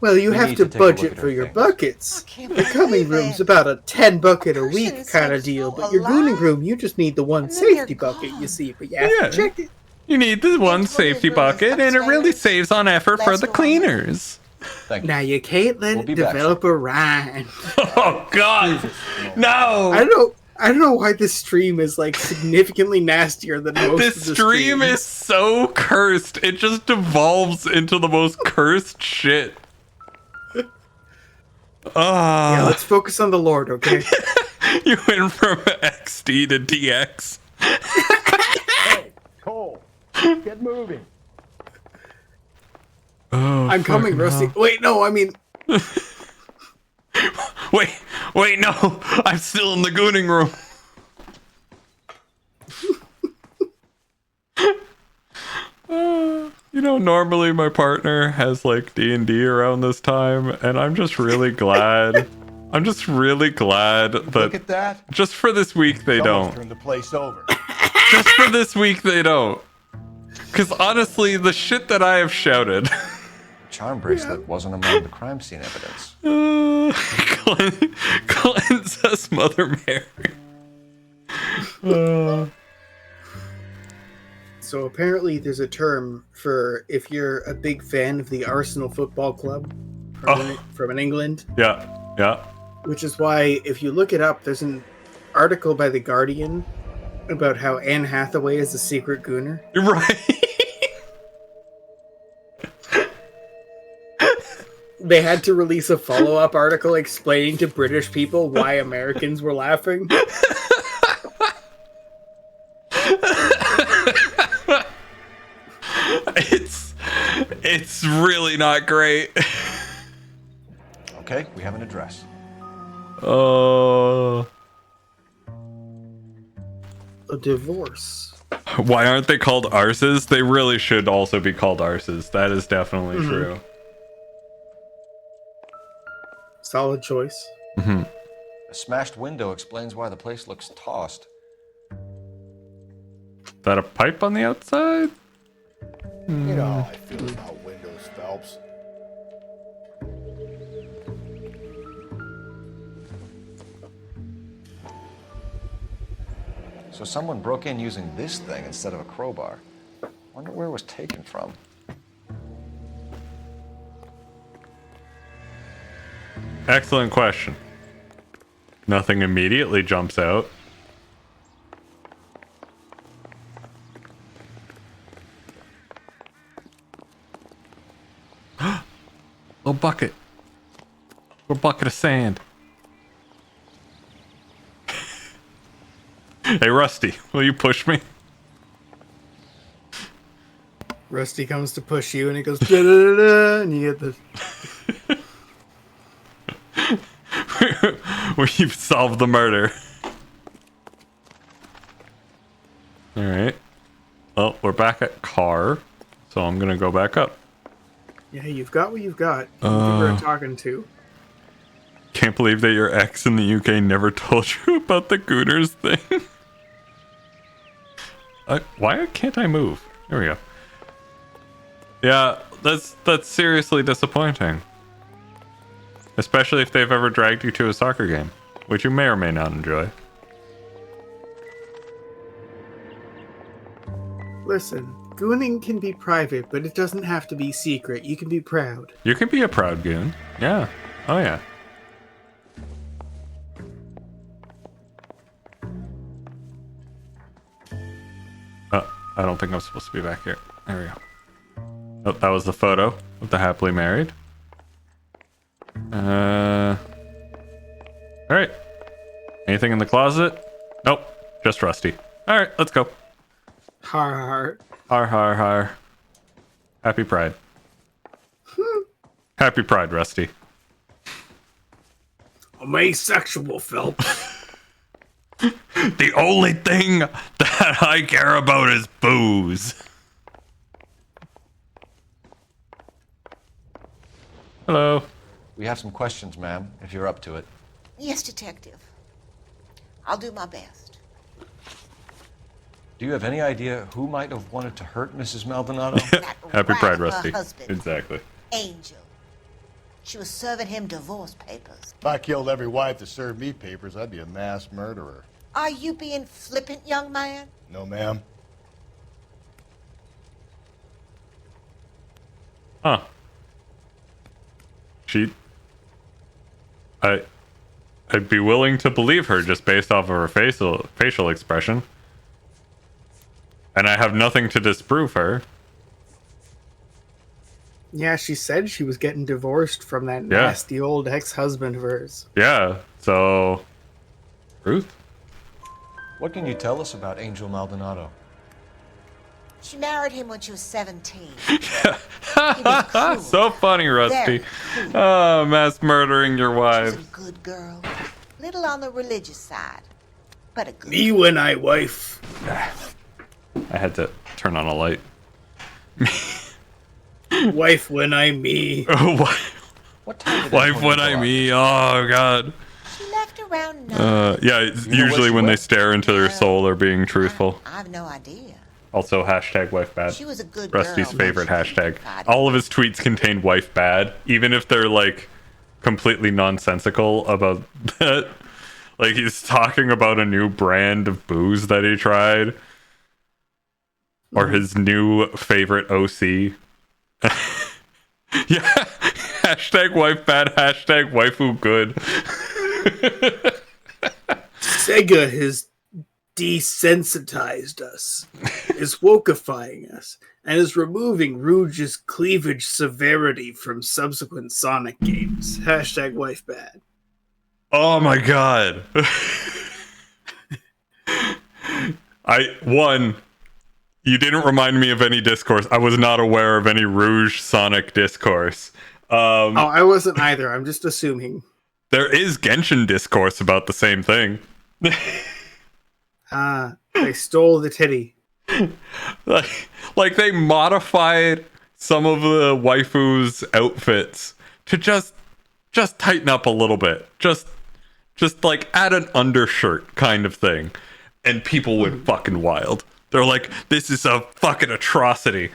Speaker 1: Well, you have to budget for your buckets. The culling room's about a 10 bucket a week kind of deal, but your gooning room, you just need the one safety bucket, you see. But you have to check it.
Speaker 2: You need the one safety bucket, and it really saves on effort for the cleaners.
Speaker 1: Now you can't let it develop a rind.
Speaker 2: Oh God, no!
Speaker 1: I don't know why this stream is like significantly nastier than most.
Speaker 2: This
Speaker 1: of the
Speaker 2: stream
Speaker 1: streams.
Speaker 2: is so cursed. It just devolves into the most cursed shit.
Speaker 1: Yeah, let's focus on the Lord, okay?
Speaker 2: You went from XD to DX.
Speaker 3: Hey, Cole, get moving.
Speaker 2: Oh,
Speaker 1: I'm coming, Rusty. Wait, no, I mean...
Speaker 2: Wait, no! I'm still in the gooning room. You know, normally my partner has like D&D around this time, and I'm just really glad. I'm just really glad that,
Speaker 3: Look at that.
Speaker 2: just for this week they
Speaker 3: Someone's
Speaker 2: don't.
Speaker 3: turned the place over.
Speaker 2: Just for this week they don't. Because honestly, the shit that I have shouted.
Speaker 4: Charm bracelet wasn't among the crime scene evidence.
Speaker 2: Cleanse us, Mother Mary.
Speaker 1: So apparently there's a term for if you're a big fan of the Arsenal Football Club from England.
Speaker 2: Yeah.
Speaker 1: Which is why, if you look it up, there's an article by The Guardian about how Anne Hathaway is a secret gooner.
Speaker 2: Right.
Speaker 1: They had to release a follow-up article explaining to British people why Americans were laughing.
Speaker 2: It's really not great.
Speaker 4: Okay, we have an address.
Speaker 1: A divorce.
Speaker 2: Why aren't they called arses? They really should also be called arses. That is definitely true.
Speaker 1: Solid choice.
Speaker 2: Mm-hmm.
Speaker 4: A smashed window explains why the place looks tossed.
Speaker 2: Is that a pipe on the outside?
Speaker 3: You know how I feel about windows, Phelps.
Speaker 4: So someone broke in using this thing instead of a crowbar. Wonder where it was taken from.
Speaker 2: Excellent question. Nothing immediately jumps out. Little bucket. Little bucket of sand. Hey, Rusty, will you push me?
Speaker 1: Rusty comes to push you and he goes da-da-da-da, and you get the...
Speaker 2: We've solved the murder. Alright. Well, we're back at car, so I'm gonna go back up.
Speaker 1: Yeah, you've got what you've got. We're talking to.
Speaker 2: Can't believe that your ex in the UK never told you about the Gooners thing. Why can't I move? There we go. Yeah, that's seriously disappointing. Especially if they've ever dragged you to a soccer game, which you may or may not enjoy.
Speaker 1: Listen, gooning can be private, but it doesn't have to be secret. You can be proud.
Speaker 2: You can be a proud goon. Yeah. Oh, yeah. I don't think I'm supposed to be back here. There we go. Oh, that was the photo of the happily married. Alright. Anything in the closet? Nope. Just Rusty. Alright, let's go.
Speaker 1: Har har.
Speaker 2: Har har har. Happy Pride. Happy Pride, Rusty.
Speaker 1: I'm asexual, Phelps.
Speaker 2: The only thing that I care about is booze. Hello.
Speaker 4: We have some questions, ma'am, if you're up to it.
Speaker 16: Yes, Detective. I'll do my best.
Speaker 4: Do you have any idea who might have wanted to hurt Mrs. Maldonado?
Speaker 2: Happy Pride,
Speaker 16: her
Speaker 2: Rusty.
Speaker 16: husband.
Speaker 2: Exactly.
Speaker 16: Angel. She was serving him divorce papers.
Speaker 3: If I killed every wife that served me papers, I'd be a mass murderer.
Speaker 16: Are you being flippant, young man?
Speaker 3: No, ma'am.
Speaker 2: Huh. I'd be willing to believe her just based off of her facial expression. And I have nothing to disprove her.
Speaker 1: Yeah, she said she was getting divorced from that nasty old ex-husband of hers.
Speaker 2: Yeah, so... Ruth?
Speaker 4: What can you tell us about Angel Maldonado?
Speaker 16: She married him when she was 17. He was cruel.
Speaker 2: So funny, Rusty.
Speaker 16: Very cruel.
Speaker 2: Mass murdering your
Speaker 16: She was
Speaker 2: wife.
Speaker 16: a good girl. Little on the religious side, but a good
Speaker 1: Me when I wife.
Speaker 2: I had to turn on a light.
Speaker 1: Wife when I me.
Speaker 4: What time did
Speaker 2: Wife when I me. Oh, God.
Speaker 16: She left around 9.
Speaker 2: Yeah, it's usually when they stare into their soul, they're being truthful.
Speaker 16: I have no idea.
Speaker 2: Also, hashtag wife bad.
Speaker 16: She was a good
Speaker 2: Rusty's
Speaker 16: girl,
Speaker 2: favorite
Speaker 16: but she
Speaker 2: hashtag. All of his tweets contain wife bad, even if they're like completely nonsensical about that. Like he's talking about a new brand of booze that he tried, or his new favorite OC. Yeah, hashtag wife bad, hashtag waifu good.
Speaker 1: Sega has desensitized us, is wokeifying us, and is removing Rouge's cleavage severity from subsequent Sonic games. Hashtag wife bad.
Speaker 2: Oh my god. You didn't remind me of any discourse. I was not aware of any Rouge Sonic discourse.
Speaker 1: I wasn't either. I'm just assuming.
Speaker 2: There is Genshin discourse about the same thing.
Speaker 1: They stole the titty.
Speaker 2: Like they modified some of the waifus' outfits to just tighten up a little bit. Just like add an undershirt kind of thing. And people went fucking wild. They're like, this is a fucking atrocity.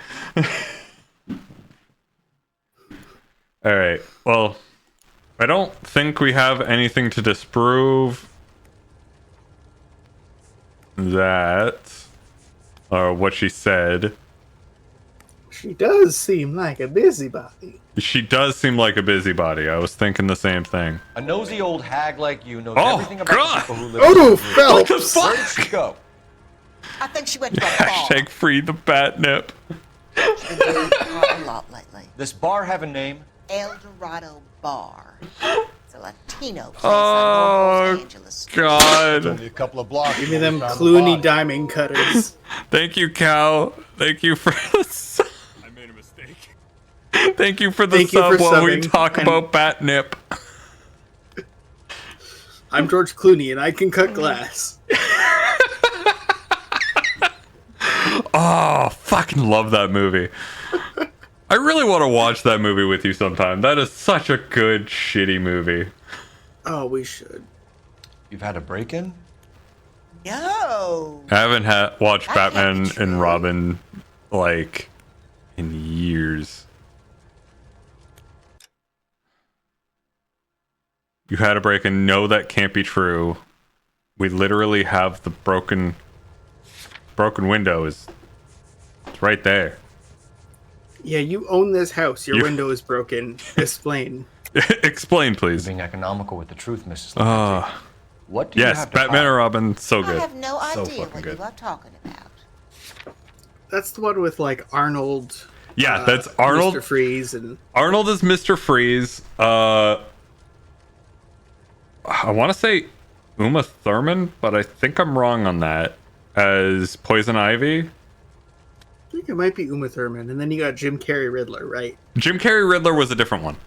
Speaker 2: Alright, well, I don't think we have anything to disprove that, or what she said.
Speaker 1: She does seem like a busybody.
Speaker 2: She does seem like a busybody. I was thinking the same thing.
Speaker 4: A nosy old hag like you knows
Speaker 2: Oh,
Speaker 4: everything about
Speaker 2: God.
Speaker 4: the people who live
Speaker 1: Oh,
Speaker 4: in the
Speaker 1: Phelps!
Speaker 2: What the fuck?
Speaker 4: Where did she go?
Speaker 16: I think she went to a bar.
Speaker 2: Hashtag free the batnip.
Speaker 16: She's been doing a lot lately.
Speaker 4: This bar have a name?
Speaker 16: El Dorado Bar. It's a Latino place on North Los Angeles.
Speaker 2: God.
Speaker 3: Only a couple of blocks.
Speaker 1: Give me
Speaker 3: before we
Speaker 1: them
Speaker 3: found the
Speaker 1: Clooney
Speaker 3: body.
Speaker 1: diamond cutters.
Speaker 2: Thank you, Cal. Thank you for the sub. I made a mistake. Thank you for the
Speaker 1: Thank you
Speaker 2: sub
Speaker 1: for
Speaker 2: while we
Speaker 1: subbing.
Speaker 2: talk
Speaker 1: And-
Speaker 2: about batnip.
Speaker 1: I'm George Clooney and I can cut glass.
Speaker 2: Oh, fucking love that movie. I really want to watch that movie with you sometime. That is such a good, shitty movie.
Speaker 1: Oh, we should.
Speaker 4: You've had a break-in?
Speaker 16: No.
Speaker 2: I haven't watched
Speaker 16: That can't
Speaker 2: Batman
Speaker 16: be
Speaker 2: and
Speaker 16: true.
Speaker 2: Robin, like, in years. You had a break and no, that can't be true. We literally have the broken window is it's right there.
Speaker 1: Yeah, you own this house. Your
Speaker 2: You-
Speaker 1: window is broken. Explain.
Speaker 2: Explain, please.
Speaker 4: Being economical with the truth, Mrs. Liberty. What do you
Speaker 2: Yes,
Speaker 4: have to
Speaker 2: Batman
Speaker 4: hide?
Speaker 2: and Robin, so
Speaker 16: I
Speaker 2: good.
Speaker 16: have no
Speaker 2: So
Speaker 16: idea
Speaker 2: fucking
Speaker 16: what
Speaker 2: good.
Speaker 16: you are talking about.
Speaker 1: That's the one with like Arnold.
Speaker 2: Yeah, that's Arnold.
Speaker 1: Mr. Freeze and
Speaker 2: Arnold is Mr. Freeze. I want to say Uma Thurman, but I think I'm wrong on that. As Poison Ivy.
Speaker 1: I think it might be Uma Thurman, and then you got Jim Carrey Riddler, right?
Speaker 2: Jim Carrey Riddler was a different one.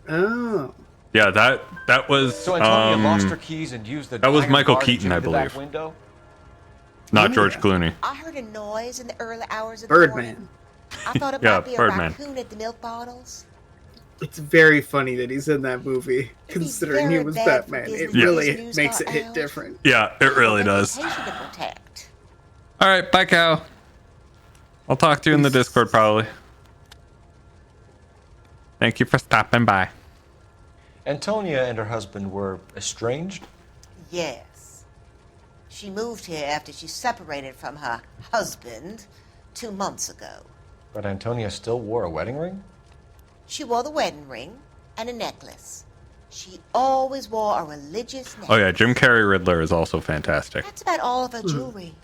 Speaker 1: Oh.
Speaker 2: Yeah, that was.
Speaker 4: So Antonia lost her keys and used the.
Speaker 2: That was
Speaker 4: iron
Speaker 2: Michael
Speaker 4: bar to
Speaker 2: Keaton,
Speaker 4: get
Speaker 2: I
Speaker 4: into that
Speaker 2: believe.
Speaker 4: window?
Speaker 2: Not George Clooney.
Speaker 16: I heard a noise in the early hours of the
Speaker 1: Birdman.
Speaker 16: morning. I thought it
Speaker 2: Yeah,
Speaker 16: might be a
Speaker 2: Birdman.
Speaker 16: raccoon at the milk bottles.
Speaker 1: It's very funny that he's in that movie, considering he
Speaker 16: very
Speaker 1: was
Speaker 16: bad for
Speaker 1: Batman. It
Speaker 16: business if
Speaker 1: really
Speaker 16: his news
Speaker 1: makes
Speaker 16: got
Speaker 1: it hit
Speaker 16: out.
Speaker 1: different.
Speaker 2: Yeah, it really does.
Speaker 16: Reputation to protect.
Speaker 2: All right, bye, cow. I'll talk to you in the Discord probably. Thank you for stopping by.
Speaker 4: Antonia and her husband were estranged?
Speaker 16: Yes. She moved here after she separated from her husband 2 months ago.
Speaker 4: But Antonia still wore a wedding ring?
Speaker 16: She wore the wedding ring and a necklace. She always wore a religious necklace.
Speaker 2: Oh yeah, Jim Carrey Riddler is also fantastic.
Speaker 16: That's about all of her jewelry.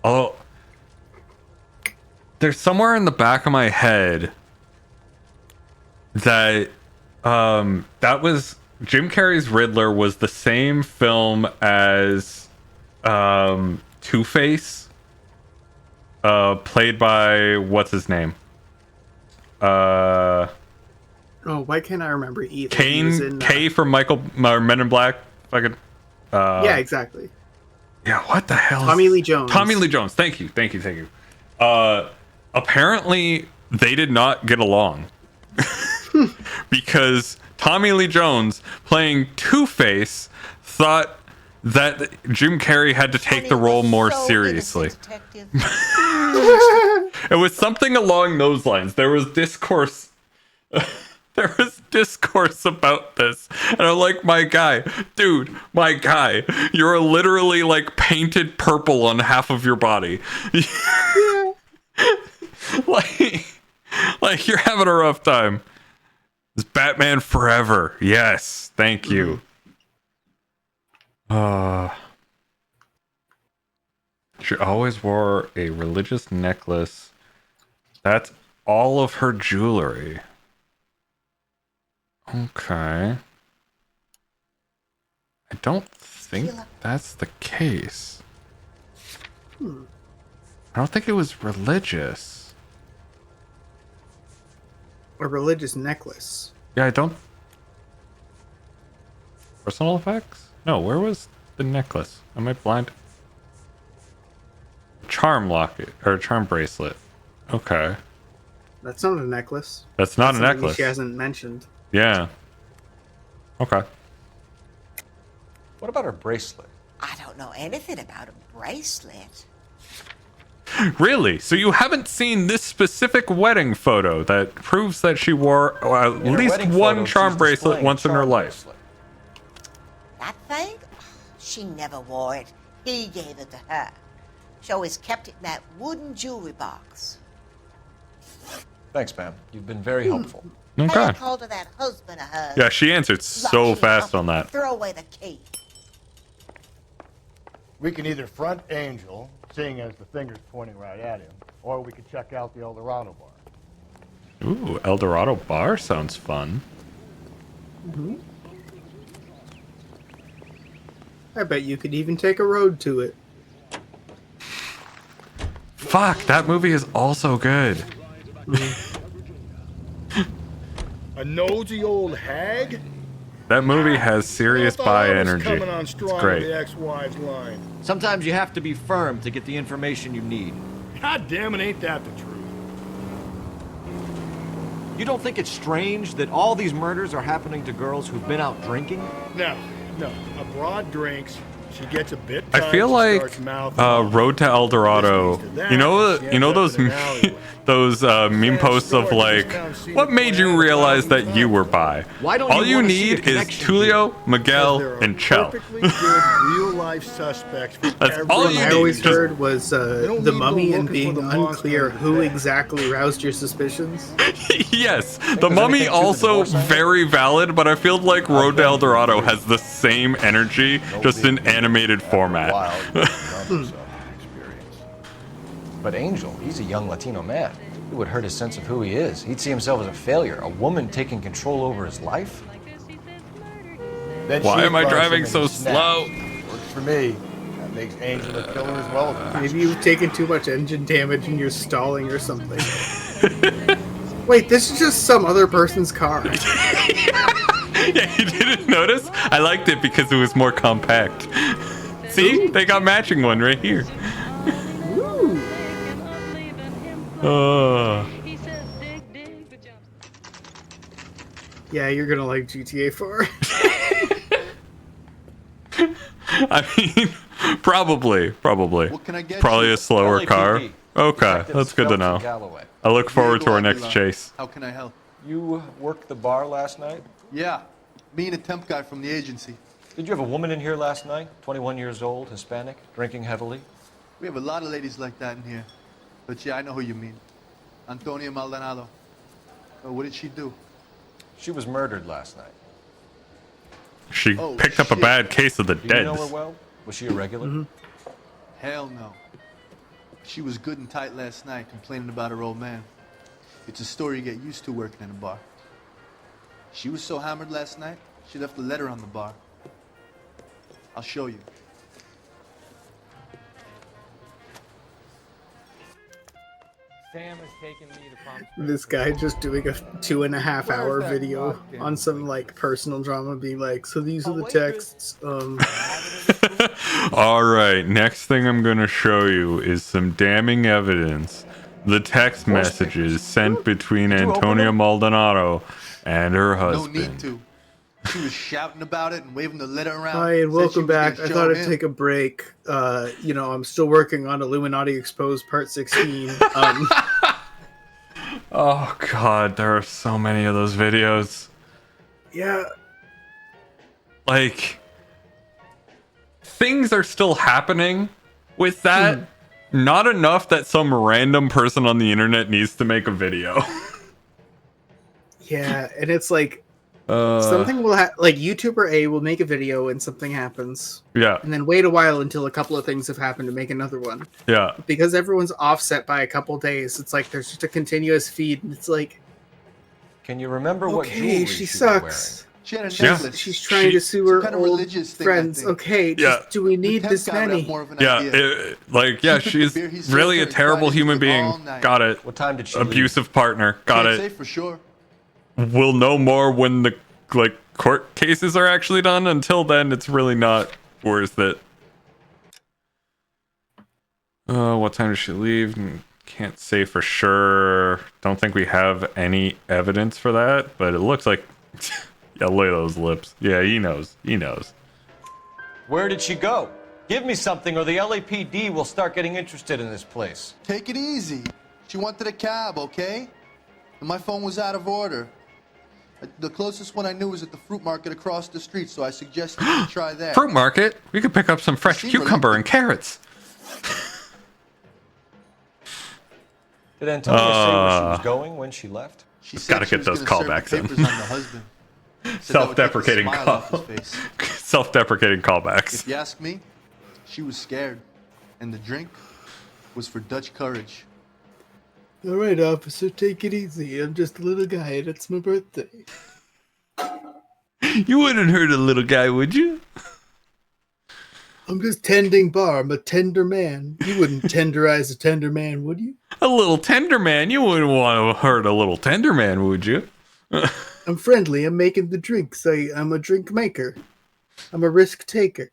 Speaker 2: Although there's somewhere in the back of my head that that was Jim Carrey's Riddler was the same film as Two-Face, played by what's his name?
Speaker 1: Oh, why can't I remember either? He was in,
Speaker 2: K from Men in Black. Fucking.
Speaker 1: Yeah, exactly.
Speaker 2: Yeah, what the hell?
Speaker 1: Tommy Lee Jones.
Speaker 2: Tommy Lee Jones. Thank you. Apparently, they did not get along because Tommy Lee Jones playing Two-Face thought that Jim Carrey had to take the role more seriously. It was something along those lines. There was discourse. There was discourse about this, and I'm like, my guy, you're literally like painted purple on half of your body. like you're having a rough time. It's Batman Forever. Yes, thank you. She always wore a religious necklace. That's all of her jewelry. Okay. I don't think that's the case. I don't think it was religious.
Speaker 1: A religious necklace.
Speaker 2: Yeah, I don't. Personal effects? No, where was the necklace? Am I blind? Charm locket or charm bracelet. Okay.
Speaker 1: That's not a necklace.
Speaker 2: That's not a
Speaker 1: something
Speaker 2: necklace.
Speaker 1: She hasn't mentioned.
Speaker 2: Yeah. Okay.
Speaker 4: What about her bracelet?
Speaker 16: I don't know anything about a bracelet.
Speaker 2: Really? So you haven't seen this specific wedding photo that proves that she wore at least one charm bracelet once in her life?
Speaker 16: That thing? She never wore it. He gave it to her. She always kept it in that wooden jewelry box.
Speaker 4: Thanks, ma'am. You've been very helpful.
Speaker 2: Okay.
Speaker 16: I called her that husband of hers.
Speaker 2: Yeah, she answered so fast on that.
Speaker 16: Throw away the key.
Speaker 3: We can either front Angel, seeing as the finger's pointing right at him, or we could check out the El Dorado bar.
Speaker 2: Ooh, El Dorado bar sounds fun.
Speaker 1: I bet you could even take a road to it.
Speaker 2: Fuck, that movie is also good.
Speaker 12: A nosy old hag?
Speaker 2: That movie has serious bi energy.
Speaker 12: Coming on
Speaker 2: It's
Speaker 12: strong
Speaker 2: great.
Speaker 12: with the ex-wife's line.
Speaker 13: Sometimes you have to be firm to get the information you need.
Speaker 12: God damn it, ain't that the truth?
Speaker 13: You don't think it's strange that all these murders are happening to girls who've been out drinking?
Speaker 12: No. A broad drinks. She gets a bit.
Speaker 2: I feel like Road to El Dorado. You know those those meme posts of like, what made you realize that you were bi? All you need is Tulio, Miguel, and Chell.
Speaker 12: Real-life suspects.
Speaker 2: That's all you need.
Speaker 1: I always
Speaker 2: Just-
Speaker 1: heard was the mummy and being unclear who exactly roused your suspicions.
Speaker 2: Yes, the Mummy also very valid, but I feel like Road to El Dorado has the same energy, just in animated format.
Speaker 4: But Angel, he's a young Latino man. It would hurt his sense of who he is. He'd see himself as a failure, a woman taking control over his life.
Speaker 2: Why am I driving so slow?
Speaker 3: Works for me. That makes Angel a killer as well.
Speaker 1: Maybe you've taken too much engine damage and you're stalling or something. Wait, this is just some other person's car.
Speaker 2: Yeah, you didn't notice? I liked it because it was more compact. See? They got matching one right here.
Speaker 1: Yeah, you're gonna like GTA 4.
Speaker 2: I mean, probably. Probably a slower car. Okay, that's good to know. I look forward to our next chase.
Speaker 17: How can I help?
Speaker 4: You worked the bar last night?
Speaker 17: Yeah, me and a temp guy from the agency.
Speaker 4: Did you have a woman in here last night? 21 years old, Hispanic, drinking heavily?
Speaker 17: We have a lot of ladies like that in here. But yeah, I know who you mean. Antonia Maldonado. Oh, what did she do?
Speaker 4: She was murdered last night.
Speaker 2: She picked up a bad case of the
Speaker 4: Do
Speaker 2: dead.
Speaker 4: you know her well? Was she a regular?
Speaker 17: Hell no. She was good and tight last night, complaining about her old man. It's a story you get used to working in a bar. She was so hammered last night, she left a letter on the bar. I'll show you.
Speaker 5: Sam has taken me to Palm
Speaker 1: This guy just doing a 2.5-hour video on some like personal drama, being like, so these are the texts.
Speaker 2: All right, next thing I'm going to show you is some damning evidence. The text messages sent between Antonia Maldonado and her husband.
Speaker 17: No need to. She was shouting about it and waving the letter around.
Speaker 1: Hi, and welcome back. I thought I'd take a break. I'm still working on Illuminati Exposed Part 16.
Speaker 2: Oh god, there are so many of those videos.
Speaker 1: Yeah.
Speaker 2: Like, things are still happening with that. Not enough that some random person on the internet needs to make a video.
Speaker 1: Yeah, and it's like, something will like YouTuber A will make a video and something happens.
Speaker 2: Yeah.
Speaker 1: And then wait a while until a couple of things have happened to make another one.
Speaker 2: Yeah.
Speaker 1: Because everyone's offset by a couple days, it's like there's just a continuous feed, and it's like,
Speaker 4: can you remember what jewelry
Speaker 1: okay, she sucks.
Speaker 17: She had a
Speaker 1: necklace. She's trying to sue her old friends. Okay, just, do we need this many?
Speaker 2: She's really a terrible human being. Got it.
Speaker 4: What time did she
Speaker 2: Abusive partner. Got
Speaker 17: Can't
Speaker 2: it.
Speaker 17: say for sure.
Speaker 2: We'll know more when the court cases are actually done. Until then, it's really not worth it. What time did she leave? Can't say for sure. Don't think we have any evidence for that, but it looks like yeah, look at those lips. Yeah, he knows. He knows.
Speaker 4: Where did she go? Give me something or the LAPD will start getting interested in this place.
Speaker 17: Take it easy. She wanted a cab, okay? And my phone was out of order. The closest one I knew was at the fruit market across the street, so I suggested you try that.
Speaker 2: Fruit market? We could pick up some fresh cucumber and carrots.
Speaker 4: Did Antonia say where she was going when she left?
Speaker 17: She
Speaker 2: gotta get those callbacks in. Self-deprecating self-deprecating callbacks.
Speaker 17: If you ask me, she was scared, and the drink was for Dutch courage.
Speaker 1: All right, officer, take it easy. I'm just a little guy, and it's my birthday.
Speaker 2: You wouldn't hurt a little guy, would you?
Speaker 1: I'm just tending bar. I'm a tender man. You wouldn't tenderize a tender man, would you?
Speaker 2: A little tender man? You wouldn't want to hurt a little tender man, would you?
Speaker 1: I'm friendly. I'm making the drinks. I'm a drink maker. I'm a risk taker.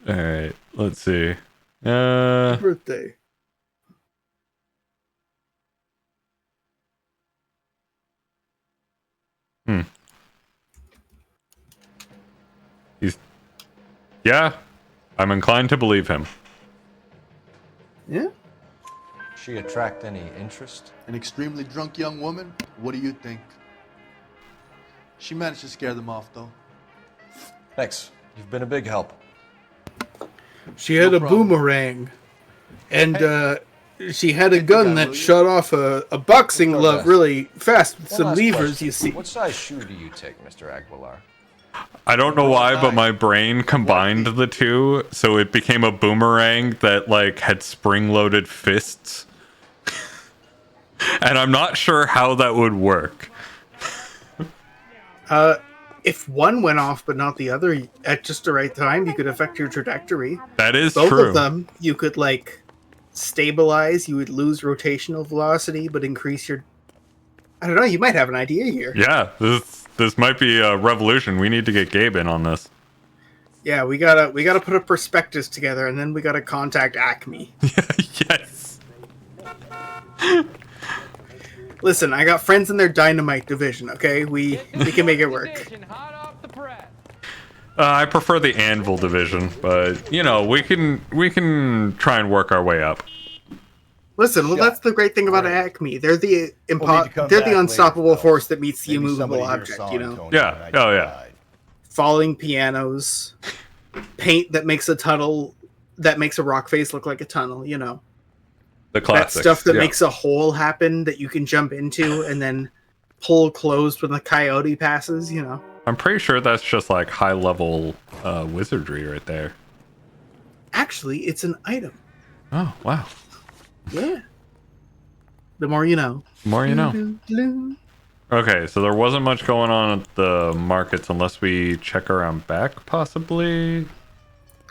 Speaker 2: All right, let's see.
Speaker 1: Birthday.
Speaker 2: Yeah, I'm inclined to believe him.
Speaker 1: Yeah?
Speaker 4: She attract any interest?
Speaker 17: An extremely drunk young woman? What do you think? She managed to scare them off, though.
Speaker 4: Thanks. You've been a big help.
Speaker 1: She had a boomerang. And she had a gun that shot off a boxing glove really fast with some levers, you see.
Speaker 4: What size shoe do you take, Mr. Aguilar?
Speaker 2: I don't know why, but my brain combined the two, so it became a boomerang that had spring-loaded fists. And I'm not sure how that would work.
Speaker 1: If one went off but not the other at just the right time, you could affect your trajectory.
Speaker 2: That is
Speaker 1: Both
Speaker 2: true.
Speaker 1: of them, you could stabilize, you would lose rotational velocity, but increase your... I don't know, you might have an idea here.
Speaker 2: Yeah, this might be a revolution. We need to get Gabe in on this.
Speaker 1: Yeah, we gotta put a prospectus together, and then we gotta contact Acme.
Speaker 2: Yes.
Speaker 1: Listen, I got friends in their dynamite division. Okay, we can make it work.
Speaker 2: I prefer the Anvil division, but you know we can try and work our way up.
Speaker 1: Listen, well, that's the great thing about Acme. They're the they're the unstoppable force that meets the immovable object. You know.
Speaker 2: Yeah. Oh yeah.
Speaker 1: Falling pianos, paint that makes a tunnel, that makes a rock face look like a tunnel. You know.
Speaker 2: The classics.
Speaker 1: That stuff that makes a hole happen that you can jump into and then pull closed when the coyote passes. You know.
Speaker 2: I'm pretty sure that's just like high level wizardry right there.
Speaker 1: Actually, it's an item.
Speaker 2: Oh wow.
Speaker 1: Yeah. The more you know.
Speaker 2: The more you know. Okay, so there wasn't much going on at the markets unless we check around back, possibly.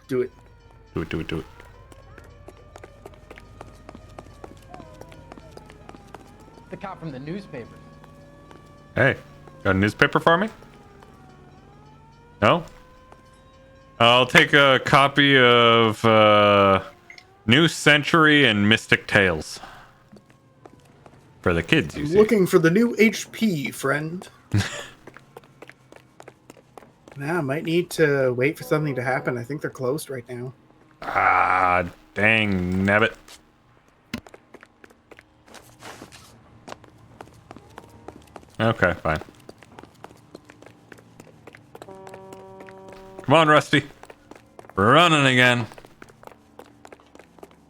Speaker 1: Do it.
Speaker 2: Do it.
Speaker 18: The cop from the newspaper.
Speaker 2: Hey, got a newspaper for me? No? I'll take a copy of New Century and Mystic Tales. For the kids, you see.
Speaker 1: Looking for the new HP, friend. Nah, I might need to wait for something to happen. I think they're closed right now.
Speaker 2: Ah, dang nabbit. Okay, fine. Come on, Rusty. We're running again.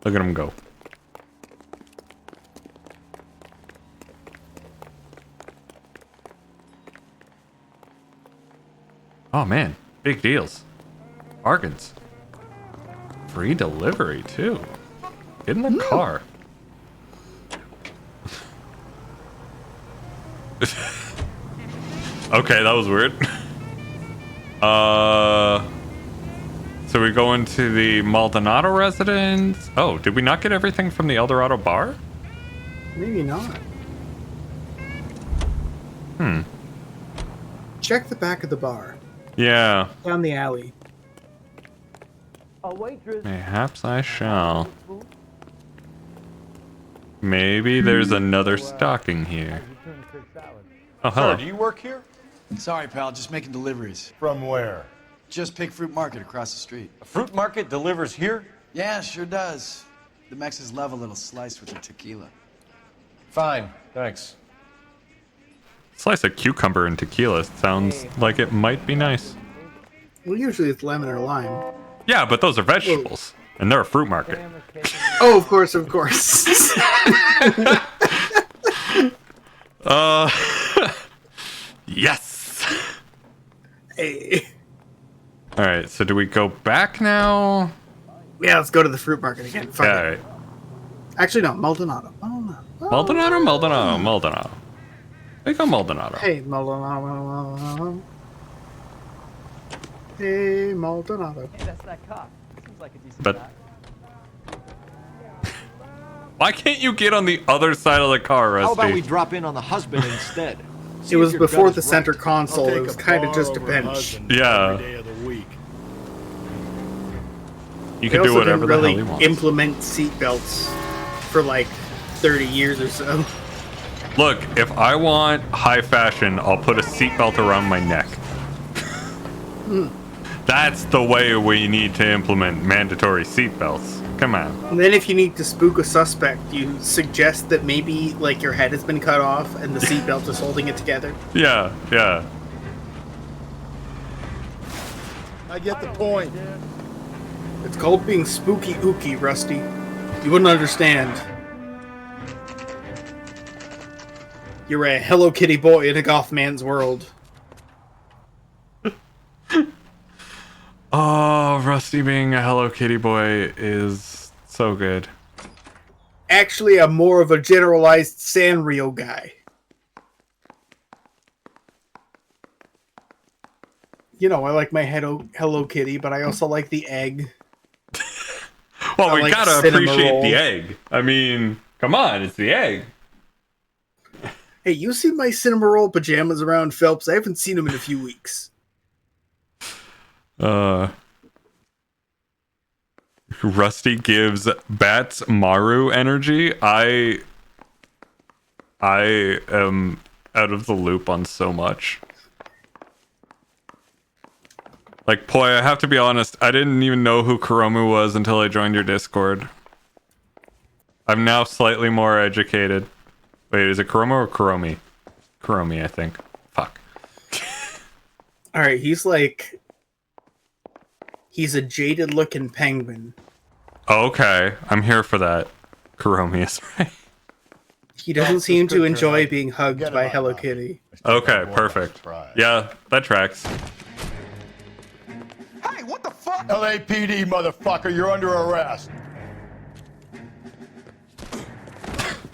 Speaker 2: Look at him go. Oh man, big deals. Bargains. Free delivery too. Get in the car. Okay, that was weird. So we go into the Maldonado residence. Oh, did we not get everything from the Eldorado bar?
Speaker 1: Maybe not. Check the back of the bar.
Speaker 2: Yeah.
Speaker 1: Down the alley.
Speaker 5: A waitress.
Speaker 2: Perhaps I shall. Maybe there's another stocking here. Oh, hello.
Speaker 3: Sir, do you work here?
Speaker 6: Sorry, pal, just making deliveries.
Speaker 3: From where?
Speaker 6: Just Pig Fruit Market across the street.
Speaker 4: A fruit market delivers here?
Speaker 6: Yeah, sure does. The Mexes love a little slice with their tequila.
Speaker 4: Fine, thanks.
Speaker 2: Slice of cucumber and tequila sounds like it might be nice.
Speaker 1: Well, usually it's lemon or lime.
Speaker 2: Yeah, but those are vegetables, and they're a fruit market.
Speaker 1: Oh, of course, of course.
Speaker 2: Yes.
Speaker 1: Hey.
Speaker 2: All right, so do we go back now?
Speaker 1: Yeah, let's go to the fruit market again. Fuck
Speaker 2: Yeah,
Speaker 1: it.
Speaker 2: all right.
Speaker 1: Actually, no, Maldonado.
Speaker 2: Maldonado. We go Maldonado.
Speaker 1: Hey, Maldonado. Hey, Maldonado.
Speaker 18: Hey, that's that cop. Seems like a decent
Speaker 2: But
Speaker 18: guy.
Speaker 2: why can't you get on the other side of the car, Rusty?
Speaker 13: How about we drop in on the husband instead?
Speaker 1: It was before the center console. It was kind of just a bench.
Speaker 2: Yeah. You
Speaker 1: They
Speaker 2: can do
Speaker 1: also
Speaker 2: whatever
Speaker 1: didn't
Speaker 2: the hell
Speaker 1: really
Speaker 2: you want.
Speaker 1: implement seatbelts for like 30 years or so.
Speaker 2: Look, if I want high fashion, I'll put a seatbelt around my neck. That's the way we need to implement mandatory seatbelts. Come on.
Speaker 1: And then if you need to spook a suspect, you suggest that maybe like your head has been cut off and the seatbelt is holding it together.
Speaker 2: Yeah.
Speaker 12: I get the point.
Speaker 1: It's called being spooky ooky, Rusty. You wouldn't understand. You're a Hello Kitty boy in a goth man's world.
Speaker 2: Oh, Rusty being a Hello Kitty boy is so good.
Speaker 1: Actually, I'm more of a generalized Sanrio guy. You know, I like my Hello Kitty, but I also like the egg.
Speaker 2: Well, we
Speaker 1: like
Speaker 2: gotta
Speaker 1: cinema
Speaker 2: appreciate
Speaker 1: roll.
Speaker 2: the egg. I mean, come on, it's the egg.
Speaker 1: Hey, you see my cinema roll pajamas around, Phelps? I haven't seen them in a few weeks.
Speaker 2: Rusty gives Bats Maru energy. I am out of the loop on so much. Like, Poi, I have to be honest, I didn't even know who Kuromu was until I joined your Discord. I'm now slightly more educated. Wait, is it Kuromu or Kuromi? Kuromi, I think. Fuck.
Speaker 1: Alright, he's a jaded-looking penguin.
Speaker 2: Okay, I'm here for that. Kuromi is right.
Speaker 1: He doesn't seem to enjoy being hugged by Hello Kitty.
Speaker 2: Okay, perfect. Yeah, that tracks.
Speaker 3: Hey, what the fuck? LAPD, motherfucker, you're under arrest.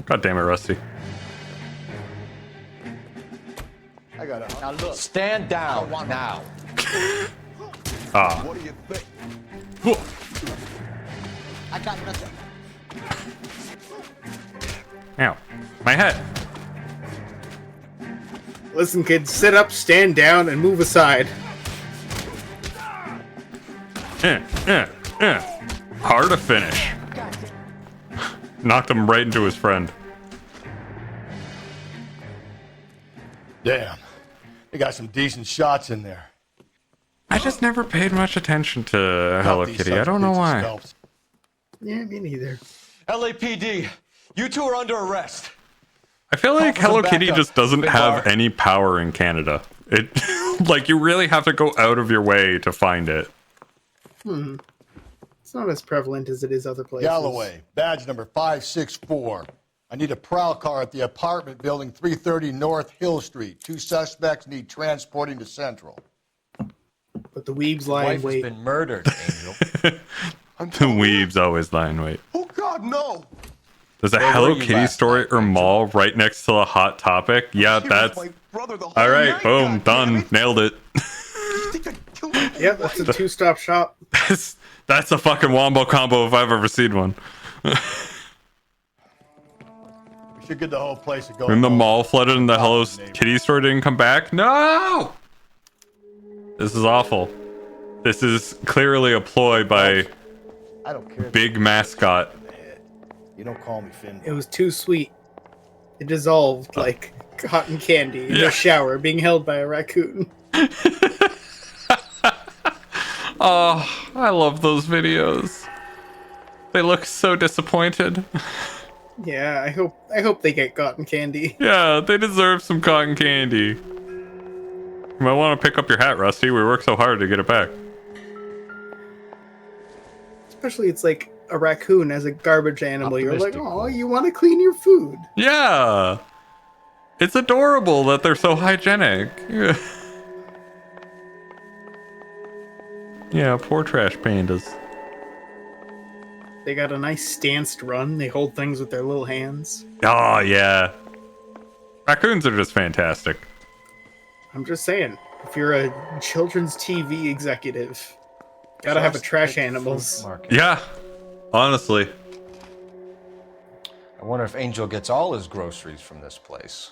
Speaker 2: God damn it, Rusty.
Speaker 3: I got it.
Speaker 4: Now look, stand down now.
Speaker 2: Ah.
Speaker 3: What do you think?
Speaker 16: I got nothing.
Speaker 2: Ow. My head.
Speaker 1: Listen, kids, sit up, stand down, and move aside.
Speaker 2: Hard to finish. Knocked him right into his friend.
Speaker 3: Damn. They got some decent shots in there.
Speaker 2: I just never paid much attention to Hello Kitty. I don't know why.
Speaker 1: Yeah, me neither.
Speaker 4: LAPD, you two are under arrest.
Speaker 2: I feel like Hello Kitty just doesn't have any power in Canada. It like you really have to go out of your way to find it.
Speaker 1: It's not as prevalent as it is other places.
Speaker 3: Galloway, badge number 564. I need a prowl car at the apartment building 330 North Hill Street. 2 suspects need transporting to Central.
Speaker 1: But the weebs lie in
Speaker 4: Wife
Speaker 1: wait.
Speaker 4: has been murdered, Angel.
Speaker 2: The weebs always lie in wait.
Speaker 3: Oh God, no!
Speaker 2: There's a
Speaker 4: Where
Speaker 2: Hello
Speaker 4: were you
Speaker 2: Kitty
Speaker 4: last
Speaker 2: store or mall right next to the Hot Topic. Yeah, that's all right. Boom, done. Nailed it.
Speaker 1: Yeah, that's a two-stop shop.
Speaker 2: That's a fucking wombo combo if I've ever seen one.
Speaker 3: We should get the whole place to go.
Speaker 2: When the mall flooded and the Hello Kitty store didn't come back. No! This is awful. This is clearly a ploy by
Speaker 3: I don't care.
Speaker 2: Big Mascot.
Speaker 3: You don't call me Finn.
Speaker 1: It was too sweet. It dissolved like cotton candy in a shower being held by a raccoon.
Speaker 2: Oh, I love those videos. They look so disappointed.
Speaker 1: Yeah, I hope they get cotton candy.
Speaker 2: Yeah, they deserve some cotton candy. You might want to pick up your hat, Rusty. We worked so hard to get it back.
Speaker 1: Especially it's like a raccoon as a garbage animal. You're like, oh, you want to clean your food.
Speaker 2: Yeah. It's adorable that they're so hygienic. Yeah, poor trash pandas.
Speaker 1: They got a nice stance to run. They hold things with their little hands.
Speaker 2: Oh, yeah. Raccoons are just fantastic.
Speaker 1: I'm just saying, if you're a children's TV executive, gotta have a trash animals.
Speaker 2: Yeah, honestly.
Speaker 4: I wonder if Angel gets all his groceries from this place.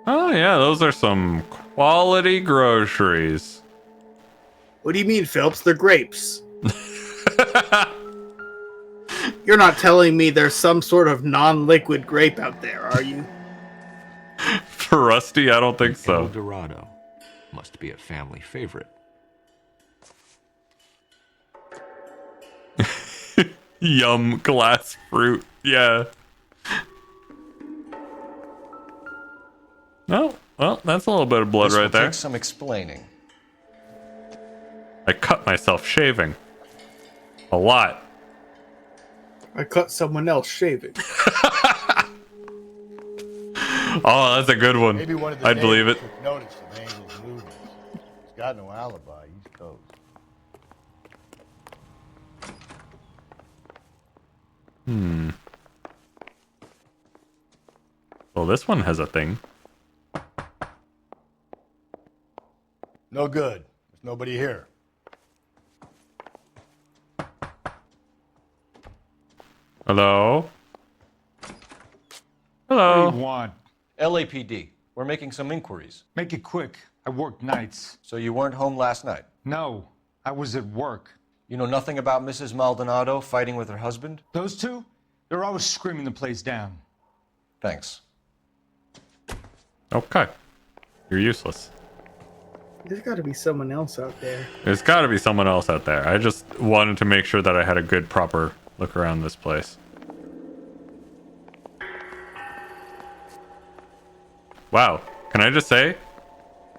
Speaker 2: Oh, yeah, those are some quality groceries.
Speaker 1: What do you mean, Phelps? They're grapes. You're not telling me there's some sort of non-liquid grape out there, are you?
Speaker 2: For Rusty, I don't think so.
Speaker 13: El Dorado must be a family favorite.
Speaker 2: Yum, glass fruit. Yeah. Oh, well, that's a little bit of blood
Speaker 4: This
Speaker 2: right
Speaker 4: will
Speaker 2: there.
Speaker 4: take some explaining.
Speaker 2: I cut myself shaving. A lot.
Speaker 1: I cut someone else shaving.
Speaker 2: Oh, that's a good one.
Speaker 3: Maybe one of the
Speaker 2: I'd believe it.
Speaker 3: neighbors took notice of Angel's movements. He's got no alibi. He's toast.
Speaker 2: Well, this one has a thing.
Speaker 3: No good. There's nobody here.
Speaker 2: Hello? Hello?
Speaker 15: What do you want?
Speaker 4: LAPD. We're making some inquiries.
Speaker 15: Make it quick. I work nights.
Speaker 4: So you weren't home last night?
Speaker 15: No, I was at work.
Speaker 4: You know nothing about Mrs. Maldonado fighting with her husband?
Speaker 15: Those two? They're always screaming the place down.
Speaker 4: Thanks.
Speaker 2: Okay. You're useless.
Speaker 1: There's got to be someone else out there.
Speaker 2: There's got to be someone else out there. I just wanted to make sure that I had a good, proper look around this place. Wow. Can I just say?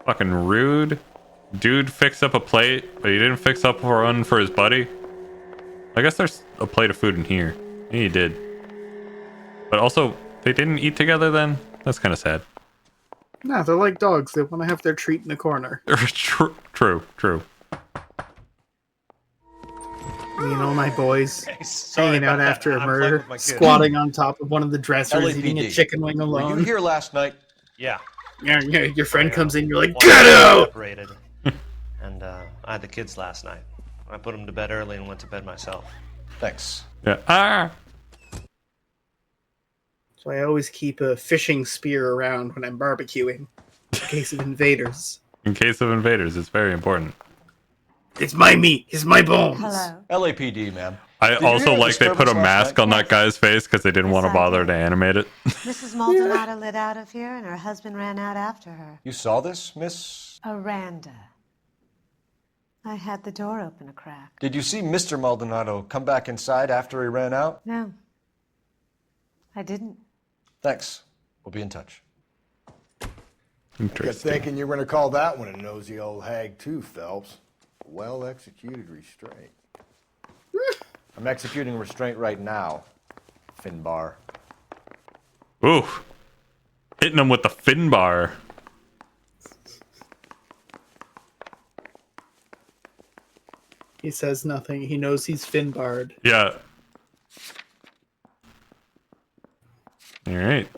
Speaker 2: Fucking rude. Dude fixed up a plate, but he didn't fix up one for his buddy. I guess there's a plate of food in here. Yeah, he did. But also, they didn't eat together then? That's kind of sad.
Speaker 1: No, they're like dogs. They want to have their treat in the corner.
Speaker 2: True.
Speaker 1: Me and all my boys hanging out after a murder, squatting on top of one of the dressers,
Speaker 4: LAPD.
Speaker 1: eating a chicken wing alone.
Speaker 4: Were you here last night?
Speaker 11: Yeah.
Speaker 1: Yeah, your friend comes in, you're like, get out!
Speaker 11: Separated. And I had the kids last night. I put them to bed early and went to bed myself.
Speaker 4: Thanks.
Speaker 2: Yeah. Ah!
Speaker 1: So I always keep a fishing spear around when I'm barbecuing, in case of invaders.
Speaker 2: In case of invaders, it's very important.
Speaker 1: It's my meat. It's my bones.
Speaker 16: Hello.
Speaker 4: LAPD, ma'am.
Speaker 2: I also like they put a mask on that guy's face because they didn't want to bother to animate it.
Speaker 16: Mrs. Maldonado lit out of here, and her husband ran out after her.
Speaker 4: You saw this, Miss?
Speaker 16: Aranda. I had the door open a crack.
Speaker 4: Did you see Mr. Maldonado come back inside after he ran out?
Speaker 16: No. I didn't.
Speaker 4: Thanks. We'll be in touch.
Speaker 3: Kept thinking you were going to call that one a nosy old hag too, Phelps. Well-executed restraint.
Speaker 4: I'm executing restraint right now, Finbar.
Speaker 2: Ooh. Hitting him with the fin bar.
Speaker 1: He says nothing. He knows he's fin-barred.
Speaker 2: Yeah. Alright.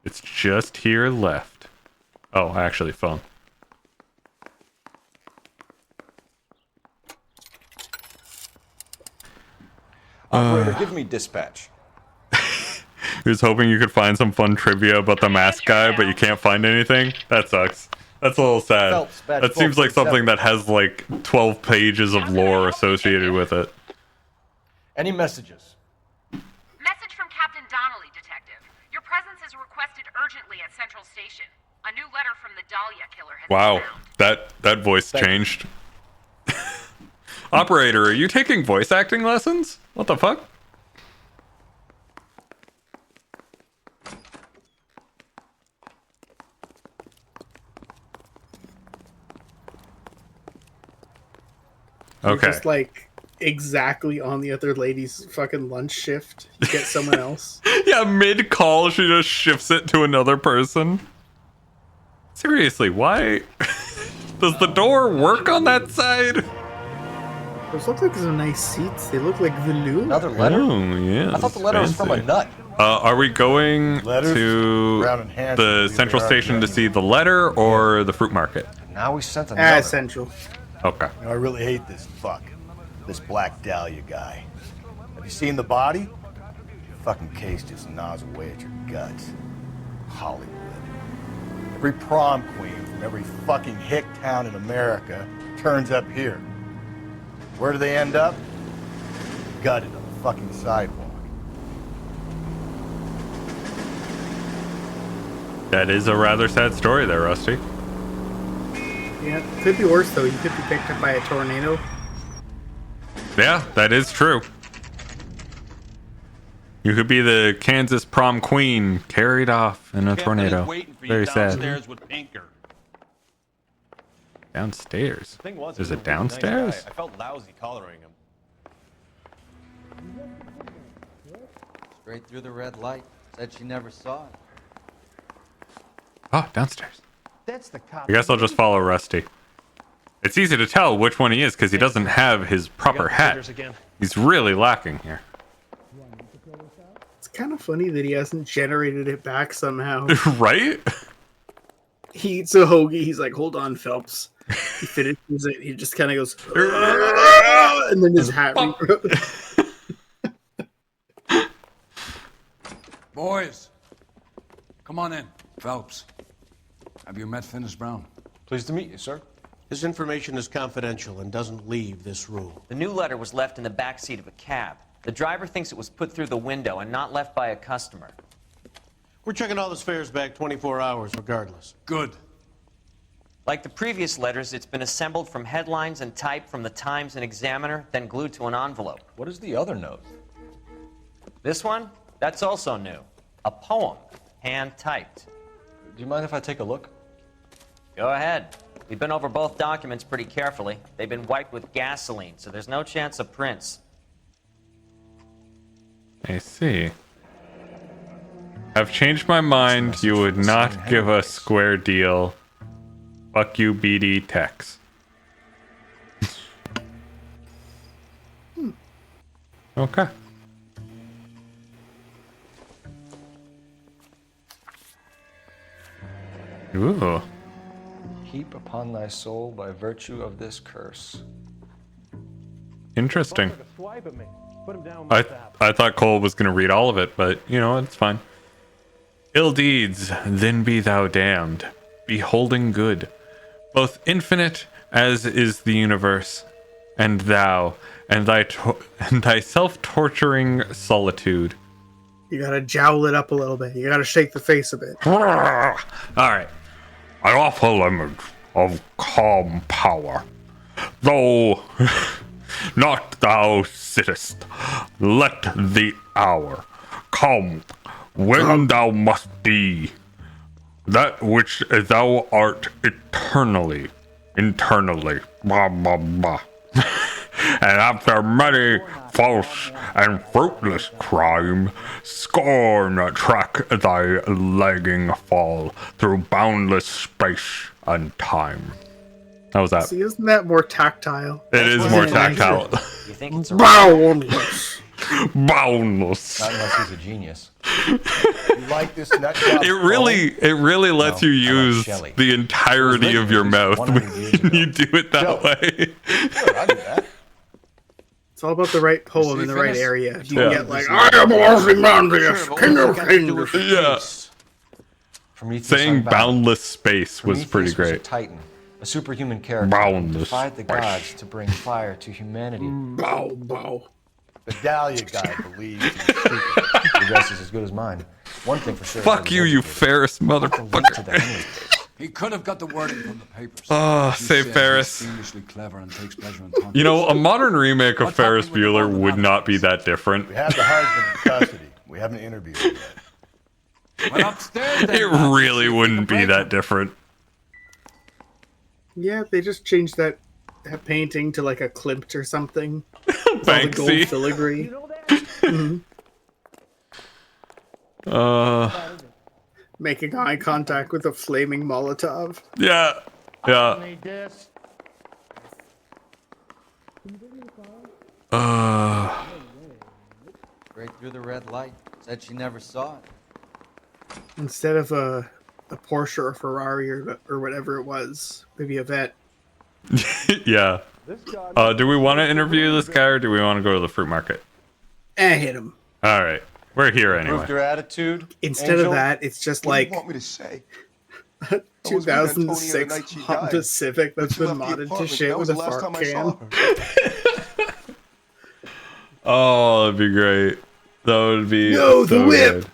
Speaker 2: It's just here left. Oh, actually, phone.
Speaker 4: Operator, give me dispatch.
Speaker 2: He was hoping you could find some fun trivia about the mask guy, but you can't find anything? That sucks. That's a little sad.
Speaker 4: Phelps, badge
Speaker 2: That seems like
Speaker 4: 12.7.
Speaker 2: something that has like 12 pages of lore associated with it.
Speaker 4: Any messages?
Speaker 19: Message from Captain Donnelly, Detective. Your presence is requested urgently at Central Station. A new letter from the Dahlia killer has
Speaker 2: Wow,
Speaker 19: been found.
Speaker 2: that voice changed. Operator, are you taking voice acting lessons? What the fuck?
Speaker 1: You're
Speaker 2: Okay.
Speaker 1: just like exactly on the other lady's fucking lunch shift. You get someone else.
Speaker 2: Yeah, mid-call, she just shifts it to another person. Seriously, why? Does the door work on that side?
Speaker 1: Those look like some nice seats. They look like velour.
Speaker 4: Another letter?
Speaker 2: Oh, yeah.
Speaker 4: I thought the letter was from a
Speaker 2: fancy.
Speaker 4: nut.
Speaker 2: Are we going
Speaker 3: Letters?
Speaker 2: to
Speaker 3: Brown and handsome,
Speaker 2: the
Speaker 3: believe
Speaker 2: central
Speaker 3: they are
Speaker 2: station to
Speaker 3: genuine.
Speaker 2: see the letter or the fruit market?
Speaker 4: Now we sent another.
Speaker 1: Central.
Speaker 2: Okay.
Speaker 3: You know, I really hate this fuck. This Black Dahlia guy. Have you seen the body? Your fucking case just gnaws away at your guts. Hollywood. Every prom queen from every fucking hick town in America turns up here. Where do they end up? Gutted on the fucking sidewalk.
Speaker 2: That is a rather sad story there, Rusty.
Speaker 1: Yeah, could be worse though. You could be picked up by a tornado.
Speaker 2: Yeah, that is true. You could be the Kansas prom queen carried off in a tornado. Very sad.
Speaker 11: with Pinker.
Speaker 2: Downstairs?
Speaker 4: Thing was,
Speaker 2: Is
Speaker 4: he
Speaker 2: it
Speaker 4: was a really nice
Speaker 2: downstairs?
Speaker 4: guy. I felt lousy collaring him.
Speaker 20: Straight through the red light. Said she never saw it.
Speaker 2: Oh, downstairs.
Speaker 20: That's the cop.
Speaker 2: I guess I'll just follow Rusty. It's easy to tell which one he is because he doesn't have his proper hat. He's really lacking here.
Speaker 1: It's kind of funny that he hasn't generated it back somehow.
Speaker 2: Right?
Speaker 1: He eats a hoagie. He's like, "Hold on, Phelps." He finishes it. He just kind of goes, and then his hat.
Speaker 6: Boys, come on in. Phelps, have you met Finis Brown?
Speaker 4: Pleased to meet you, sir.
Speaker 7: This information is confidential and doesn't leave this room.
Speaker 10: The new letter was left in the back seat of a cab. The driver thinks it was put through the window and not left by a customer.
Speaker 7: We're checking all the fares back 24 hours regardless.
Speaker 6: Good.
Speaker 10: Like the previous letters, it's been assembled from headlines and type from the Times and Examiner, then glued to an envelope.
Speaker 4: What is the other note?
Speaker 10: This one? That's also new. A poem, hand-typed.
Speaker 4: Do you mind if I take a look?
Speaker 10: Go ahead. We've been over both documents pretty carefully. They've been wiped with gasoline, so there's no chance of prints.
Speaker 2: I see. I've changed my mind. You would not give a square deal. Fuck you, BD Tex. Okay. Ooh.
Speaker 4: Heap upon thy soul by virtue of this curse.
Speaker 2: Interesting.
Speaker 5: Swipe at me. Put him down.
Speaker 2: I thought Cole was gonna read all of it, but you know, it's fine. Ill deeds, then be thou damned. Beholding good, both infinite as is the universe, and thou, and thy self-torturing solitude.
Speaker 1: You gotta jowl it up a little bit. You gotta shake the face a bit.
Speaker 2: All right. I awful image of calm power, though not thou sittest, let the hour come when thou must be that which thou art eternally, blah, blah, blah. And after many false and fruitless crime, scorn track thy lagging fall through boundless space and time. How was that?
Speaker 1: See, isn't that more tactile?
Speaker 2: It is more tactile.
Speaker 10: You think it's a
Speaker 1: boundless?
Speaker 2: Boundless.
Speaker 4: Not unless he's a genius.
Speaker 3: You like this nut job?
Speaker 2: It really lets you use the entirety of your mouth when you do it that way.
Speaker 3: Sure, I do that.
Speaker 1: It's all about the right poem in the right area. You
Speaker 2: Yeah.
Speaker 1: can get like, I am Ozymandias, king of kings.
Speaker 2: Yeah. Saying boundless space was pretty
Speaker 4: Prometheus was a
Speaker 2: great.
Speaker 4: titan, a superhuman character.
Speaker 2: Boundless
Speaker 4: Defied the
Speaker 2: space.
Speaker 4: gods to bring fire to humanity.
Speaker 1: Bow, bow.
Speaker 3: The Dahlia guy believes he's stupid.
Speaker 4: Your guess is as good as mine. One thing for sure.
Speaker 2: Fuck you, you Ferris motherfucker.
Speaker 6: He could have got the wording from the papers.
Speaker 2: Oh,
Speaker 6: He
Speaker 2: save
Speaker 6: says
Speaker 2: Ferris.
Speaker 6: he's fiendishly clever and takes pleasure in
Speaker 2: You know, a modern remake of Ferris Bueller would not be that different.
Speaker 3: We have the husband in custody. We haven't interviewed him yet.
Speaker 6: Well, upstairs, then,
Speaker 2: It really wouldn't be that different.
Speaker 1: Yeah, they just changed that painting to like a Klimt or something. It's all the gold
Speaker 2: Banksy.
Speaker 1: filigree. Making eye contact with a flaming Molotov.
Speaker 2: Yeah. Yeah.
Speaker 20: Straight through the red light. Said she never saw it.
Speaker 1: Instead of a Porsche or Ferrari or whatever it was, maybe a Vet.
Speaker 2: Yeah. Do we want to interview this guy or do we want to go to the fruit market?
Speaker 1: Hit him.
Speaker 2: All right. We're here anyway.
Speaker 4: Improved your attitude.
Speaker 1: Instead
Speaker 4: Angel?
Speaker 1: of that, it's just
Speaker 3: What do
Speaker 1: like
Speaker 3: you want me to say?
Speaker 1: 2006 Honda Civic that's been modded to shit with a fart can.
Speaker 2: Oh, that'd be great. That would be
Speaker 1: No, the
Speaker 2: so
Speaker 1: whip!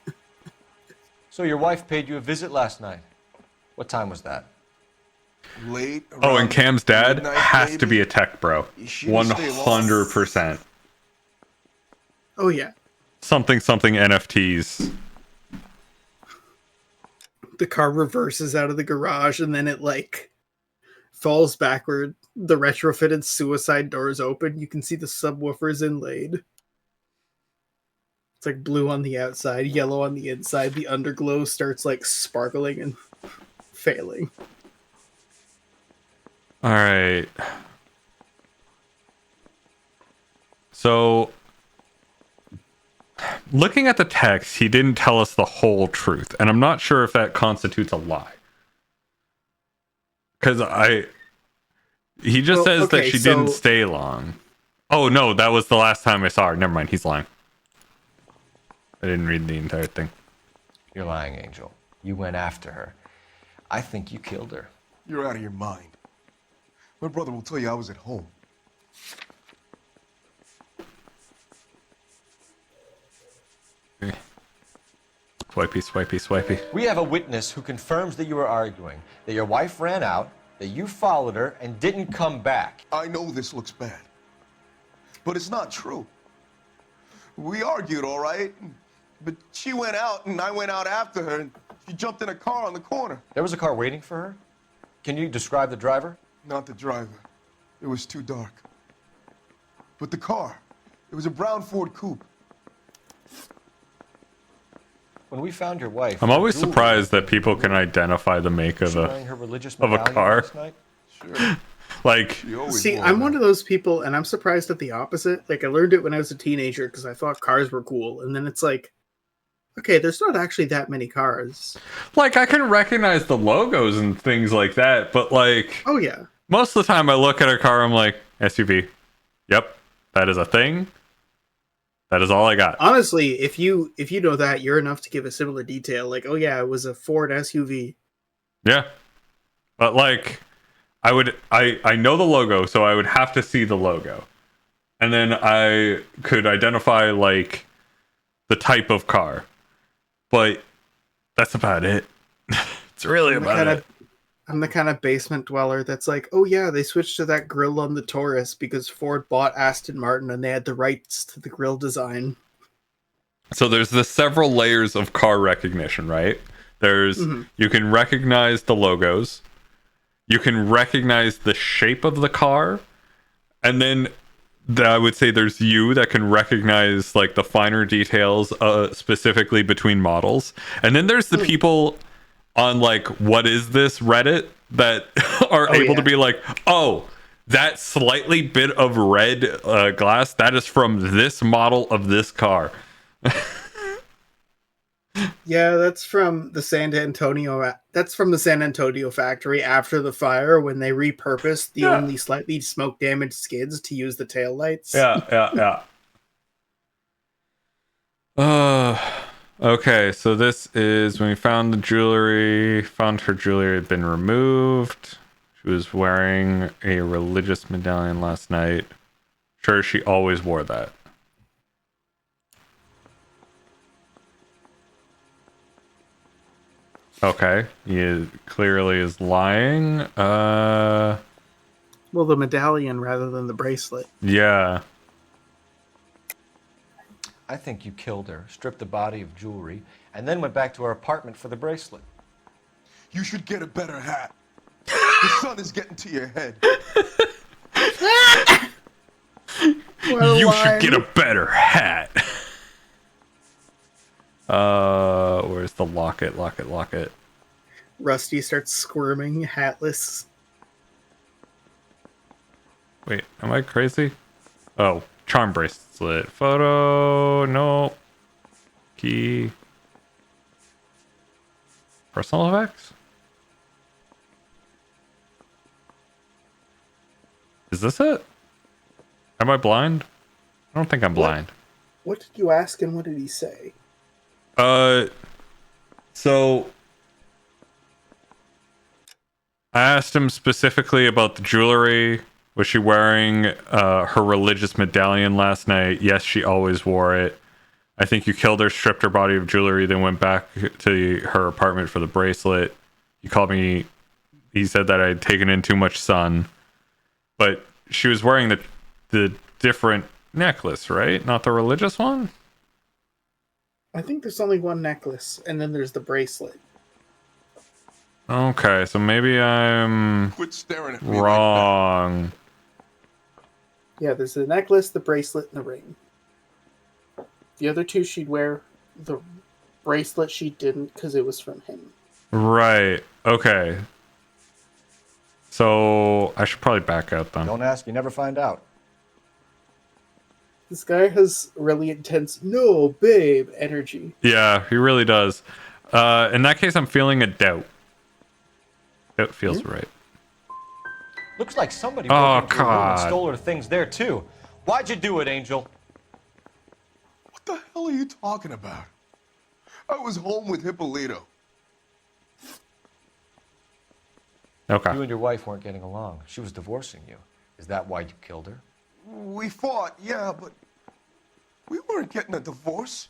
Speaker 2: good.
Speaker 4: So your wife paid you a visit last night. What time was that?
Speaker 3: Late.
Speaker 2: Oh, and Cam's dad
Speaker 3: midnight,
Speaker 2: has to
Speaker 3: baby.
Speaker 2: be a tech bro.
Speaker 3: You shouldn't stay long.
Speaker 2: 100%.
Speaker 1: Oh yeah.
Speaker 2: Something NFTs.
Speaker 1: The car reverses out of the garage and then it like falls backward. The retrofitted suicide doors open. You can see the subwoofers inlaid. It's like blue on the outside, yellow on the inside. The underglow starts like sparkling and failing.
Speaker 2: All right. So, looking at the text, he didn't tell us the whole truth, and I'm not sure if that constitutes a lie. Because he just says that she didn't stay long. Oh no, that was the last time I saw her. Never mind, he's lying. I didn't read the entire thing.
Speaker 4: You're lying, Angel. You went after her. I think you killed her.
Speaker 21: You're out of your mind. My brother will tell you I was at home.
Speaker 2: Swipey, swipey, swipey.
Speaker 4: We have a witness who confirms that you were arguing, that your wife ran out, that you followed her, and didn't come back.
Speaker 21: I know this looks bad, but it's not true. We argued, all right, but she went out and I went out after her and she jumped in a car on the corner.
Speaker 4: There was a car waiting for her? Can you describe the driver?
Speaker 21: Not the driver. It was too dark. But the car, it was a brown Ford coupe.
Speaker 4: When we found your wife,
Speaker 2: I'm always surprised that people can identify the make of a car.
Speaker 21: Sure.
Speaker 2: Like,
Speaker 1: see, I'm one of those people, and I'm surprised at the opposite. Like, I learned it when I was a teenager because I thought cars were cool, and then it's like, okay, there's not actually that many cars.
Speaker 2: Like, I can recognize the logos and things like that, but like,
Speaker 1: oh yeah,
Speaker 2: most of the time I look at a car, I'm like, SUV. Yep, that is a thing. That is all I got.
Speaker 1: Honestly, if you know that, you're enough to give a similar detail. Like, oh yeah, it was a Ford SUV.
Speaker 2: Yeah, but like, I know the logo, so I would have to see the logo, and then I could identify like the type of car, but that's about it. It's really about it.
Speaker 1: I'm the kind of basement dweller that's like, oh yeah, they switched to that grille on the Taurus because Ford bought Aston Martin and they had the rights to the grille design.
Speaker 2: So there's the several layers of car recognition, right? There's you can recognize the logos, you can recognize the shape of the car, and then I would say there's you that can recognize like the finer details, specifically between models, and then there's the people on like what is this Reddit that are able to be like, oh, that slightly bit of red glass, that is from this model of this car.
Speaker 1: Yeah, that's from the San Antonio. That's from the San Antonio factory after the fire when they repurposed the only slightly smoke damaged skids to use the taillights.
Speaker 2: Yeah. Okay, so this is when we found the jewelry. Found her jewelry had been removed. She was wearing a religious medallion last night. Sure, she always wore that. Okay, he clearly is lying.
Speaker 1: Well, the medallion rather than the bracelet.
Speaker 2: Yeah.
Speaker 4: I think you killed her, stripped the body of jewelry, and then went back to her apartment for the bracelet.
Speaker 21: You should get a better hat. The sun is getting to your head.
Speaker 2: You should get a better hat. Where's the locket? Locket.
Speaker 1: Rusty starts squirming, hatless.
Speaker 2: Wait, am I crazy? Oh, charm bracelet. Photo. No. Key. Personal effects? Is this it? Am I blind? I don't think I'm blind.
Speaker 1: What did you ask and what did he say?
Speaker 2: So I asked him specifically about the jewelry. Was she wearing her religious medallion last night? Yes, she always wore it. I think you killed her, stripped her body of jewelry, then went back to her apartment for the bracelet. He called me. He said that I had taken in too much sun. But she was wearing the different necklace, right? Not the religious one?
Speaker 1: I think there's only one necklace, and then there's the bracelet.
Speaker 2: Okay, so maybe I'm
Speaker 21: Quit staring at me
Speaker 2: wrong.
Speaker 21: Like
Speaker 1: yeah, there's the necklace, the bracelet, and the ring. The other two she'd wear. The bracelet she didn't because it was from him.
Speaker 2: Right. Okay. So I should probably back out then.
Speaker 4: Don't ask, you never find out.
Speaker 1: This guy has really intense, no, babe, energy.
Speaker 2: Yeah, he really does. In that case, I'm feeling a doubt. It feels right.
Speaker 4: Looks like somebody broke into her room and stole her things there too. Why'd you do it, Angel?
Speaker 21: What the hell are you talking about? I was home with Hippolito.
Speaker 2: Okay.
Speaker 4: You and your wife weren't getting along. She was divorcing you. Is that why you killed her?
Speaker 21: We fought, yeah, but we weren't getting a divorce.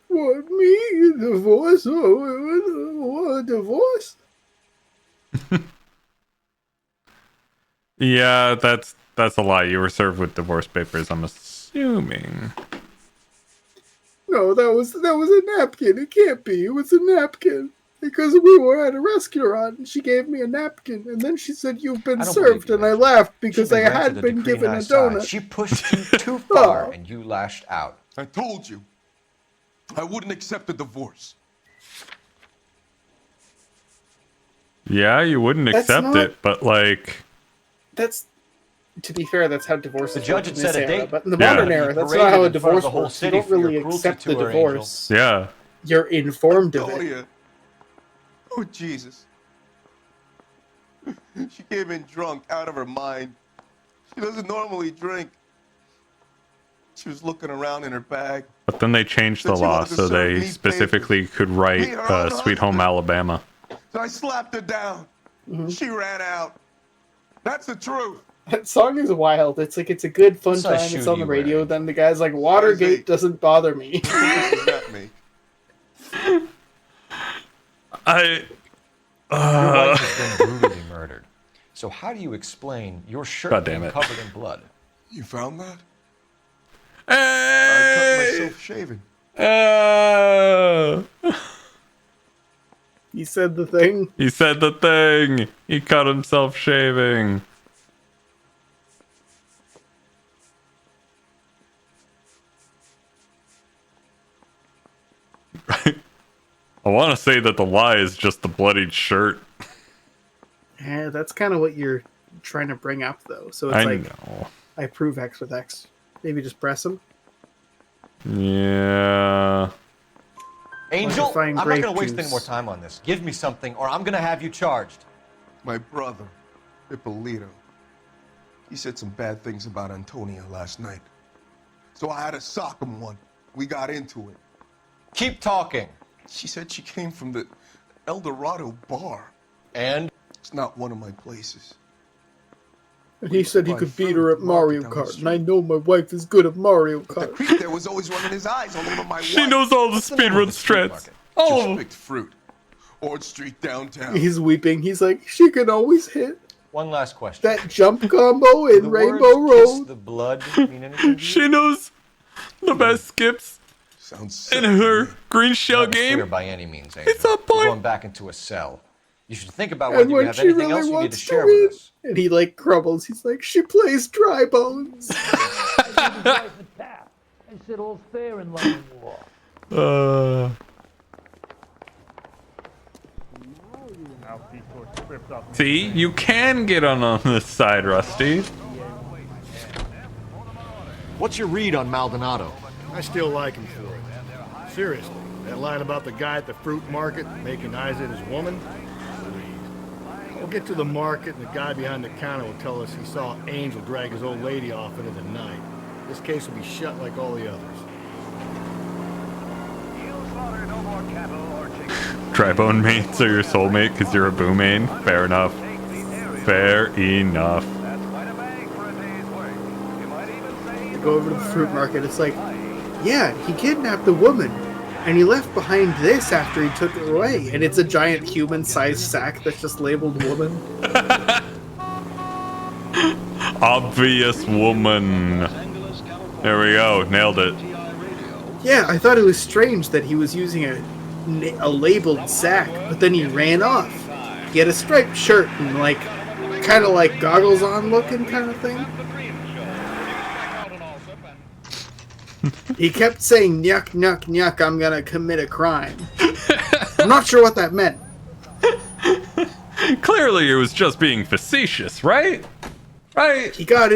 Speaker 1: What, me? A divorce? Oh, a divorce?
Speaker 2: Yeah, that's a lie. You were served with divorce papers, I'm assuming.
Speaker 1: No, that was a napkin. It can't be. It was a napkin. Because we were at a restaurant and she gave me a napkin and then she said, "You've been served," and I laughed because I had been given a donut.
Speaker 4: She pushed you too far and you lashed out.
Speaker 21: I told you. I wouldn't accept a divorce.
Speaker 2: Yeah, you wouldn't accept it, but like...
Speaker 1: That's... To be fair, that's how divorces
Speaker 4: The judge had set a date.
Speaker 1: But in the modern era, that's not how a divorce works. You don't really accept the divorce.
Speaker 2: Yeah.
Speaker 1: You're informed of it.
Speaker 21: Oh, Jesus. She came in drunk, out of her mind. She doesn't normally drink. She was looking around in her bag.
Speaker 2: But then they changed the law so they specifically could write Sweet Home Alabama.
Speaker 21: So I slapped her down. She ran out. That's the truth.
Speaker 1: That song is wild. It's like, it's a good fun time. It's on the radio. Then the guy's like, "Watergate doesn't bother me."
Speaker 4: Your wife has been brutally murdered. So how do you explain your shirt being covered in blood?
Speaker 21: You found that?
Speaker 2: Hey!
Speaker 21: I cut myself shaving.
Speaker 1: He said the thing.
Speaker 2: He said the thing. He cut himself shaving. I want to say that the lie is just the bloodied shirt.
Speaker 1: Yeah, that's kind of what you're trying to bring up, though. So it's
Speaker 2: know.
Speaker 1: I prove X with X. Maybe just press them.
Speaker 2: Yeah.
Speaker 4: Angel, I'm not going to waste any more time on this. Give me something, or I'm going to have you charged.
Speaker 21: My brother, Hippolito, he said some bad things about Antonia last night. So I had to sock him one. We got into it.
Speaker 4: Keep talking.
Speaker 21: She said she came from the El Dorado bar.
Speaker 4: And?
Speaker 21: It's not one of my places.
Speaker 1: And he said he could beat her at Mario Kart, and I know my wife is good at Mario Kart.
Speaker 21: The creep there was always running his eyes all over my wife.
Speaker 2: She knows all the speedrun strats.
Speaker 21: Oh. Just picked fruit. Ord Street downtown.
Speaker 1: He's weeping. He's like, she can always hit.
Speaker 4: One last question.
Speaker 1: That jump combo in Rainbow Road.
Speaker 4: The blood mean anything to you?
Speaker 2: She knows the best skips in her green shell game.
Speaker 4: Clear by any means, Angel.
Speaker 2: It's a point.
Speaker 4: You're going back into a cell. You should think about
Speaker 1: And
Speaker 4: whether you
Speaker 1: when
Speaker 4: have
Speaker 1: she
Speaker 4: anything
Speaker 1: really
Speaker 4: else you need to
Speaker 1: wants
Speaker 4: share
Speaker 1: to
Speaker 4: with
Speaker 1: win,
Speaker 4: us.
Speaker 1: and he like crumbles. He's like, she plays dry bones.
Speaker 5: I said all's fair in love and war.
Speaker 2: See, you can get on this side, Rusty.
Speaker 13: What's your read on Maldonado?
Speaker 12: I still like him for it. Seriously, that line about the guy at the fruit market making Isaac his woman? Please. We'll get to the market and the guy behind the counter will tell us he saw Angel drag his old lady off into the night. This case will be shut like all the others.
Speaker 2: Dry-bone mates are your soulmate because you're a boo main? Fair enough. Fair enough.
Speaker 1: They go over to the fruit market. It's like, yeah, he kidnapped the woman. And he left behind this after he took it away. And it's a giant human-sized sack that's just labeled woman.
Speaker 2: Obvious woman. There we go. Nailed it.
Speaker 1: Yeah, I thought it was strange that he was using a labeled sack, but then he ran off. He had a striped shirt and like, kind of like goggles on looking kind of thing. He kept saying, "Nyuk, nyuk, nyuk, I'm gonna commit a crime." I'm not sure what that meant.
Speaker 2: Clearly it was just being facetious, right? Right?
Speaker 1: He got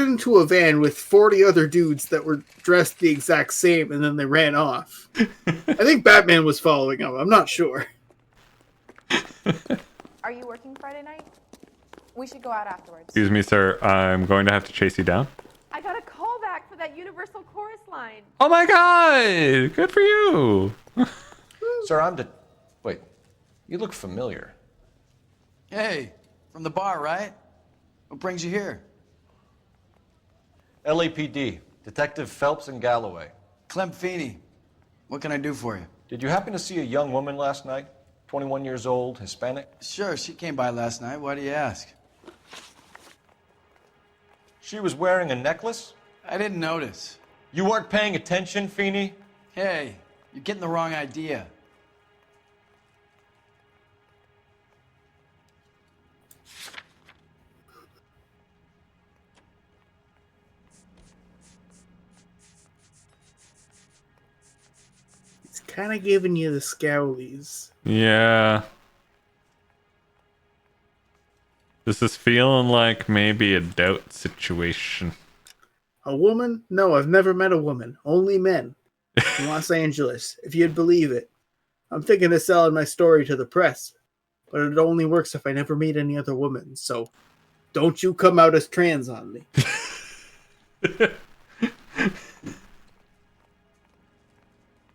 Speaker 1: into a van with 40 other dudes that were dressed the exact same, and then they ran off. I think Batman was following him. I'm not sure.
Speaker 9: Are you working Friday night? We should go out afterwards.
Speaker 2: Excuse me, sir. I'm going to have to chase you down.
Speaker 9: I got a call back for that that Universal Chorus line.
Speaker 2: Oh my god! Good for you!
Speaker 4: Sir, Wait, you look familiar.
Speaker 8: Hey, from the bar, right? What brings you here?
Speaker 4: LAPD, Detective Phelps and Galloway.
Speaker 8: Clem Feeney. What can I do for you?
Speaker 4: Did you happen to see a young woman last night? 21 years old, Hispanic?
Speaker 8: Sure, she came by last night. Why do you ask?
Speaker 4: She was wearing a necklace?
Speaker 8: I didn't notice.
Speaker 4: You weren't paying attention, Feeney?
Speaker 8: Hey, you're getting the wrong idea.
Speaker 1: It's kind of giving you the scowlies.
Speaker 2: Yeah. This is feeling like maybe a doubt situation.
Speaker 1: A woman? No, I've never met a woman. Only men. In Los Angeles, if you'd believe it. I'm thinking of selling my story to the press. But it only works if I never meet any other woman, so don't you come out as trans on me.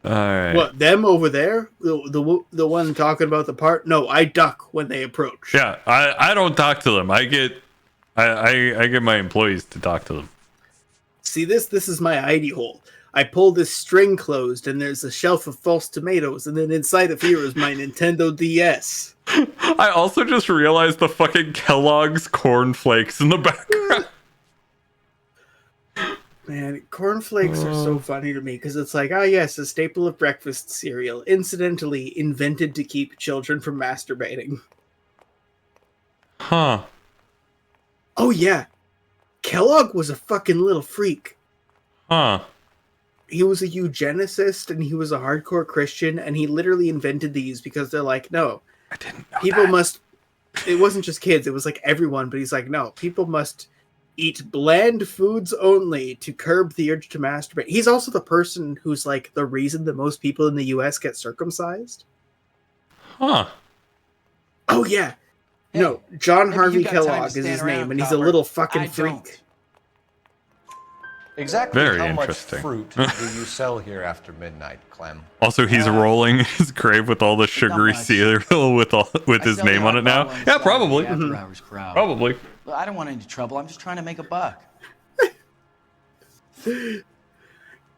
Speaker 2: Alright.
Speaker 1: What, them over there? The one talking about the part? No, I duck when they approach.
Speaker 2: Yeah, I don't talk to them. I get my employees to talk to them.
Speaker 1: See, this is my hidey hole. I pull this string closed, and there's a shelf of false tomatoes, and then inside of here is my Nintendo DS.
Speaker 2: I also just realized the fucking Kellogg's cornflakes in the background.
Speaker 1: Man, cornflakes are so funny to me, because it's like, ah yes, a staple of breakfast cereal, incidentally invented to keep children from masturbating.
Speaker 2: Huh.
Speaker 1: Oh yeah, Kellogg was a fucking little freak.
Speaker 2: Huh.
Speaker 1: He was a eugenicist, and he was a hardcore Christian, and he literally invented these because they're like, no,
Speaker 2: I didn't know
Speaker 1: people
Speaker 2: that.
Speaker 1: must, it wasn't just kids, it was like everyone, but he's like, no, people must eat bland foods only to curb the urge to masturbate. He's also the person who's like the reason that most people in the US get circumcised.
Speaker 2: Huh.
Speaker 1: Oh yeah. No, John
Speaker 8: maybe
Speaker 1: Harvey
Speaker 8: you got time to
Speaker 1: Kellogg is
Speaker 8: stand
Speaker 1: his
Speaker 8: around,
Speaker 1: name, and he's a
Speaker 8: copper.
Speaker 1: little fucking
Speaker 8: I
Speaker 1: freak.
Speaker 8: don't.
Speaker 4: Exactly
Speaker 2: Very
Speaker 4: how much
Speaker 2: interesting.
Speaker 4: fruit do you sell here after midnight, Clem?
Speaker 2: Also, he's rolling in his grave with all the sugary cereal with his
Speaker 8: sell
Speaker 2: name
Speaker 8: the
Speaker 2: on it now.
Speaker 8: odd
Speaker 2: Yeah,
Speaker 8: bottle
Speaker 2: probably.
Speaker 8: in the after-hours crowd.
Speaker 2: Probably.
Speaker 8: Look, I don't want any trouble. I'm just trying to make a buck.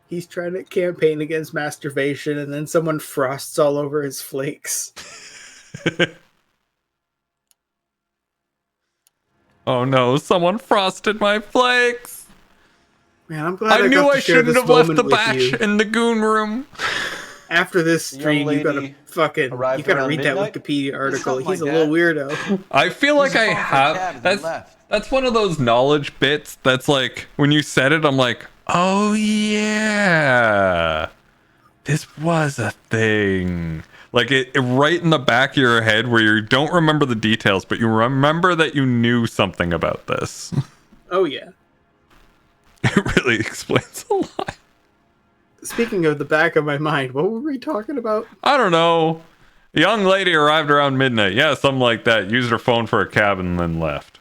Speaker 1: He's trying to campaign against masturbation, and then someone frosts all over his flakes.
Speaker 2: Oh no, someone frosted my flakes.
Speaker 1: Man, I'm glad
Speaker 2: I knew
Speaker 1: got to
Speaker 2: I
Speaker 1: share
Speaker 2: shouldn't
Speaker 1: this
Speaker 2: have left the
Speaker 1: moment with
Speaker 2: batch
Speaker 1: you.
Speaker 2: in the goon room.
Speaker 1: After this
Speaker 4: The young
Speaker 1: stream, you gotta
Speaker 4: lady
Speaker 1: fucking, you
Speaker 4: arrived
Speaker 1: gotta
Speaker 4: around
Speaker 1: read
Speaker 4: midnight?
Speaker 1: that Wikipedia article.
Speaker 8: something
Speaker 1: He's
Speaker 8: like
Speaker 1: a little
Speaker 8: that.
Speaker 1: weirdo.
Speaker 2: I feel like I
Speaker 8: He's a phone for a cab
Speaker 2: have.
Speaker 8: and then
Speaker 2: That's
Speaker 8: left.
Speaker 2: that's one of those knowledge bits that's like when you said it, I'm like, oh yeah, this was a thing. Like it right in the back of your head where you don't remember the details, but you remember that you knew something about this.
Speaker 1: Oh yeah.
Speaker 2: It really explains a lot.
Speaker 1: Speaking of the back of my mind, what were we talking about?
Speaker 2: I don't know. A young lady arrived around midnight. Yeah, something like that. Used her phone for a cab and then left.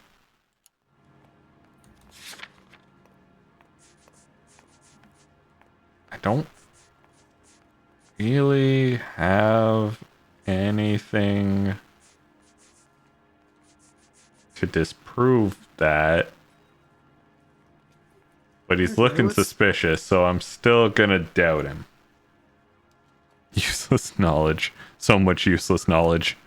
Speaker 2: I don't really have anything to disprove that. But he's looking suspicious, so I'm still gonna doubt him. Useless knowledge. So much useless knowledge.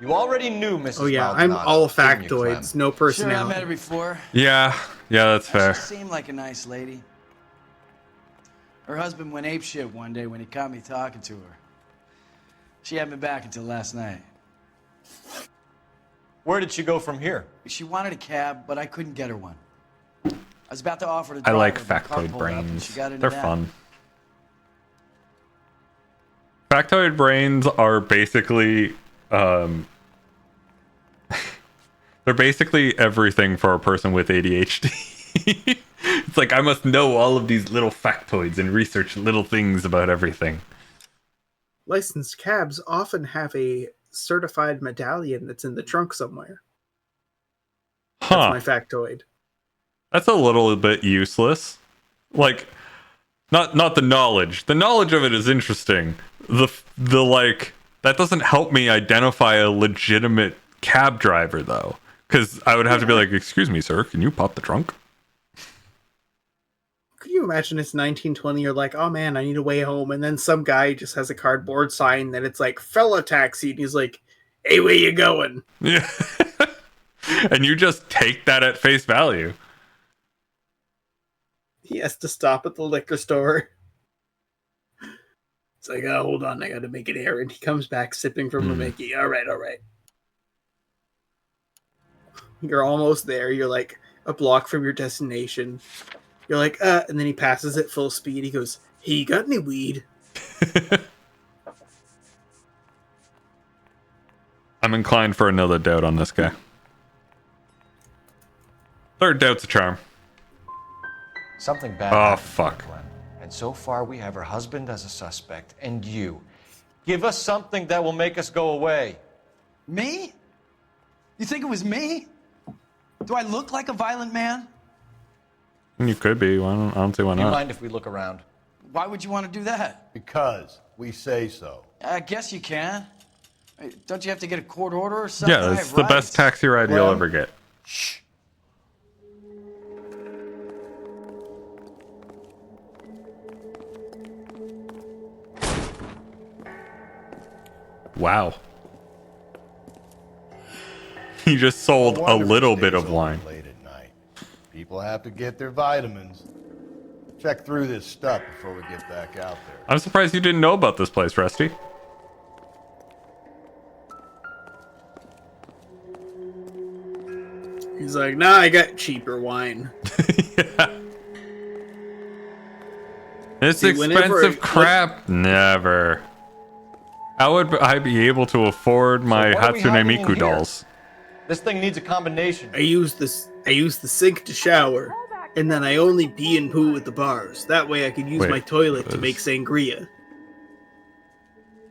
Speaker 4: You already knew Mrs.
Speaker 1: Oh yeah, I'm
Speaker 4: Maldonado,
Speaker 1: all
Speaker 4: didn't you, Clem?
Speaker 1: factoids, no
Speaker 8: Sure, I
Speaker 1: personality.
Speaker 8: met her before.
Speaker 2: Yeah, that's fair.
Speaker 8: She seemed like a nice lady. Her husband went apeshit one day when he caught me talking to her. She had me back until last night.
Speaker 4: Where did she go from here?
Speaker 8: She wanted a cab, but I couldn't get her one. I was about to offer to
Speaker 2: I
Speaker 8: drive
Speaker 2: like
Speaker 8: her, but the car
Speaker 2: factoid
Speaker 8: pulled up and
Speaker 2: brains.
Speaker 8: she got into
Speaker 2: They're
Speaker 8: that.
Speaker 2: fun. Factoid brains are basically they're basically everything for a person with ADHD. It's like I must know all of these little factoids and research little things about everything.
Speaker 1: Licensed cabs often have a certified medallion that's in the trunk somewhere.
Speaker 2: Huh.
Speaker 1: That's my factoid.
Speaker 2: That's a little bit useless. Like, not the knowledge. The knowledge of it is interesting. The like, that doesn't help me identify a legitimate cab driver, though. Because I would have to be like, excuse me, sir, can you pop the trunk?
Speaker 1: Could you imagine it's 1920? You're like, oh man, I need a way home. And then some guy just has a cardboard sign that it's like, fella taxi. And he's like, hey, where you going?
Speaker 2: Yeah. And you just take that at face value.
Speaker 1: He has to stop at the liquor store. It's like, oh, hold on, I gotta make an errand. He comes back sipping from a Mickey. All right. You're almost there. You're like a block from your destination. You're like, and then he passes at full speed. He goes, hey, you got any weed?
Speaker 2: I'm inclined for another doubt on this guy. Third doubt's a charm.
Speaker 4: Something bad.
Speaker 2: Oh, fuck.
Speaker 4: Glenn. And so far, we have her husband as a suspect, and you. Give us something that will make us go away.
Speaker 8: Me? You think it was me? Do I look like a violent man?
Speaker 2: You could be. I don't see why
Speaker 4: Do you
Speaker 2: not.
Speaker 4: mind if we look around?
Speaker 8: Why would you want to do that?
Speaker 3: Because we say so.
Speaker 8: I guess you can. Don't you have to get a court order or something?
Speaker 2: Yeah, it's the best taxi ride you'll ever get.
Speaker 8: Shh.
Speaker 2: Wow. He just sold a little bit of wine.
Speaker 3: Late at night. People have to get their vitamins. Check through this stuff before we get back out there.
Speaker 2: I'm surprised you didn't know about this place, Rusty.
Speaker 1: He's like, nah, I got cheaper wine.
Speaker 2: Yeah. It's expensive crap. Never. How would I be able to afford my Hatsune Miku dolls?
Speaker 4: This thing needs a combination.
Speaker 1: I use the sink to shower, and then I only pee and poo at the bars. That way I can use my toilet to make sangria.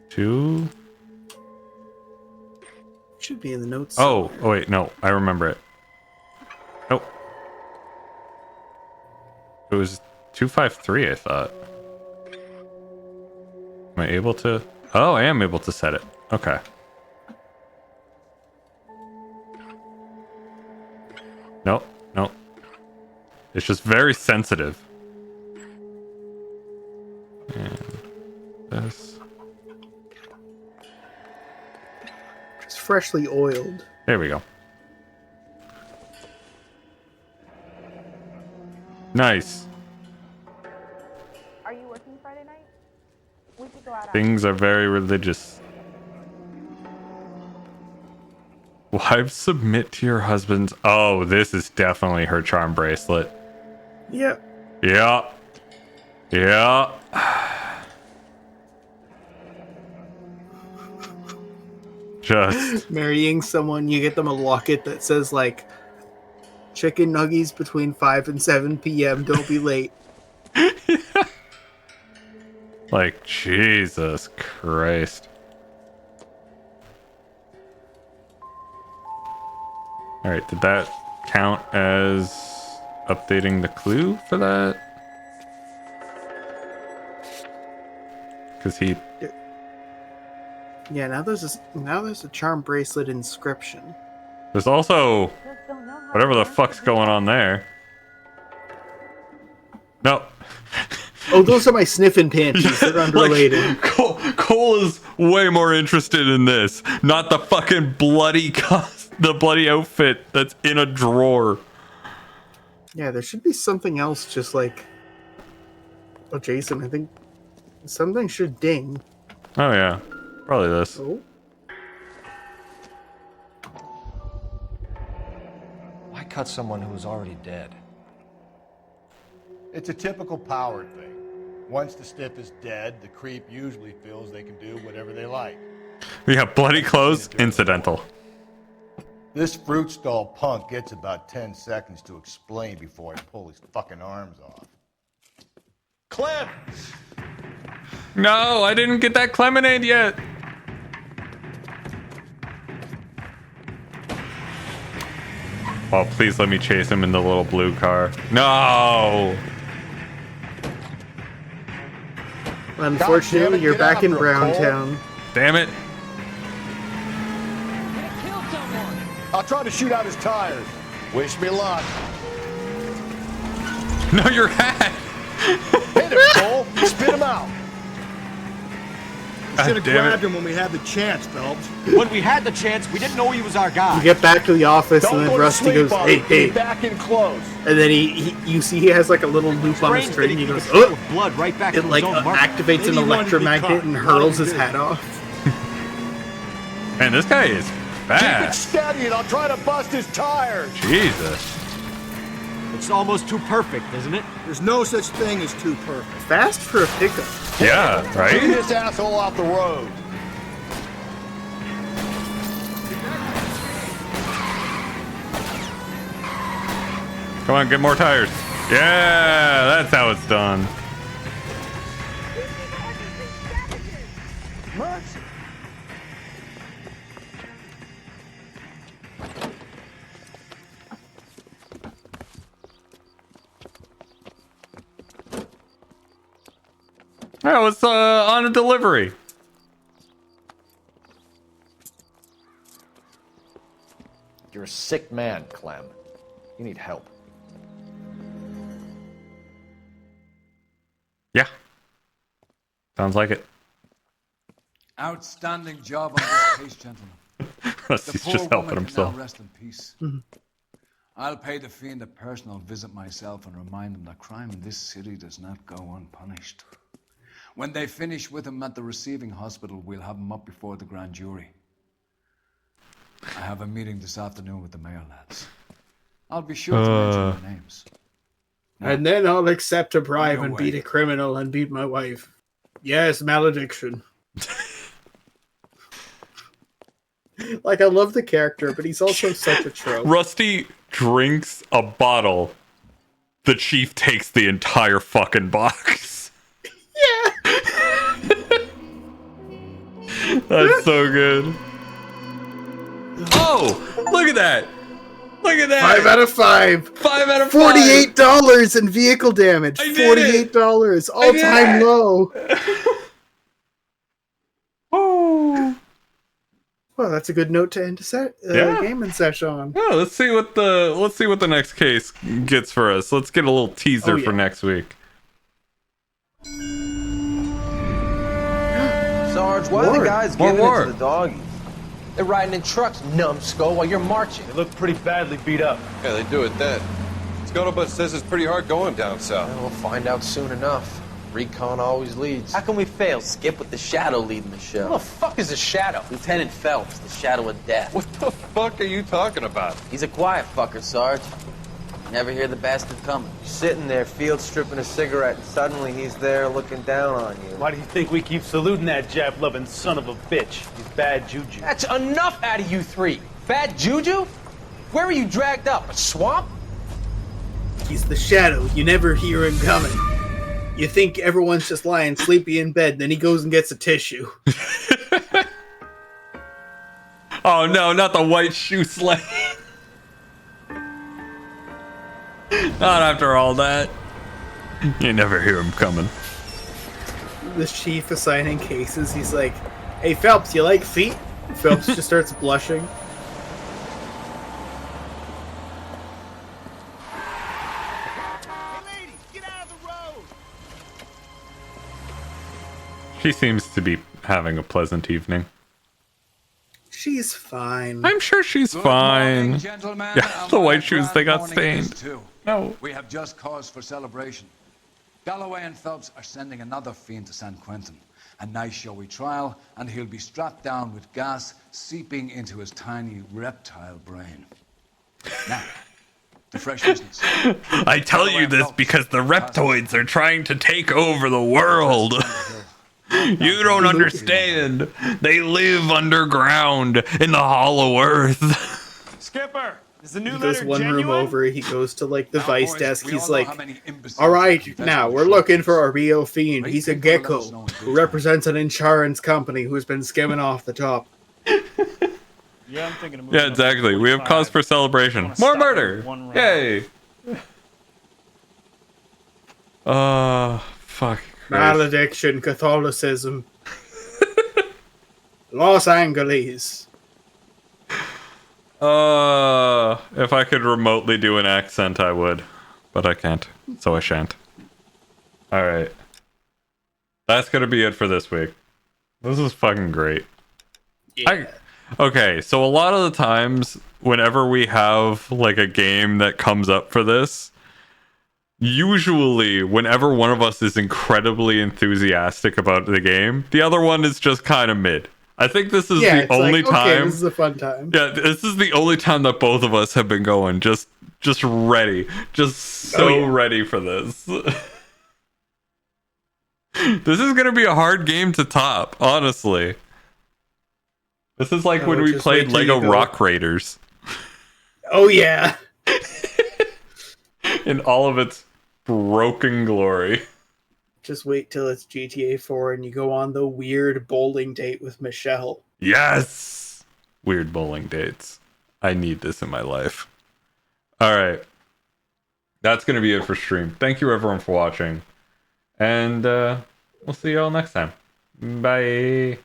Speaker 2: 2?
Speaker 1: Should be in the notes.
Speaker 2: Oh wait, no, I remember it. Nope. It was 253, I thought. Am I able to? Oh, I am able to set it. Okay. Nope. It's just very sensitive. And this.
Speaker 1: It's freshly oiled.
Speaker 2: There we go. Nice.
Speaker 9: Are you working Friday night? We could go out.
Speaker 2: Things are very religious. Wives submit to your husband's. Oh, this is definitely her charm bracelet.
Speaker 1: Yep.
Speaker 2: Yeah. Just
Speaker 1: marrying someone, you get them a locket that says like chicken nuggies between 5 and 7 p.m. Don't be late.
Speaker 2: like Jesus Christ. All right, did that count as updating the clue for that? Because he.
Speaker 1: Yeah, now there's a charm bracelet inscription.
Speaker 2: There's also whatever the fuck's going on there. No.
Speaker 1: Oh, those are my sniffing panties. They're unrelated.
Speaker 2: Like, Cole is way more interested in this, not the fucking bloody the bloody outfit that's in a drawer.
Speaker 1: Yeah, there should be something else. Just like, oh, Jason, I think something should ding.
Speaker 2: Oh yeah, probably this.
Speaker 1: Oh.
Speaker 4: Why cut someone who's already dead?
Speaker 3: It's a typical power thing. Once the stiff is dead, the creep usually feels they can do whatever they like.
Speaker 2: Yeah, bloody clothes, incidental.
Speaker 3: This fruit stall punk gets about 10 seconds to explain before I pull his fucking arms off.
Speaker 4: Clem!
Speaker 2: No, I didn't get that Clemonade yet. Oh, please let me chase him in the little blue car. No!
Speaker 1: Unfortunately, you're back in Browntown.
Speaker 2: Damn it.
Speaker 3: I'll try to shoot out his tires. Wish me luck.
Speaker 2: No, your hat.
Speaker 3: Hit him, Cole. Spit him out.
Speaker 12: You should have grabbed him when we had the chance, Phelps.
Speaker 13: When we had the chance, we didn't know he was our guy.
Speaker 1: You get back to the office, and then Rusty goes, "Hey, hey!"
Speaker 3: Back in close.
Speaker 1: And then you see he has like a little loop on his string. He goes, "Oh!"
Speaker 13: Blood right back
Speaker 1: It like activates an electromagnet and hurls his hat off.
Speaker 2: Man, this guy is
Speaker 3: Keep it
Speaker 2: fast.
Speaker 3: steady, and I'll try to bust his tires.
Speaker 2: Jesus.
Speaker 13: It's almost too perfect, isn't it?
Speaker 12: There's no such thing as too perfect.
Speaker 1: Fast for a pickup.
Speaker 2: Yeah,
Speaker 3: Get
Speaker 2: right?
Speaker 3: this asshole off the road.
Speaker 2: Come on, get more tires. Yeah, that's how it's done.
Speaker 3: Mercy.
Speaker 2: Oh, it's on a delivery.
Speaker 4: You're a sick man, Clem. You need help.
Speaker 2: Yeah. Sounds like it.
Speaker 6: Outstanding job on this case, gentlemen.
Speaker 2: Rusty's
Speaker 6: The poor
Speaker 2: just helping
Speaker 6: woman can
Speaker 2: himself.
Speaker 6: now rest in peace. I'll pay the fiend a personal visit myself and remind him that crime in this city does not go unpunished. When they finish with him at the receiving hospital, we'll have him up before the grand jury. I have a meeting this afternoon with the mayor lads. I'll be sure to mention their names.
Speaker 1: And then I'll accept a bribe
Speaker 6: your
Speaker 1: and
Speaker 6: way.
Speaker 1: beat a criminal and beat my wife. Yes, malediction. Like, I love the character, but he's also such a trope.
Speaker 2: Rusty drinks a bottle. The chief takes the entire fucking box.
Speaker 1: Yeah.
Speaker 2: That's so good. Oh, look at that. Look at that.
Speaker 1: 5 out of 5.
Speaker 2: 5 out of 5.
Speaker 1: $48 in vehicle damage.
Speaker 2: I did it.
Speaker 1: $48.
Speaker 2: I did
Speaker 1: All-time
Speaker 2: it.
Speaker 1: low.
Speaker 2: Oh.
Speaker 1: Well, that's a good note to end a gaming session on.
Speaker 2: Oh, let's see what the next case gets for us. Let's get a little teaser for next week.
Speaker 20: Sarge, why are the guys
Speaker 2: More
Speaker 20: giving
Speaker 2: war.
Speaker 20: it to the doggies? They're riding in trucks, numbskull, while you're marching.
Speaker 15: They look pretty badly beat up.
Speaker 14: Yeah, they do it then. Scuttlebutt says it's pretty hard going down south.
Speaker 20: We'll find out soon enough. Recon always leads. How can we fail, Skip, with the Shadow leading the show? Who the fuck is the Shadow? Lieutenant Phelps, the Shadow of Death.
Speaker 14: What the fuck are you talking about?
Speaker 20: He's a quiet fucker, Sarge. Never hear the bastard coming. You're sitting there, field stripping a cigarette, and suddenly he's there looking down on you.
Speaker 15: Why do you think we keep saluting that Jap-loving son of a bitch? He's bad juju.
Speaker 20: That's enough out of you three. Bad juju? Where were you dragged up? A swamp?
Speaker 1: He's the shadow. You never hear him coming. You think everyone's just lying sleepy in bed, then he goes and gets a tissue.
Speaker 2: Oh no, not the white shoe sleigh. Not after all that. You never hear him coming.
Speaker 1: The chief assigning cases, he's like, "Hey Phelps, you like feet?" Phelps just starts blushing.
Speaker 2: She seems to be having a pleasant evening.
Speaker 1: She's fine.
Speaker 2: I'm sure she's
Speaker 6: Good
Speaker 2: fine.
Speaker 6: morning, gentlemen,
Speaker 2: Yeah,
Speaker 6: and
Speaker 2: the
Speaker 6: what
Speaker 2: white
Speaker 6: a
Speaker 2: shoes,
Speaker 6: grand
Speaker 2: they got
Speaker 6: morning it is,
Speaker 2: stained.
Speaker 6: too.
Speaker 2: No.
Speaker 6: We have just cause for celebration. Galloway and Phelps are sending another fiend to San Quentin. A nice showy trial, and he'll be strapped down with gas seeping into his tiny reptile brain. Now, the fresh business.
Speaker 2: I tell you this because the reptoids are trying to take over the world. You don't understand. They live underground in the hollow earth.
Speaker 15: Skipper, is the new
Speaker 1: He goes
Speaker 15: letter
Speaker 1: one
Speaker 15: genuine?
Speaker 1: room over, he goes to like the vice
Speaker 6: boys,
Speaker 1: desk,
Speaker 6: we
Speaker 1: he's
Speaker 6: all know
Speaker 1: like,
Speaker 6: how many imbeciles
Speaker 1: "Alright,
Speaker 6: confess
Speaker 1: now
Speaker 6: on
Speaker 1: we're
Speaker 6: the
Speaker 1: looking
Speaker 6: show.
Speaker 1: for a real fiend.
Speaker 6: Great
Speaker 1: He's a
Speaker 6: people let
Speaker 1: gecko
Speaker 6: us know in
Speaker 1: who
Speaker 6: good
Speaker 1: represents an insurance company who's been skimming off the top."
Speaker 15: Yeah, I'm thinking of moving
Speaker 2: Yeah, exactly. We have cause for celebration. More murder. Yay. Fuck.
Speaker 1: Not addiction, Catholicism. Los Angeles.
Speaker 2: If I could remotely do an accent, I would. But I can't, so I shan't. Alright. That's gonna be it for this week. This is fucking great.
Speaker 1: Yeah.
Speaker 2: Okay, so a lot of the times, whenever we have, like, a game that comes up for this, usually, whenever one of us is incredibly enthusiastic about the game, the other one is just kind of mid. I think this is the only time.
Speaker 1: Okay, this is a fun time.
Speaker 2: Yeah, this is the only time that both of us have been going just ready, just so ready for this. This is gonna be a hard game to top, honestly. This is like when we played Lego Rock Raiders.
Speaker 1: Oh yeah.
Speaker 2: In all of its broken glory.
Speaker 1: Just wait till it's GTA 4 and you go on the weird bowling date with Michelle.
Speaker 2: Yes! Weird bowling dates. I need this in my life. Alright. That's going to be it for stream. Thank you everyone for watching. And we'll see you all next time. Bye!